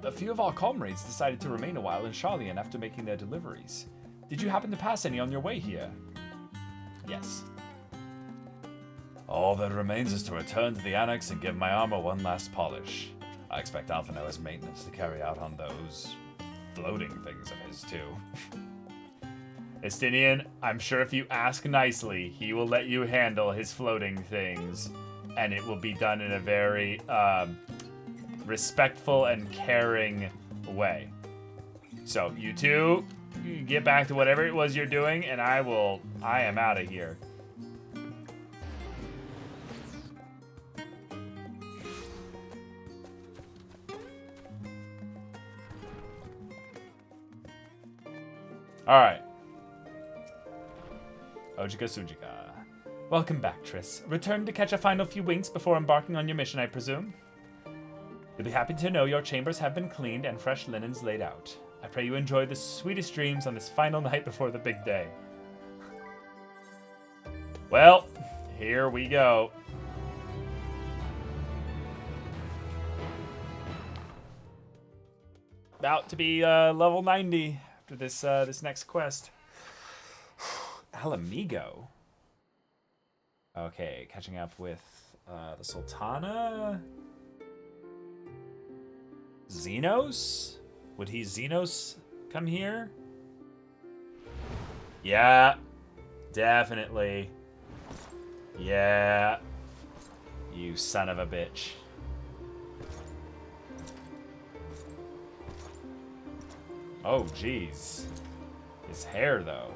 A few of our comrades decided to remain a while in Charlian after making their deliveries. Did you happen to pass any on your way here? Yes. All that remains is to return to the annex and give my armor one last polish. I expect Alphino has maintenance to carry out on those floating things of his, too. Estinian, I'm sure if you ask nicely, he will let you handle his floating things, and it will be done in a very respectful and caring way. So, you two, you get back to whatever it was you're doing, and I am out of here. Alright. Ojika Sujika. Welcome back, Triss. Returned to catch a final few winks before embarking on your mission, I presume? You'll be happy to know your chambers have been cleaned and fresh linens laid out. I pray you enjoy the sweetest dreams on this final night before the big day. Well, here we go. About to be level 90 after this next quest. Alamigo. Okay, catching up with the Sultana. Xenos? Would he Xenos come here? Yeah. Definitely. Yeah. You son of a bitch. Oh, jeez. His hair, though.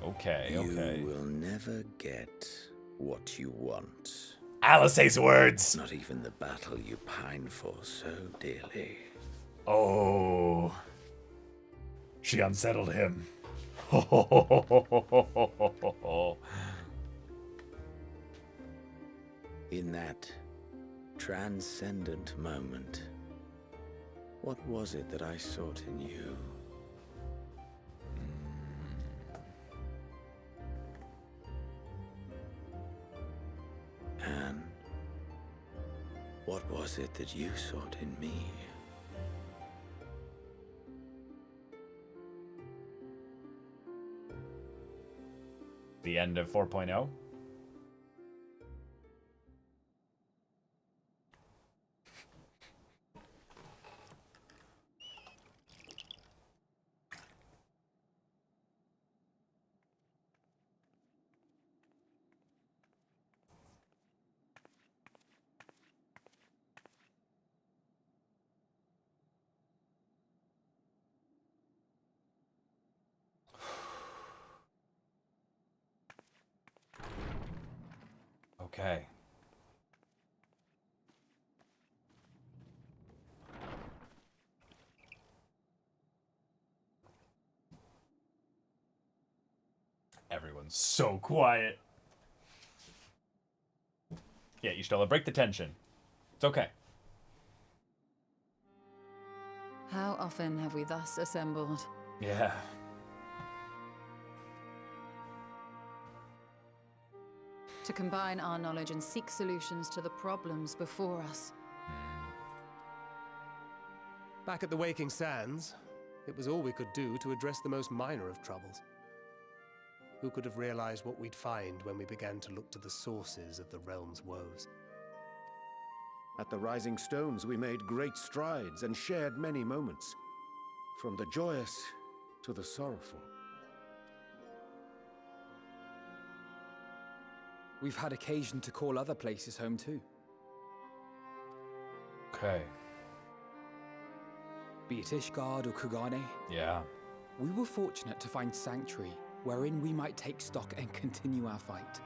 Okay, okay. You will never get what you want. Alice's words! Not even the battle you pine for so dearly. Oh. She unsettled him. In that transcendent moment, what was it that I sought in you? And what was it that you sought in me? The end of 4.0? Okay. Everyone's so quiet. Yeah, you still break the tension. It's okay. How often have we thus assembled? Yeah. To combine our knowledge and seek solutions to the problems before us. Back at the Waking Sands, it was all we could do to address the most minor of troubles. Who could have realized what we'd find when we began to look to the sources of the realm's woes? At the Rising Stones, we made great strides and shared many moments, from the joyous to the sorrowful. We've had occasion to call other places home too. Okay. Be it Ishgard or Kugane, Yeah. we were fortunate to find sanctuary wherein we might take stock and continue our fight.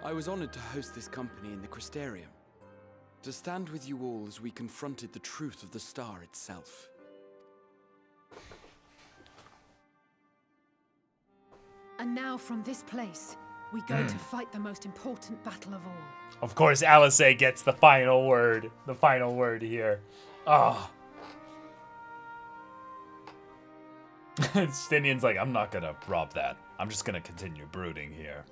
I was honored to host this company in the Crystarium, to stand with you all as we confronted the truth of the star itself. And now from this place, we go to fight the most important battle of all. Of course, Alice gets the final word. The final word here. Ah. Stinian's like, I'm not gonna rob that. I'm just gonna continue brooding here.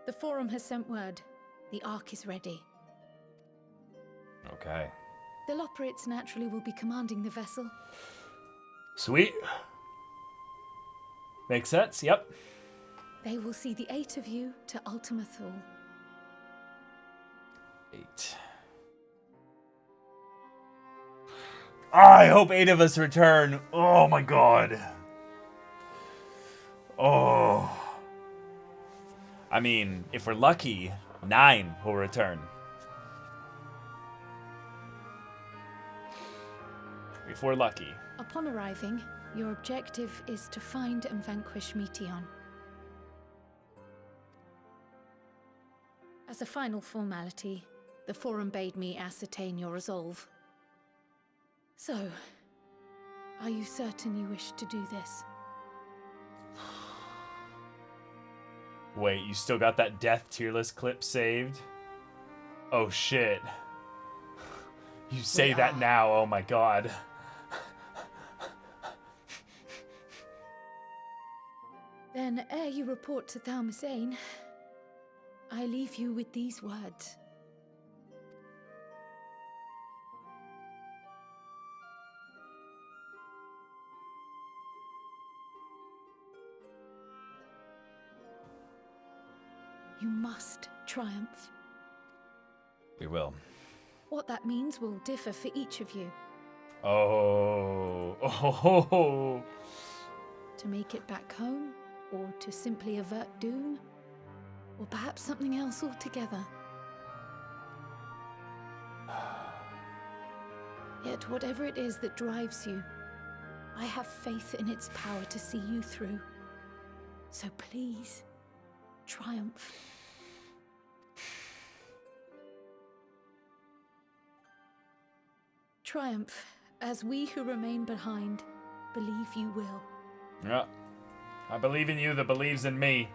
The Forum has sent word. The Ark is ready. Okay. The Loporrits naturally will be commanding the vessel. Sweet. Makes sense, yep. They will see the 8 of you to Ultima Thule. 8. I hope 8 of us return. Oh my god. Oh. I mean, if we're lucky, 9 will return. If we're lucky. Upon arriving, your objective is to find and vanquish Meteon. As a final formality, the Forum bade me ascertain your resolve. So, are you certain you wish to do this? Wait, you still got that death tier list clip saved? Oh shit. You say that now, oh my god. Then, ere you report to Thalmasane, I leave you with these words. You must triumph. We will. What that means will differ for each of you. Oh. Oh. To make it back home, or to simply avert doom, or perhaps something else altogether. Yet whatever it is that drives you, I have faith in its power to see you through. So please, triumph. Triumph, as we who remain behind believe you will. Yeah. I believe in you that believes in me.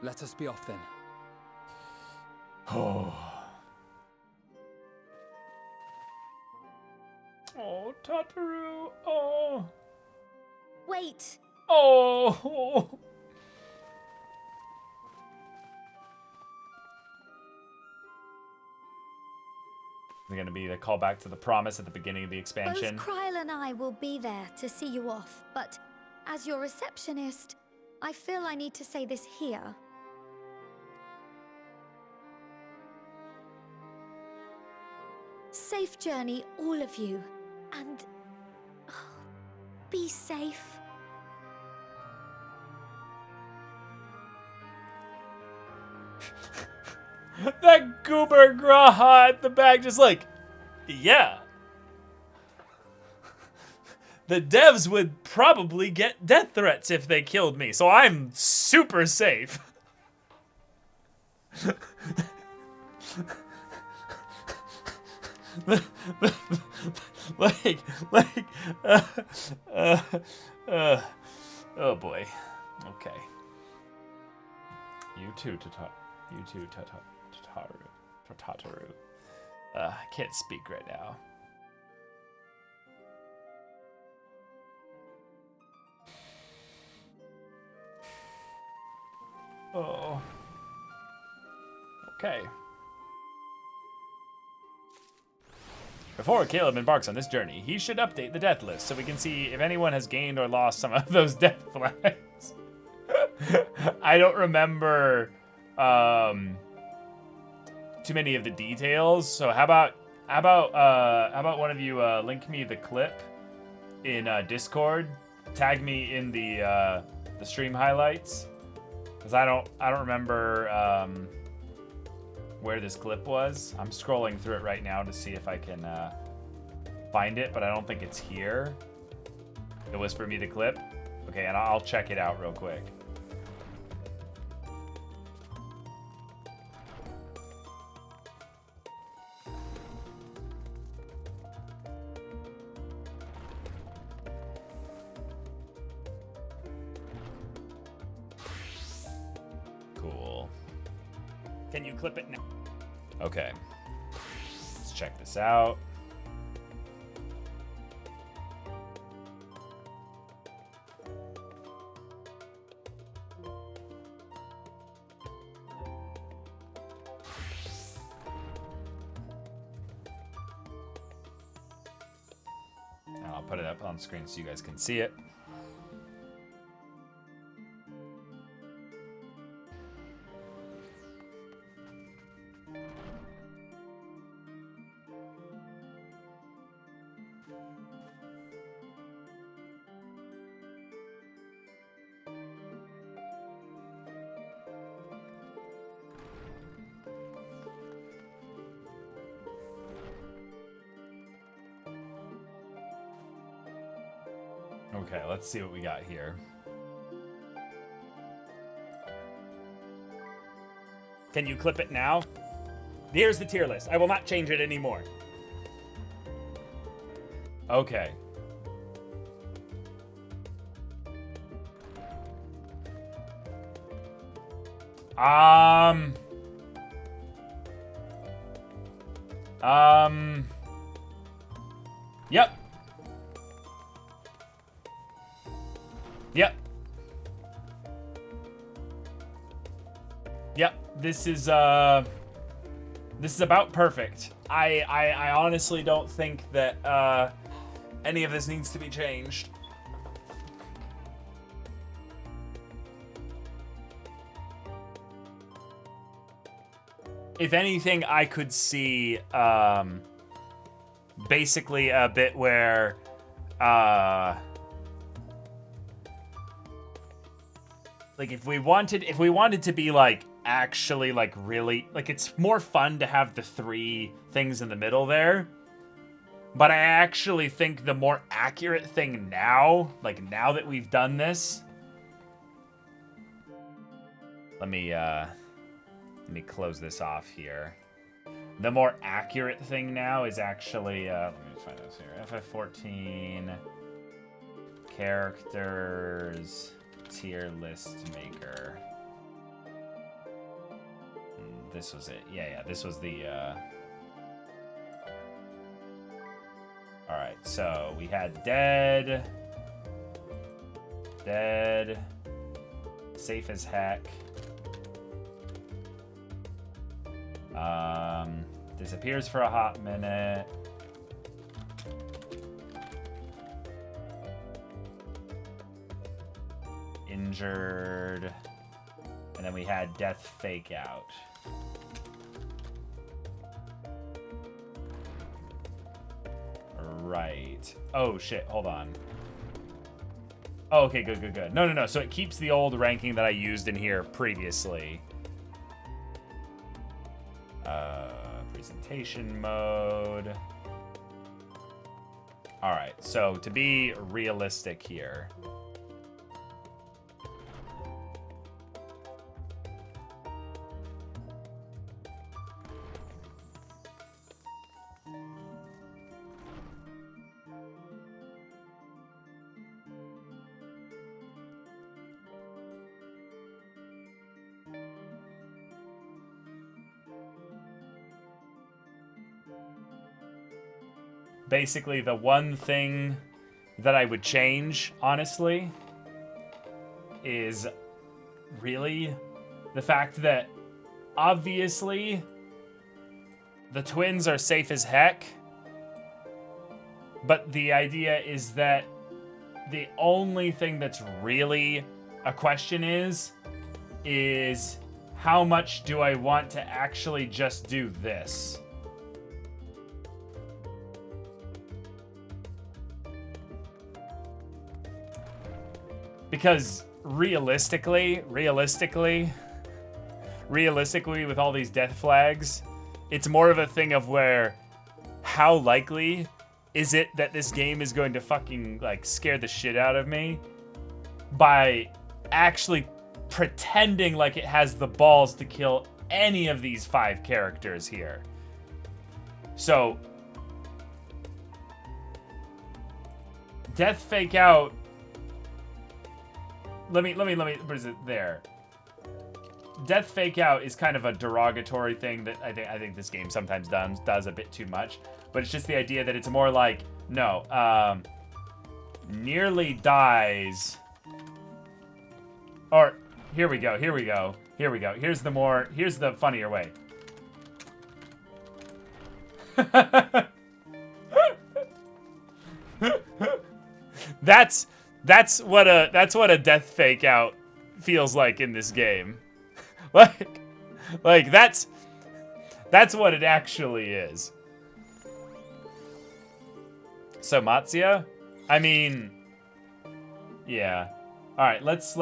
Let us be off then. Oh. Oh, Tataru. Oh. Wait! Oh. Is it going to be the callback to the promise at the beginning of the expansion? Both Kryl and I will be there to see you off, but as your receptionist, I feel I need to say this here. Safe journey, all of you, and be safe. That goober Graha at the back just like, yeah. The devs would probably get death threats if they killed me, so I'm super safe. Oh boy. Okay. You too, Tataru. I can't speak right now. Oh. Okay. Before Caleb embarks on this journey, he should update the death list so we can see if anyone has gained or lost some of those death flags. I don't remember too many of the details, so how about one of you link me the clip in Discord, tag me in the stream highlights, because I don't remember where this clip was. I'm scrolling through it right now to see if I can find it, but I don't think it's here. You'll whisper me the clip? Okay, and I'll check it out real quick. Cool. Can you clip it now? Okay. Let's check this out. And I'll put it up on screen so you guys can see it. Okay, let's see what we got here. Can you clip it now? Here's the tier list. I will not change it anymore. Okay. Yep. this is about perfect. I honestly don't think that any of this needs to be changed. If anything, I could see basically a bit where like if we wanted to be like actually like really like, it's more fun to have the 3 things in the middle there. But I actually think the more accurate thing now, like now that we've done this, let me close this off here. The more accurate thing now is actually, let me find this here. FF14 characters tier list maker. This was it. Yeah, this was the, Alright, so we had dead, safe as heck, disappears for a hot minute, injured, and then we had death fake out. Right. Oh, shit. Hold on. Oh, okay, good. No. So it keeps the old ranking that I used in here previously. Presentation mode. All right. So to be realistic here. Basically, the one thing that I would change, honestly, is really the fact that obviously the twins are safe as heck, but the idea is that the only thing that's really a question is how much do I want to actually just do this? Because realistically, with all these death flags, it's more of a thing of where, how likely is it that this game is going to fucking, like, scare the shit out of me by actually pretending like it has the balls to kill any of these 5 characters here. So, death fake out. Let me, what is it there? Death fake out is kind of a derogatory thing that I think this game sometimes does a bit too much. But it's just the idea that it's more like, no, nearly dies. Or, here we go. Here's the funnier way. That's what a death fake out feels like in this game. like that's what it actually is. So Matsuya, I mean, yeah. All right, let's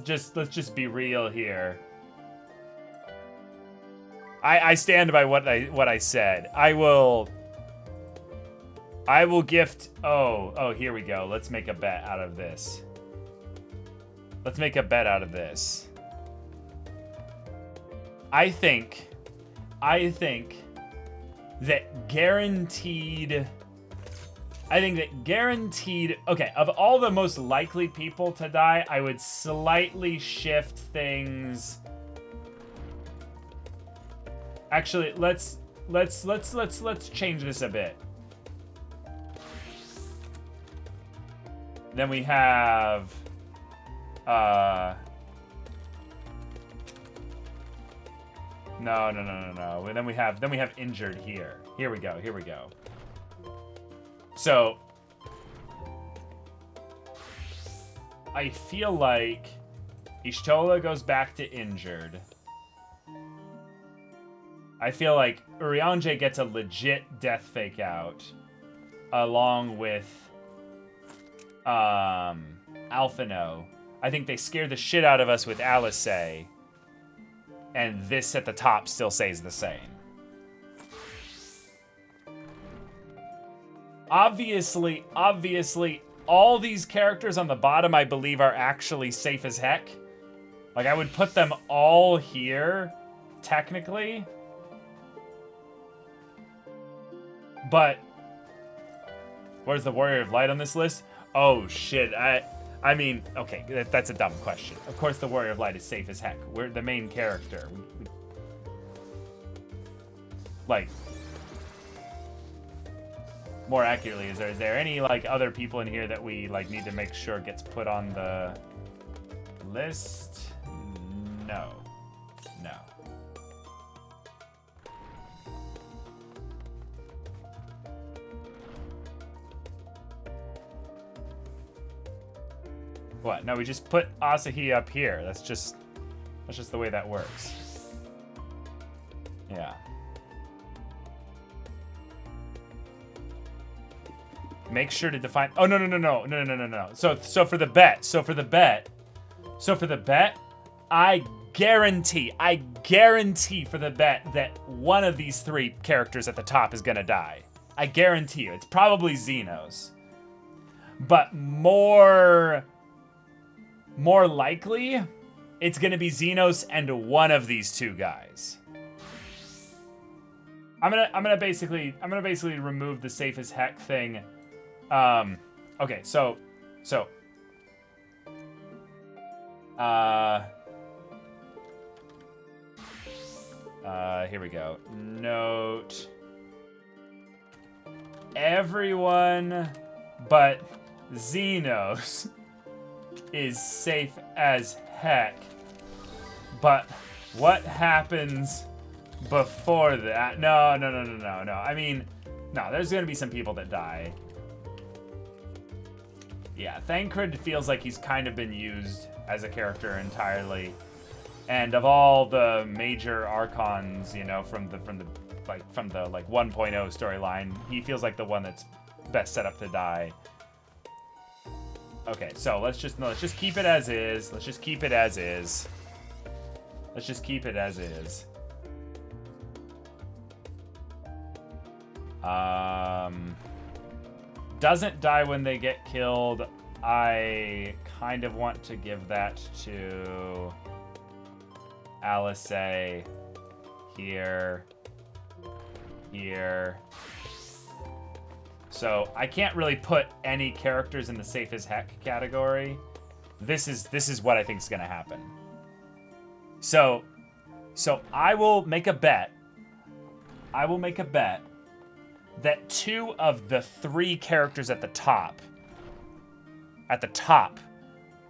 just be real here. I stand by what I said. I will gift. Oh, here we go. Let's make a bet out of this. I think that guaranteed. Okay, of all the most likely people to die, I would slightly shift things. Actually, let's change this a bit. Then we have No. And then we have injured here. Here we go. So I feel like Ishtola goes back to injured. I feel like Urianger gets a legit death fake out, along with Alphino. I think they scare the shit out of us with Alice, and this at the top still stays the same. Obviously, all these characters on the bottom I believe are actually safe as heck. Like, I would put them all here, technically. But where's the Warrior of Light on this list? Oh, shit. I mean, okay, that's a dumb question. Of course the Warrior of Light is safe as heck. We're the main character. Like, more accurately, is there any, like, other people in here that we, like, need to make sure gets put on the list? No. What? No, we just put Asahi up here. That's just the way that works. Yeah. Make sure to define. Oh, no. So for the bet, I guarantee for the bet that one of these three characters at the top is gonna die. I guarantee you. It's probably Xenos. But more likely, it's gonna be Xenos and one of these two guys. I'm gonna basically remove the safe as heck thing. Okay, so here we go. Note: everyone but Xenos is safe as heck. But what happens before that? No. I mean, no, there's gonna be some people that die. Yeah, Thancred feels like he's kind of been used as a character entirely. And of all the major archons, you know, from the 1.0 storyline, he feels like the one that's best set up to die. Okay, so let's just keep it as is. Doesn't die when they get killed. I kind of want to give that to Alice here. So I can't really put any characters in the safe as heck category. This is what I think is gonna happen. So I will make a bet. That two of the three characters at the top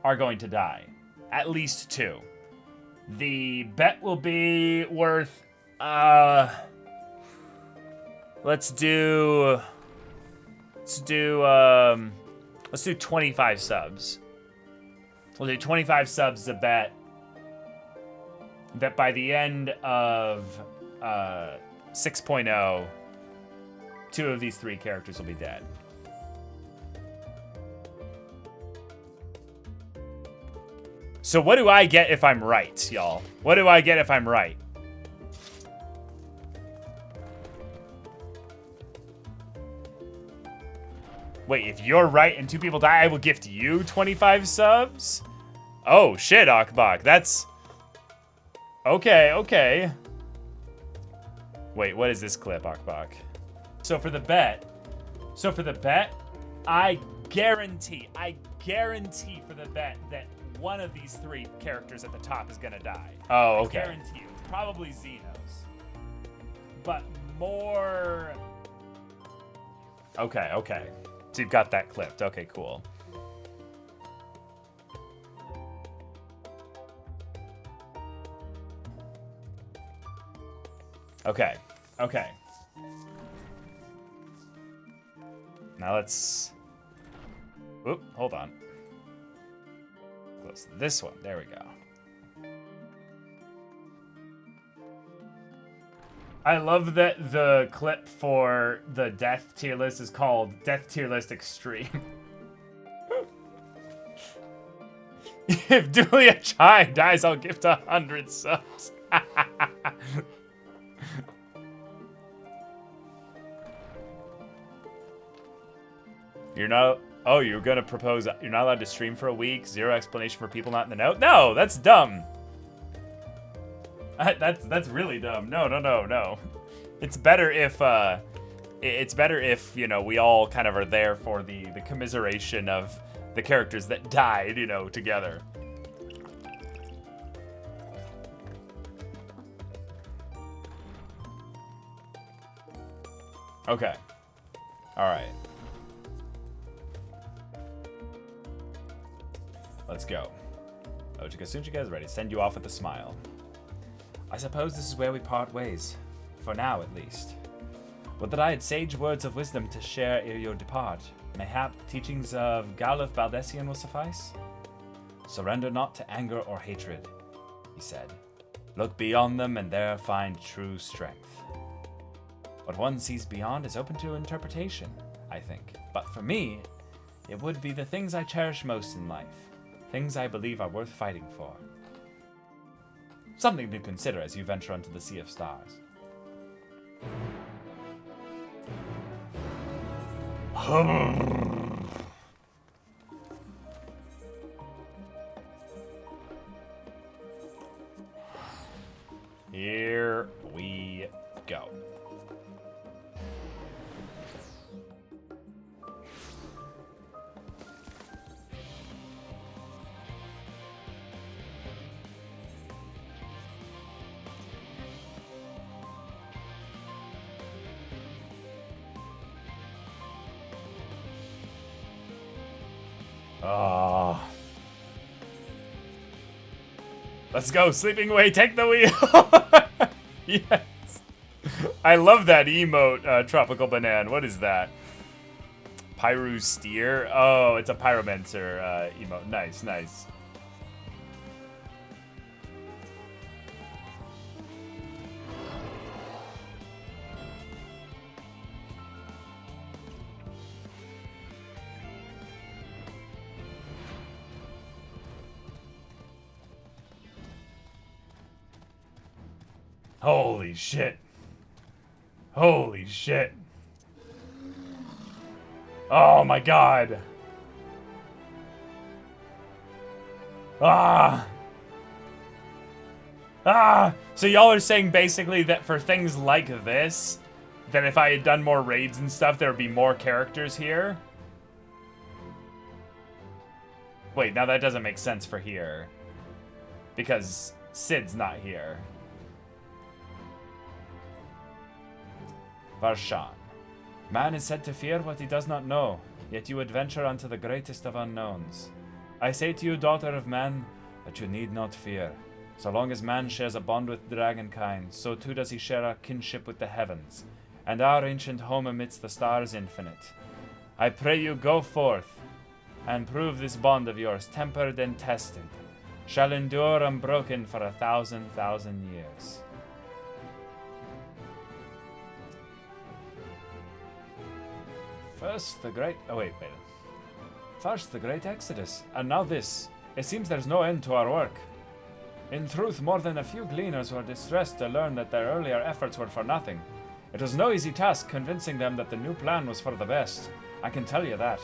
are going to die. At least two. The bet will be worth, let's do 25 subs. We'll do 25 subs to bet that by the end of 6.0, two of these three characters will be dead. So what do I get if I'm right, y'all? What do I get if I'm right? Wait, if you're right and two people die, I will gift you 25 subs? Oh, shit, Akbach. That's... Okay. Wait, what is this clip, Akbach? So for the bet, I guarantee for the bet that one of these three characters at the top is gonna die. Oh, okay. I guarantee you. It's probably Xenos. But more... Okay. So you've got that clipped. Okay, cool. Okay. Okay. Now let's... Oop, hold on. Close this one. There we go. I love that the clip for the death tier list is called Death Tier List Extreme. If Dulia Chai dies, I'll gift 100 subs. You're not... Oh, you're gonna propose... You're not allowed to stream for a week? Zero explanation for people not in the know? No, that's dumb. That's really dumb. No. It's better if, you know, we all kind of are there for the commiseration of the characters that died, you know, together. Okay. Alright. Let's go. Ojika Sunchika is ready. Send you off with a smile. I suppose this is where we part ways. For now, at least. Would that I had sage words of wisdom to share ere you depart. Mayhap teachings of Galuf Baldessian will suffice? Surrender not to anger or hatred, he said. Look beyond them and there find true strength. What one sees beyond is open to interpretation, I think. But for me, it would be the things I cherish most in life. Things I believe are worth fighting for. Something to consider as you venture onto the Sea of Stars. Here we go. Oh. Let's go, Sleeping Away, take the wheel! Yes. I love that emote, Tropical Banana. What is that? Pyru Steer? Oh, it's a Pyromancer emote. Nice, nice. Holy shit. Holy shit. Oh my god. Ah. Ah. So y'all are saying basically that for things like this, that if I had done more raids and stuff, there would be more characters here? Wait, now that doesn't make sense for here. Because Sid's not here. Varshan. Man is said to fear what he does not know, yet you adventure unto the greatest of unknowns. I say to you, daughter of man, that you need not fear. So long as man shares a bond with dragonkind, so too does he share a kinship with the heavens, and our ancient home amidst the stars infinite. I pray you go forth, and prove this bond of yours, tempered and tested, shall endure unbroken for 1,000,000 years. First the great... Oh, wait. First the great exodus, and now this. It seems there's no end to our work. In truth, more than a few gleaners were distressed to learn that their earlier efforts were for nothing. It was no easy task convincing them that the new plan was for the best. I can tell you that.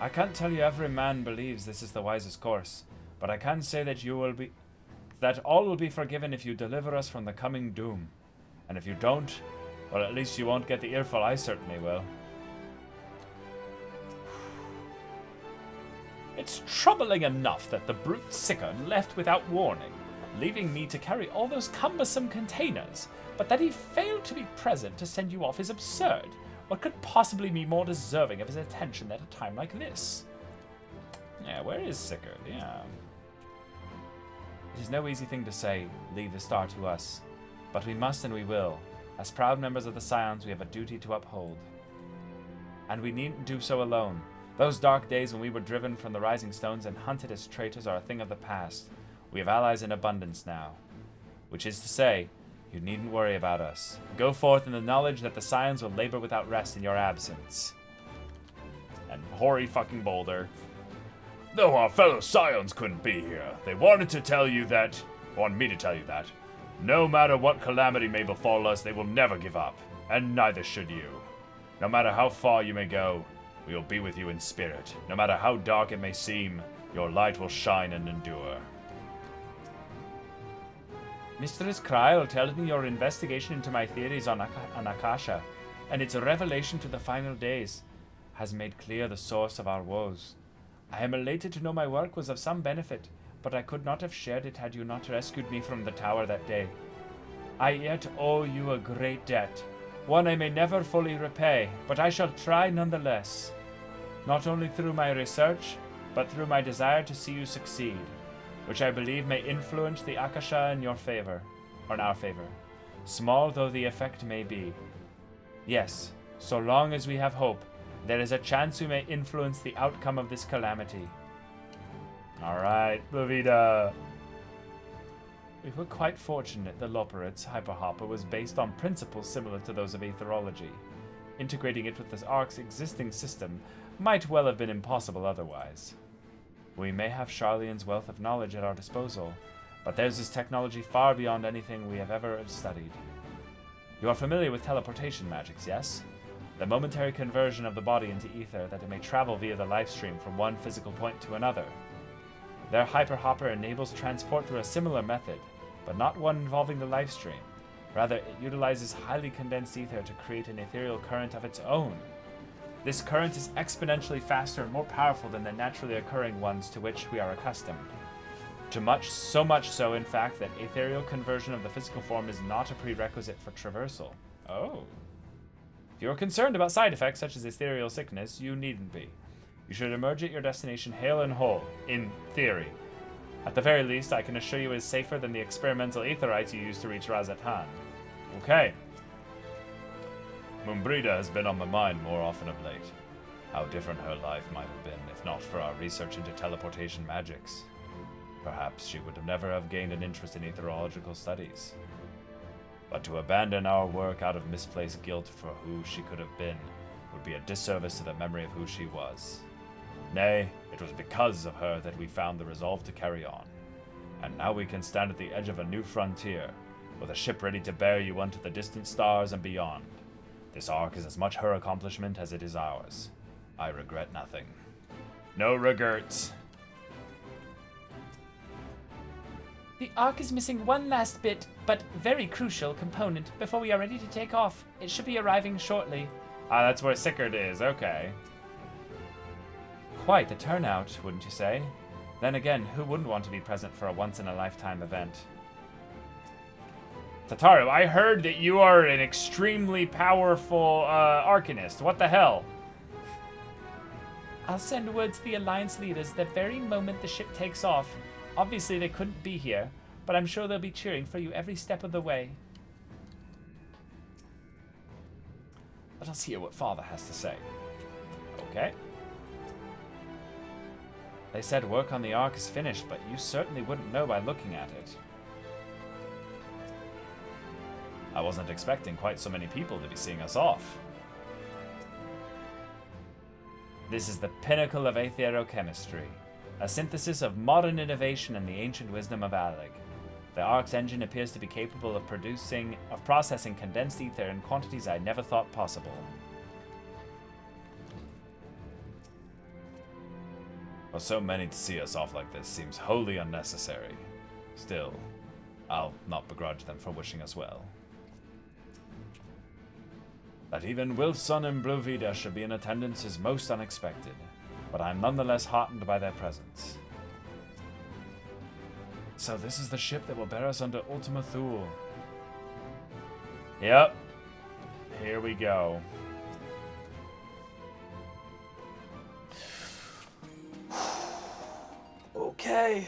I can't tell you every man believes this is the wisest course, but I can say that all will be forgiven if you deliver us from the coming doom. And if you don't, well, at least you won't get the earful. I certainly will. It's troubling enough that the brute Sickard left without warning, leaving me to carry all those cumbersome containers, but that he failed to be present to send you off is absurd. What could possibly be more deserving of his attention at a time like this? Yeah, where is Sickard? Yeah. It is no easy thing to say, leave the star to us. But we must and we will. As proud members of the Scions, we have a duty to uphold. And we needn't do so alone. Those dark days when we were driven from the Rising Stones and hunted as traitors are a thing of the past. We have allies in abundance now. Which is to say, you needn't worry about us. Go forth in the knowledge that the Scions will labor without rest in your absence. And hoary fucking Boulder. Though our fellow Scions couldn't be here, they wanted me to tell you that, no matter what calamity may befall us, they will never give up, and neither should you. No matter how far you may go, we will be with you in spirit. No matter how dark it may seem, your light will shine and endure. Mistress Kryl tells me your investigation into my theories on Akasha, and its revelation to the final days, has made clear the source of our woes. I am elated to know my work was of some benefit, but I could not have shared it had you not rescued me from the tower that day. I yet owe you a great debt, one I may never fully repay, but I shall try nonetheless, not only through my research, but through my desire to see you succeed, which I believe may influence the Akasha in your favor, or in our favor, small though the effect may be. Yes, so long as we have hope, there is a chance we may influence the outcome of this calamity. Alright, Blavita. We were quite fortunate the Loperit's hyperhopper was based on principles similar to those of aetherology. Integrating it with the Ark's existing system might well have been impossible otherwise. We may have Charlian's wealth of knowledge at our disposal, but theirs is technology far beyond anything we have ever studied. You are familiar with teleportation magics, yes? The momentary conversion of the body into ether that it may travel via the life stream from one physical point to another. Their hyperhopper enables transport through a similar method, but not one involving the life stream. Rather, it utilizes highly condensed ether to create an ethereal current of its own. This current is exponentially faster and more powerful than the naturally occurring ones to which we are accustomed. So much so, in fact, that ethereal conversion of the physical form is not a prerequisite for traversal. Oh. If you are concerned about side effects such as ethereal sickness, you needn't be. You should emerge at your destination hale and whole, in theory. At the very least, I can assure you it is safer than the experimental aetherites you used to reach Razatan. Okay. Mumbrida has been on my mind more often of late. How different her life might have been if not for our research into teleportation magics. Perhaps she would never have gained an interest in aetherological studies. But to abandon our work out of misplaced guilt for who she could have been would be a disservice to the memory of who she was. Nay, it was because of her that we found the resolve to carry on. And now we can stand at the edge of a new frontier, with a ship ready to bear you unto the distant stars and beyond. This ark is as much her accomplishment as it is ours. I regret nothing. No regrets. The Ark is missing one last bit, but very crucial component before we are ready to take off. It should be arriving shortly. Ah, that's where Sickard is, okay. Quite a turnout, wouldn't you say? Then again, who wouldn't want to be present for a once-in-a-lifetime event? Tataru, I heard that you are an extremely powerful arcanist. What the hell? I'll send word to the Alliance leaders the very moment the ship takes off. Obviously, they couldn't be here, but I'm sure they'll be cheering for you every step of the way. Let us hear what Father has to say. Okay. They said work on the Ark is finished, but you certainly wouldn't know by looking at it. I wasn't expecting quite so many people to be seeing us off. This is the pinnacle of aetherochemistry, a synthesis of modern innovation and the ancient wisdom of Alec. The Ark's engine appears to be capable of processing condensed ether in quantities I never thought possible. For so many to see us off like this seems wholly unnecessary. Still, I'll not begrudge them for wishing us well. That even Wilson and Blovida should be in attendance is most unexpected, but I'm nonetheless heartened by their presence. So this is the ship that will bear us under Ultima Thule. Yep. Here we go. Okay.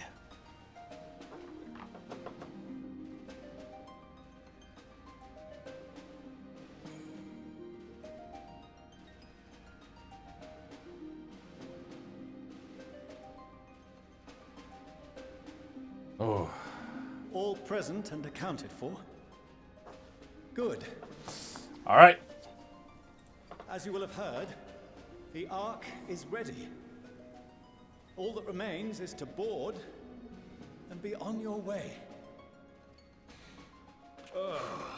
present and accounted for? Good. All right. As you will have heard, the Ark is ready. All that remains is to board and be on your way.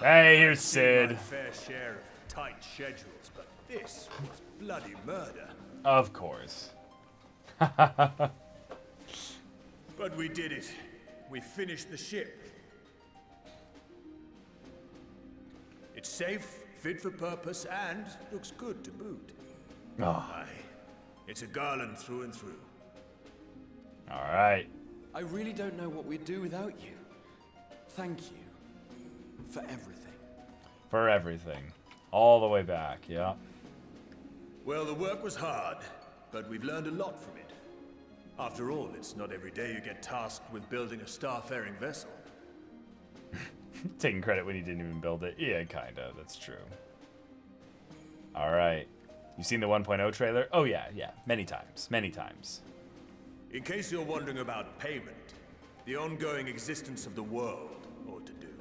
Hey, here's Sid. My fair share of tight schedules, but this was bloody murder. Of course. But we did it. We finished the ship. It's safe, fit for purpose, and looks good to boot. Oh. Aye. It's a garland through and through. All right. I really don't know what we'd do without you. Thank you for everything. For everything. All the way back, yeah. Well, the work was hard, but we've learned a lot from it. After all, it's not every day you get tasked with building a starfaring vessel. Taking credit when you didn't even build it. Yeah, kinda. That's true. All right. You seen the 1.0 trailer? Oh, yeah. Many times. Many times. In case you're wondering about payment, the ongoing existence of the world ought to do.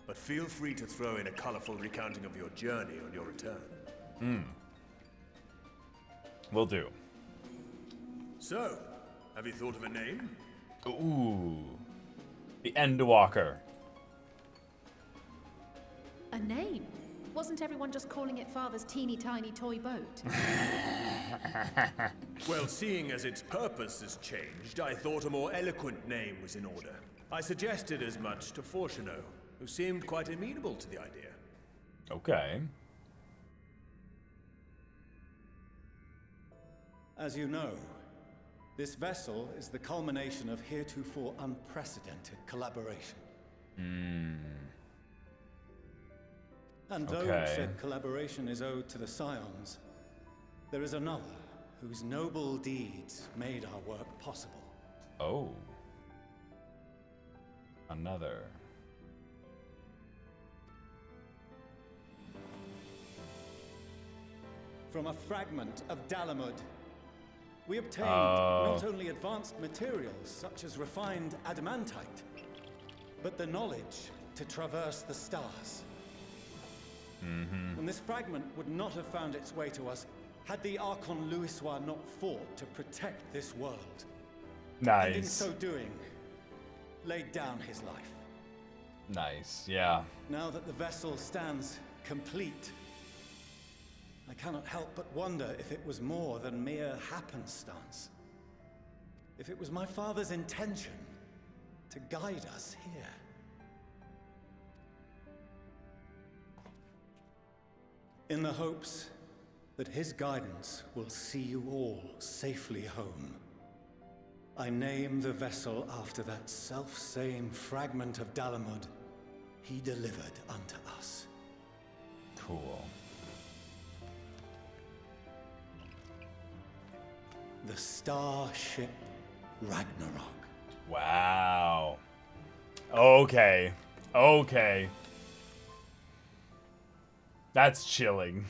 But feel free to throw in a colorful recounting of your journey on your return. Will do. So, have you thought of a name? Ooh. The Endwalker. A name? Wasn't everyone just calling it Father's teeny tiny toy boat? Well, seeing as its purpose has changed, I thought a more eloquent name was in order. I suggested as much to Fortuno, who seemed quite amenable to the idea. Okay. As you know, this vessel is the culmination of heretofore unprecedented collaboration. And though said collaboration is owed to the Scions, there is another whose noble deeds made our work possible. Oh. Another. From a fragment of Dalamud, we obtained not only advanced materials such as refined adamantite, but the knowledge to traverse the stars. And this fragment would not have found its way to us had the Archon Louisois not fought to protect this world. Nice. And in so doing, laid down his life. Nice, yeah. Now that the vessel stands complete, I cannot help but wonder if it was more than mere happenstance. If it was my father's intention to guide us here. In the hopes that his guidance will see you all safely home, I name the vessel after that self-same fragment of Dalamud he delivered unto us. Cool. The Starship Ragnarok. Wow. Okay. That's chilling.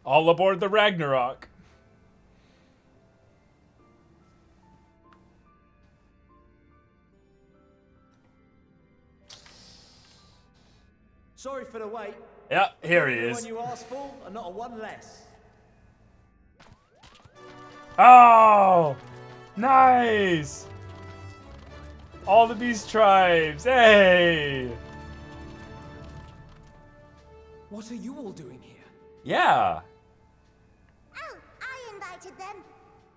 All aboard the Ragnarok. Sorry for the wait. Yeah, here he is. One you asked for, and not a one less. Oh! Nice! All the Beast Tribes. Hey! What are you all doing here? Yeah. Oh, I invited them.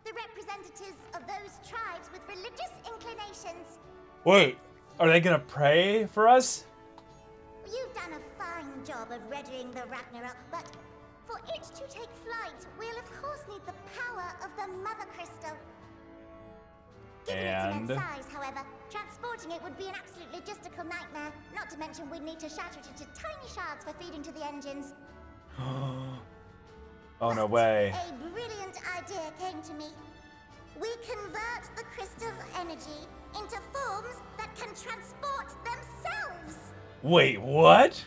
The representatives of those tribes with religious inclinations. Wait, are they gonna pray for us? You've done a fine job of readying the Ragnarok, but for it to take flight, we'll of course need the power of the Mother Crystal. Given its immense size, however, transporting it would be an absolute logistical nightmare. Not to mention we'd need to shatter it into tiny shards for feeding to the engines. Oh, no way. A brilliant idea came to me. We convert the crystal's energy into forms that can transport themselves. Wait, what?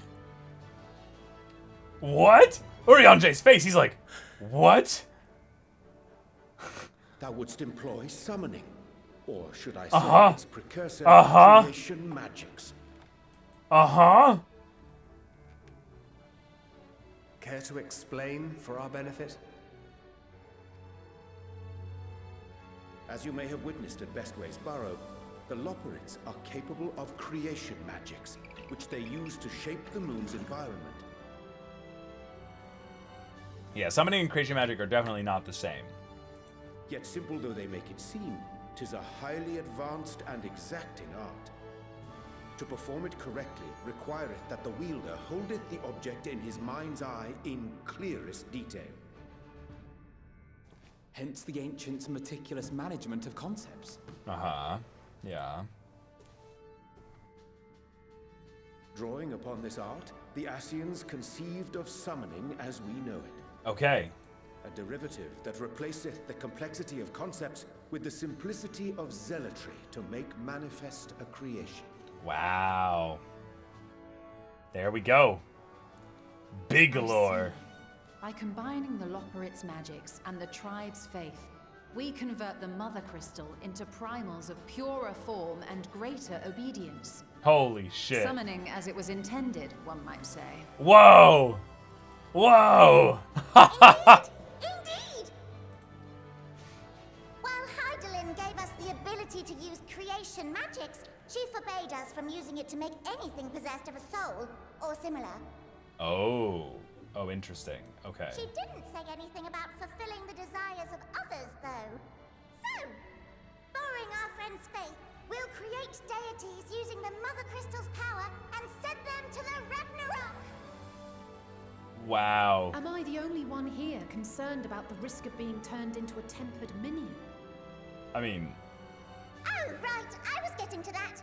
What? Urianje's face, he's like, what? Thou wouldst employ summoning, or should I say its precursor, creation magics. Care to explain for our benefit? As you may have witnessed at Bestway's Burrow, the Loporrits are capable of creation magics, which they use to shape the moon's environment. Yeah, summoning and creation magic are definitely not the same. Yet simple though they make it seem, 'tis a highly advanced and exacting art. To perform it correctly requireth that the wielder holdeth the object in his mind's eye in clearest detail. Hence the ancients' meticulous management of concepts. Yeah. Drawing upon this art, the Ascians conceived of summoning as we know it. Okay. A derivative that replaceth the complexity of concepts with the simplicity of zealotry to make manifest a creation. Wow. There we go. Big lore. By combining the Loporrits' magics and the tribe's faith, we convert the Mother Crystal into primals of purer form and greater obedience. Holy shit. Summoning as it was intended, one might say. Whoa! Whoa! Indeed! While Hydaelyn gave us the ability to use creation magics, she forbade us from using it to make anything possessed of a soul, or similar. Oh, interesting. Okay. She didn't say anything about fulfilling the desires of others, though. So, borrowing our friend's faith, we'll create deities using the Mother Crystal's power and send them to the Ragnarok! Wow. Am I the only one here concerned about the risk of being turned into a tempered minion? I mean... Oh, right, I was getting to that.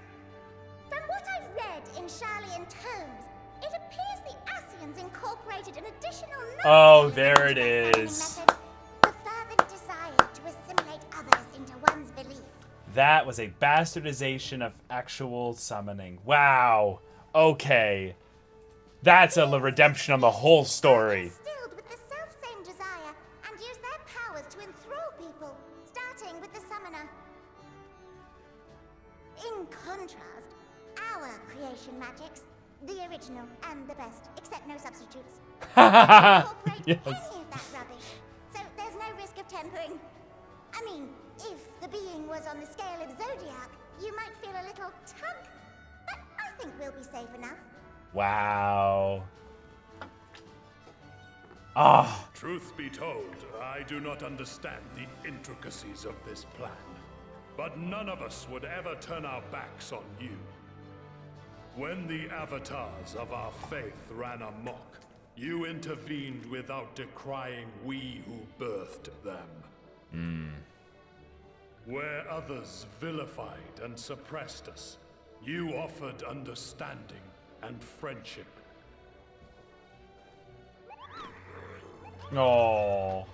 From what I've read in Sharlayan tomes, it appears the Ascians incorporated an additional... Oh, there it is. Method, the fervent desire to assimilate others into one's belief. That was a bastardization of actual summoning. Wow. Okay. That's a redemption on the whole story. Instilled with the self-same desire and use their powers to enthrall people, starting with the summoner. In contrast, our creation magics, the original and the best, except no substitutes, incorporate any of that rubbish, so there's no risk of tempering. I mean, if the being was on the scale of Zodiac, you might feel a little tug, but I think we'll be safe enough. Wow. Truth be told, I do not understand the intricacies of this plan. But none of us would ever turn our backs on you. When the avatars of our faith ran amok, you intervened without decrying we who birthed them. Where others vilified and suppressed us, you offered understanding and friendship. Oh.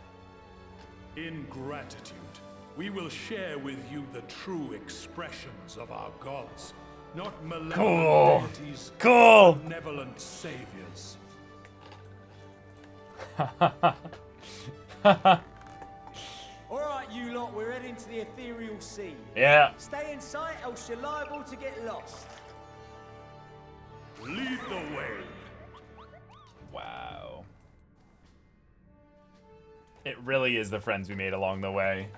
In gratitude, we will share with you the true expressions of our gods, not malevolent deities, Cool. benevolent saviors. Alright, you lot, we're heading to the ethereal sea. Yeah. Stay in sight, else you're liable to get lost. Lead the way. Wow. It really is the friends we made along the way.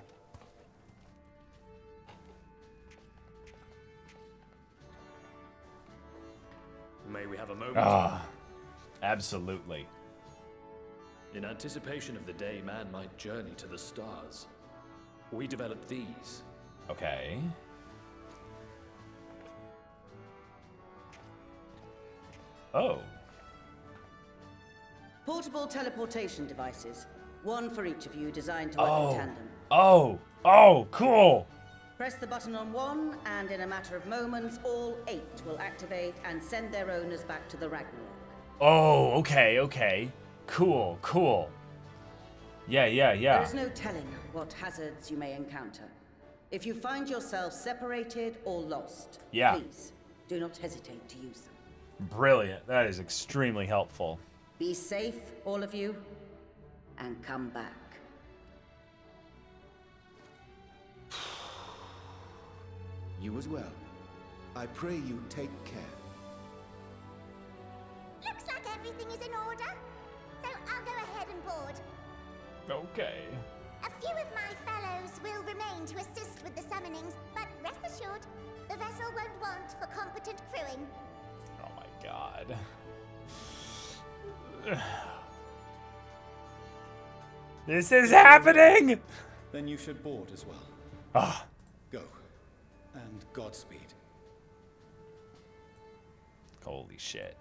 May we have a moment? Absolutely. In anticipation of the day man might journey to the stars, we developed these. Okay. Oh. Portable teleportation devices. One for each of you, designed to work in tandem. Oh, cool. Press the button on one, and in a matter of moments, all 8 will activate and send their owners back to the Ragnarok. Oh, okay. Cool. Yeah. There is no telling what hazards you may encounter. If you find yourself separated or lost, please do not hesitate to use them. Brilliant. That is extremely helpful. Be safe, all of you, and come back. You as well. I pray you take care. Looks like everything is in order. So I'll go ahead and board. Okay. A few of my fellows will remain to assist with the summonings, but rest assured, the vessel won't want for competent crewing. Oh my god. This is happening! Then you should board as well. Ah. Go. And Godspeed. Holy shit.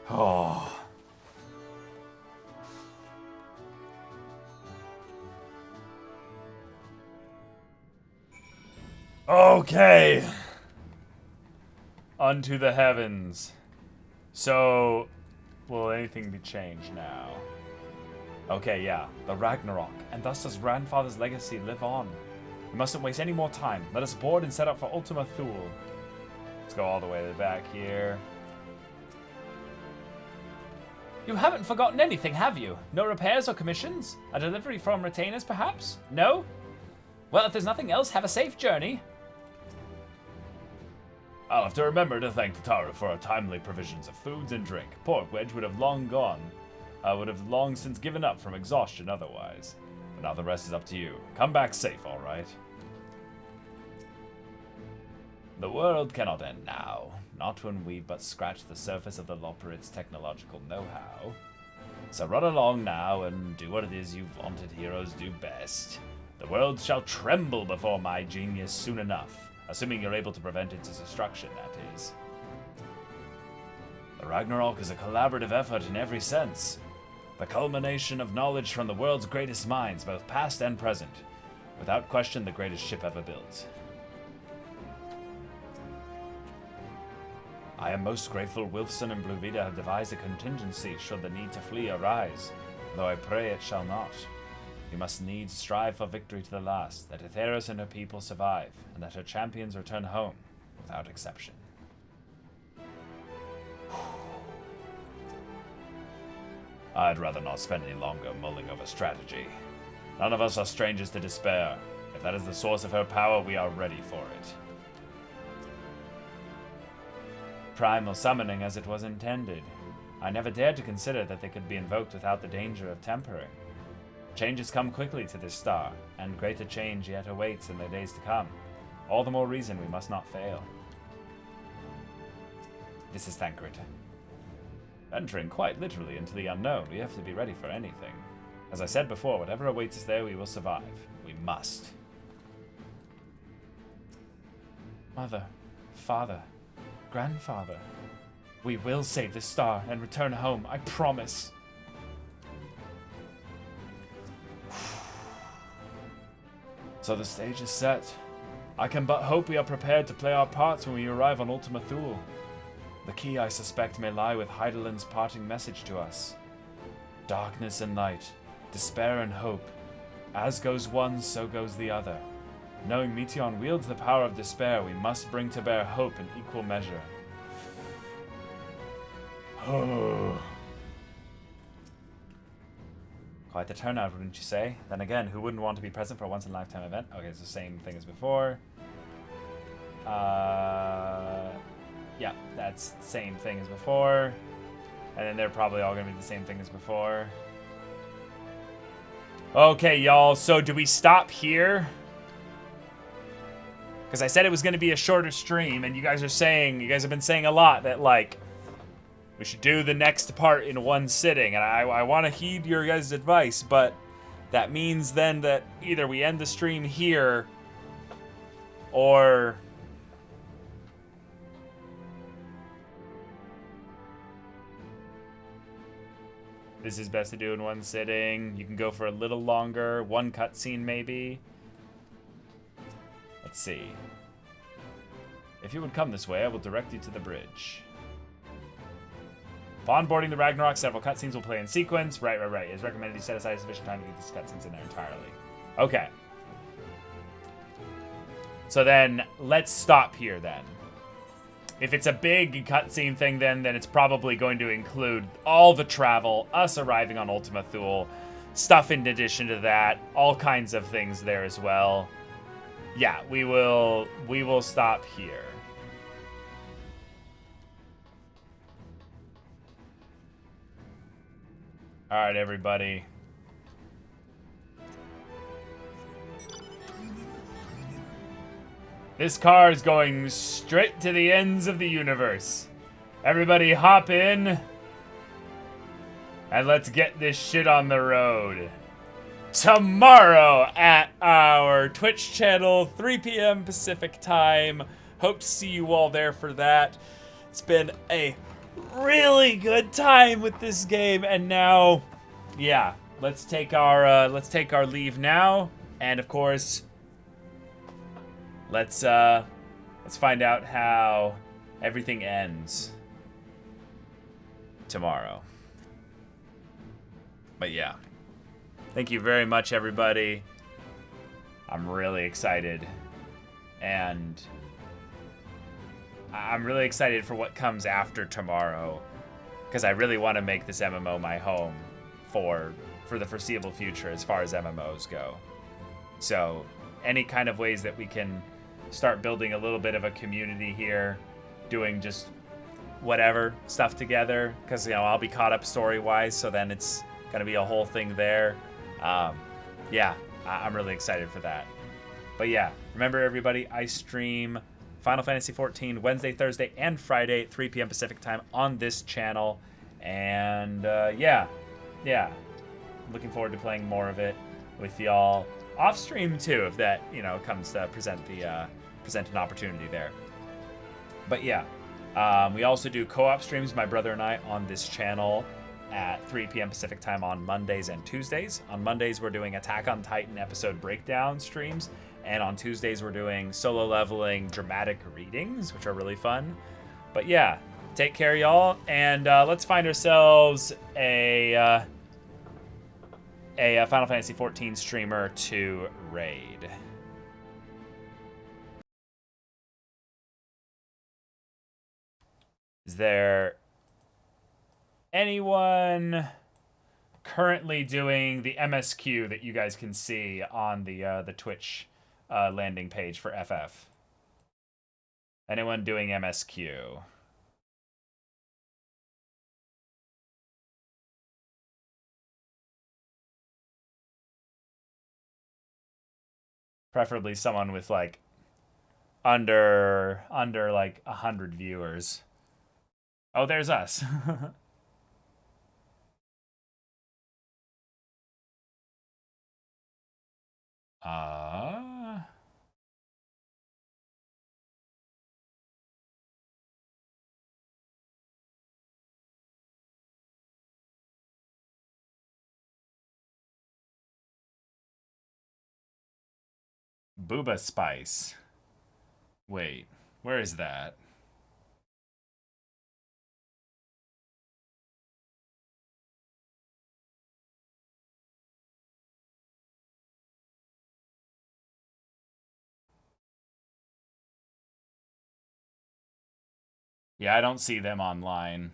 Oh. Okay. Unto the heavens. So, will anything be changed now? Okay, yeah, the Ragnarok, and thus does grandfather's legacy live on. We mustn't waste any more time. Let us board and set up for Ultima Thule. Let's go all the way to the back here. You haven't forgotten anything, have you? No repairs or commissions? A delivery from retainers, perhaps? No? Well, if there's nothing else, have a safe journey. I'll have to remember to thank the Tara for our timely provisions of foods and drink. Pork Wedge would have long since given up from exhaustion otherwise. But now the rest is up to you. Come back safe, all right? The world cannot end now. Not when we but scratch the surface of the Loperit's technological know-how. So run along now and do what it is you vaunted heroes do best. The world shall tremble before my genius soon enough, assuming you're able to prevent its destruction, that is. The Ragnarok is a collaborative effort in every sense. The culmination of knowledge from the world's greatest minds, both past and present. Without question, the greatest ship ever built. I am most grateful Wilson and Bluvita have devised a contingency should the need to flee arise, though I pray it shall not. We must needs strive for victory to the last, that Aetheris and her people survive, and that her champions return home, without exception. I'd rather not spend any longer mulling over strategy. None of us are strangers to despair. If that is the source of her power, we are ready for it. Primal summoning as it was intended. I never dared to consider that they could be invoked without the danger of tempering. Changes come quickly to this star, and greater change yet awaits in the days to come. All the more reason we must not fail. This is Thancred. Venturing quite literally into the unknown, we have to be ready for anything. As I said before, whatever awaits us there, we will survive. We must. Mother, father, grandfather, we will save this star and return home, I promise. So the stage is set. I can but hope we are prepared to play our parts when we arrive on Ultima Thule. The key, I suspect, may lie with Heidelin's parting message to us. Darkness and light, despair and hope. As goes one, so goes the other. Knowing Meteion wields the power of despair, we must bring to bear hope in equal measure. Oh. Quite the turnout, wouldn't you say? Then again, who wouldn't want to be present for a once-in-a-lifetime event? Okay, it's the same thing as before. Yeah, that's the same thing as before. And then they're probably all going to be the same thing as before. Okay, y'all, so do we stop here? Because I said it was going to be a shorter stream, and you guys have been saying a lot that, like, we should do the next part in one sitting, and I want to heed your guys' advice, but that means then that either we end the stream here, or... this is best to do in one sitting. You can go for a little longer, one cutscene maybe. Let's see. If you would come this way, I will direct you to the bridge. Upon boarding the Ragnarok, several cutscenes will play in sequence. Right. It is recommended you set aside sufficient time to get these cutscenes in there entirely. Okay. So then, let's stop here then. If it's a big cutscene thing, then it's probably going to include all the travel, us arriving on Ultima Thule, stuff in addition to that, all kinds of things there as well. Yeah, we will stop here. All right, everybody. This car is going straight to the ends of the universe. Everybody hop in. And let's get this shit on the road. Tomorrow at our Twitch channel, 3 p.m. Pacific time. Hope to see you all there for that. It's been a really good time with this game, and now, yeah, let's take our leave now, and of course, let's find out how everything ends tomorrow. But yeah, thank you very much, everybody. I'm really excited, and I'm really excited for what comes after tomorrow, because I really want to make this MMO my home for the foreseeable future as far as MMOs go. So any kind of ways that we can start building a little bit of a community here, doing just whatever stuff together, because, you know, I'll be caught up story-wise, so then it's going to be a whole thing there. Yeah, I'm really excited for that. But yeah, remember, everybody, I stream Final Fantasy XIV Wednesday, Thursday, and Friday at 3 p.m. Pacific time on this channel. And yeah, looking forward to playing more of it with y'all off stream too, if that, you know, comes to present an opportunity there. But yeah, we also do co-op streams, my brother and I, on this channel at 3 p.m. Pacific time on Mondays and Tuesdays. On Mondays, we're doing Attack on Titan episode breakdown streams. And on Tuesdays, we're doing solo leveling dramatic readings, which are really fun. But yeah, take care, y'all. And let's find ourselves a Final Fantasy XIV streamer to raid. Is there anyone currently doing the MSQ that you guys can see on the Twitch landing page for FF? Anyone doing MSQ? Preferably someone with like under like 100 viewers. Oh, there's us. Booba Spice. Wait, where is that? Yeah, I don't see them online.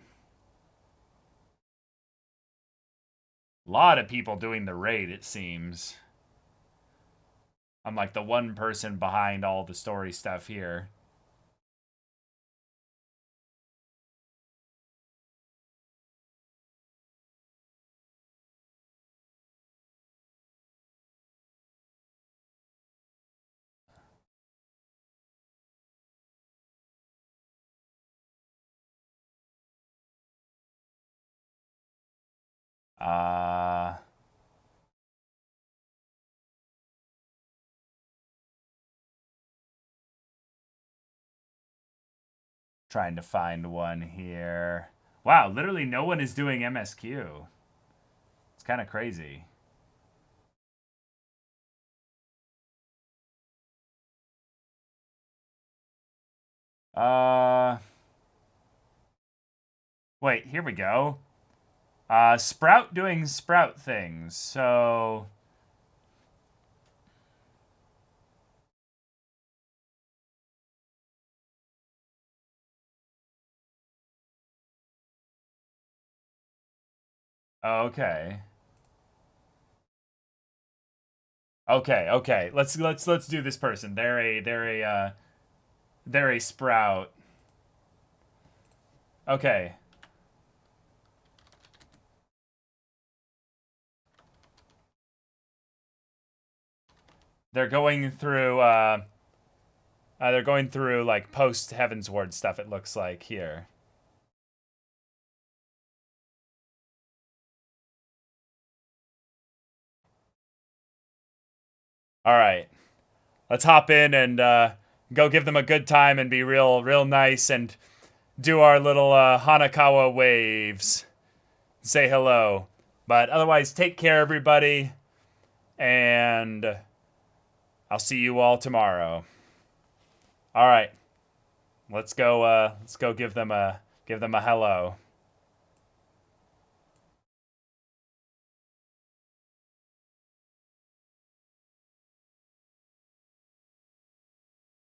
A lot of people doing the raid, it seems. I'm like the one person behind all the story stuff here. Trying to find one here. Wow, literally no one is doing MSQ. It's kind of crazy. Wait, here we go. Sprout doing Sprout things. So Okay. Okay. Let's do this person. They're a sprout. Okay. They're going through like post Heavensward stuff, it looks like here. All right. Let's hop in and go give them a good time and be real nice and do our little Hanakawa waves. Say hello. But otherwise, take care, everybody. And I'll see you all tomorrow. All right. Let's go give them a hello.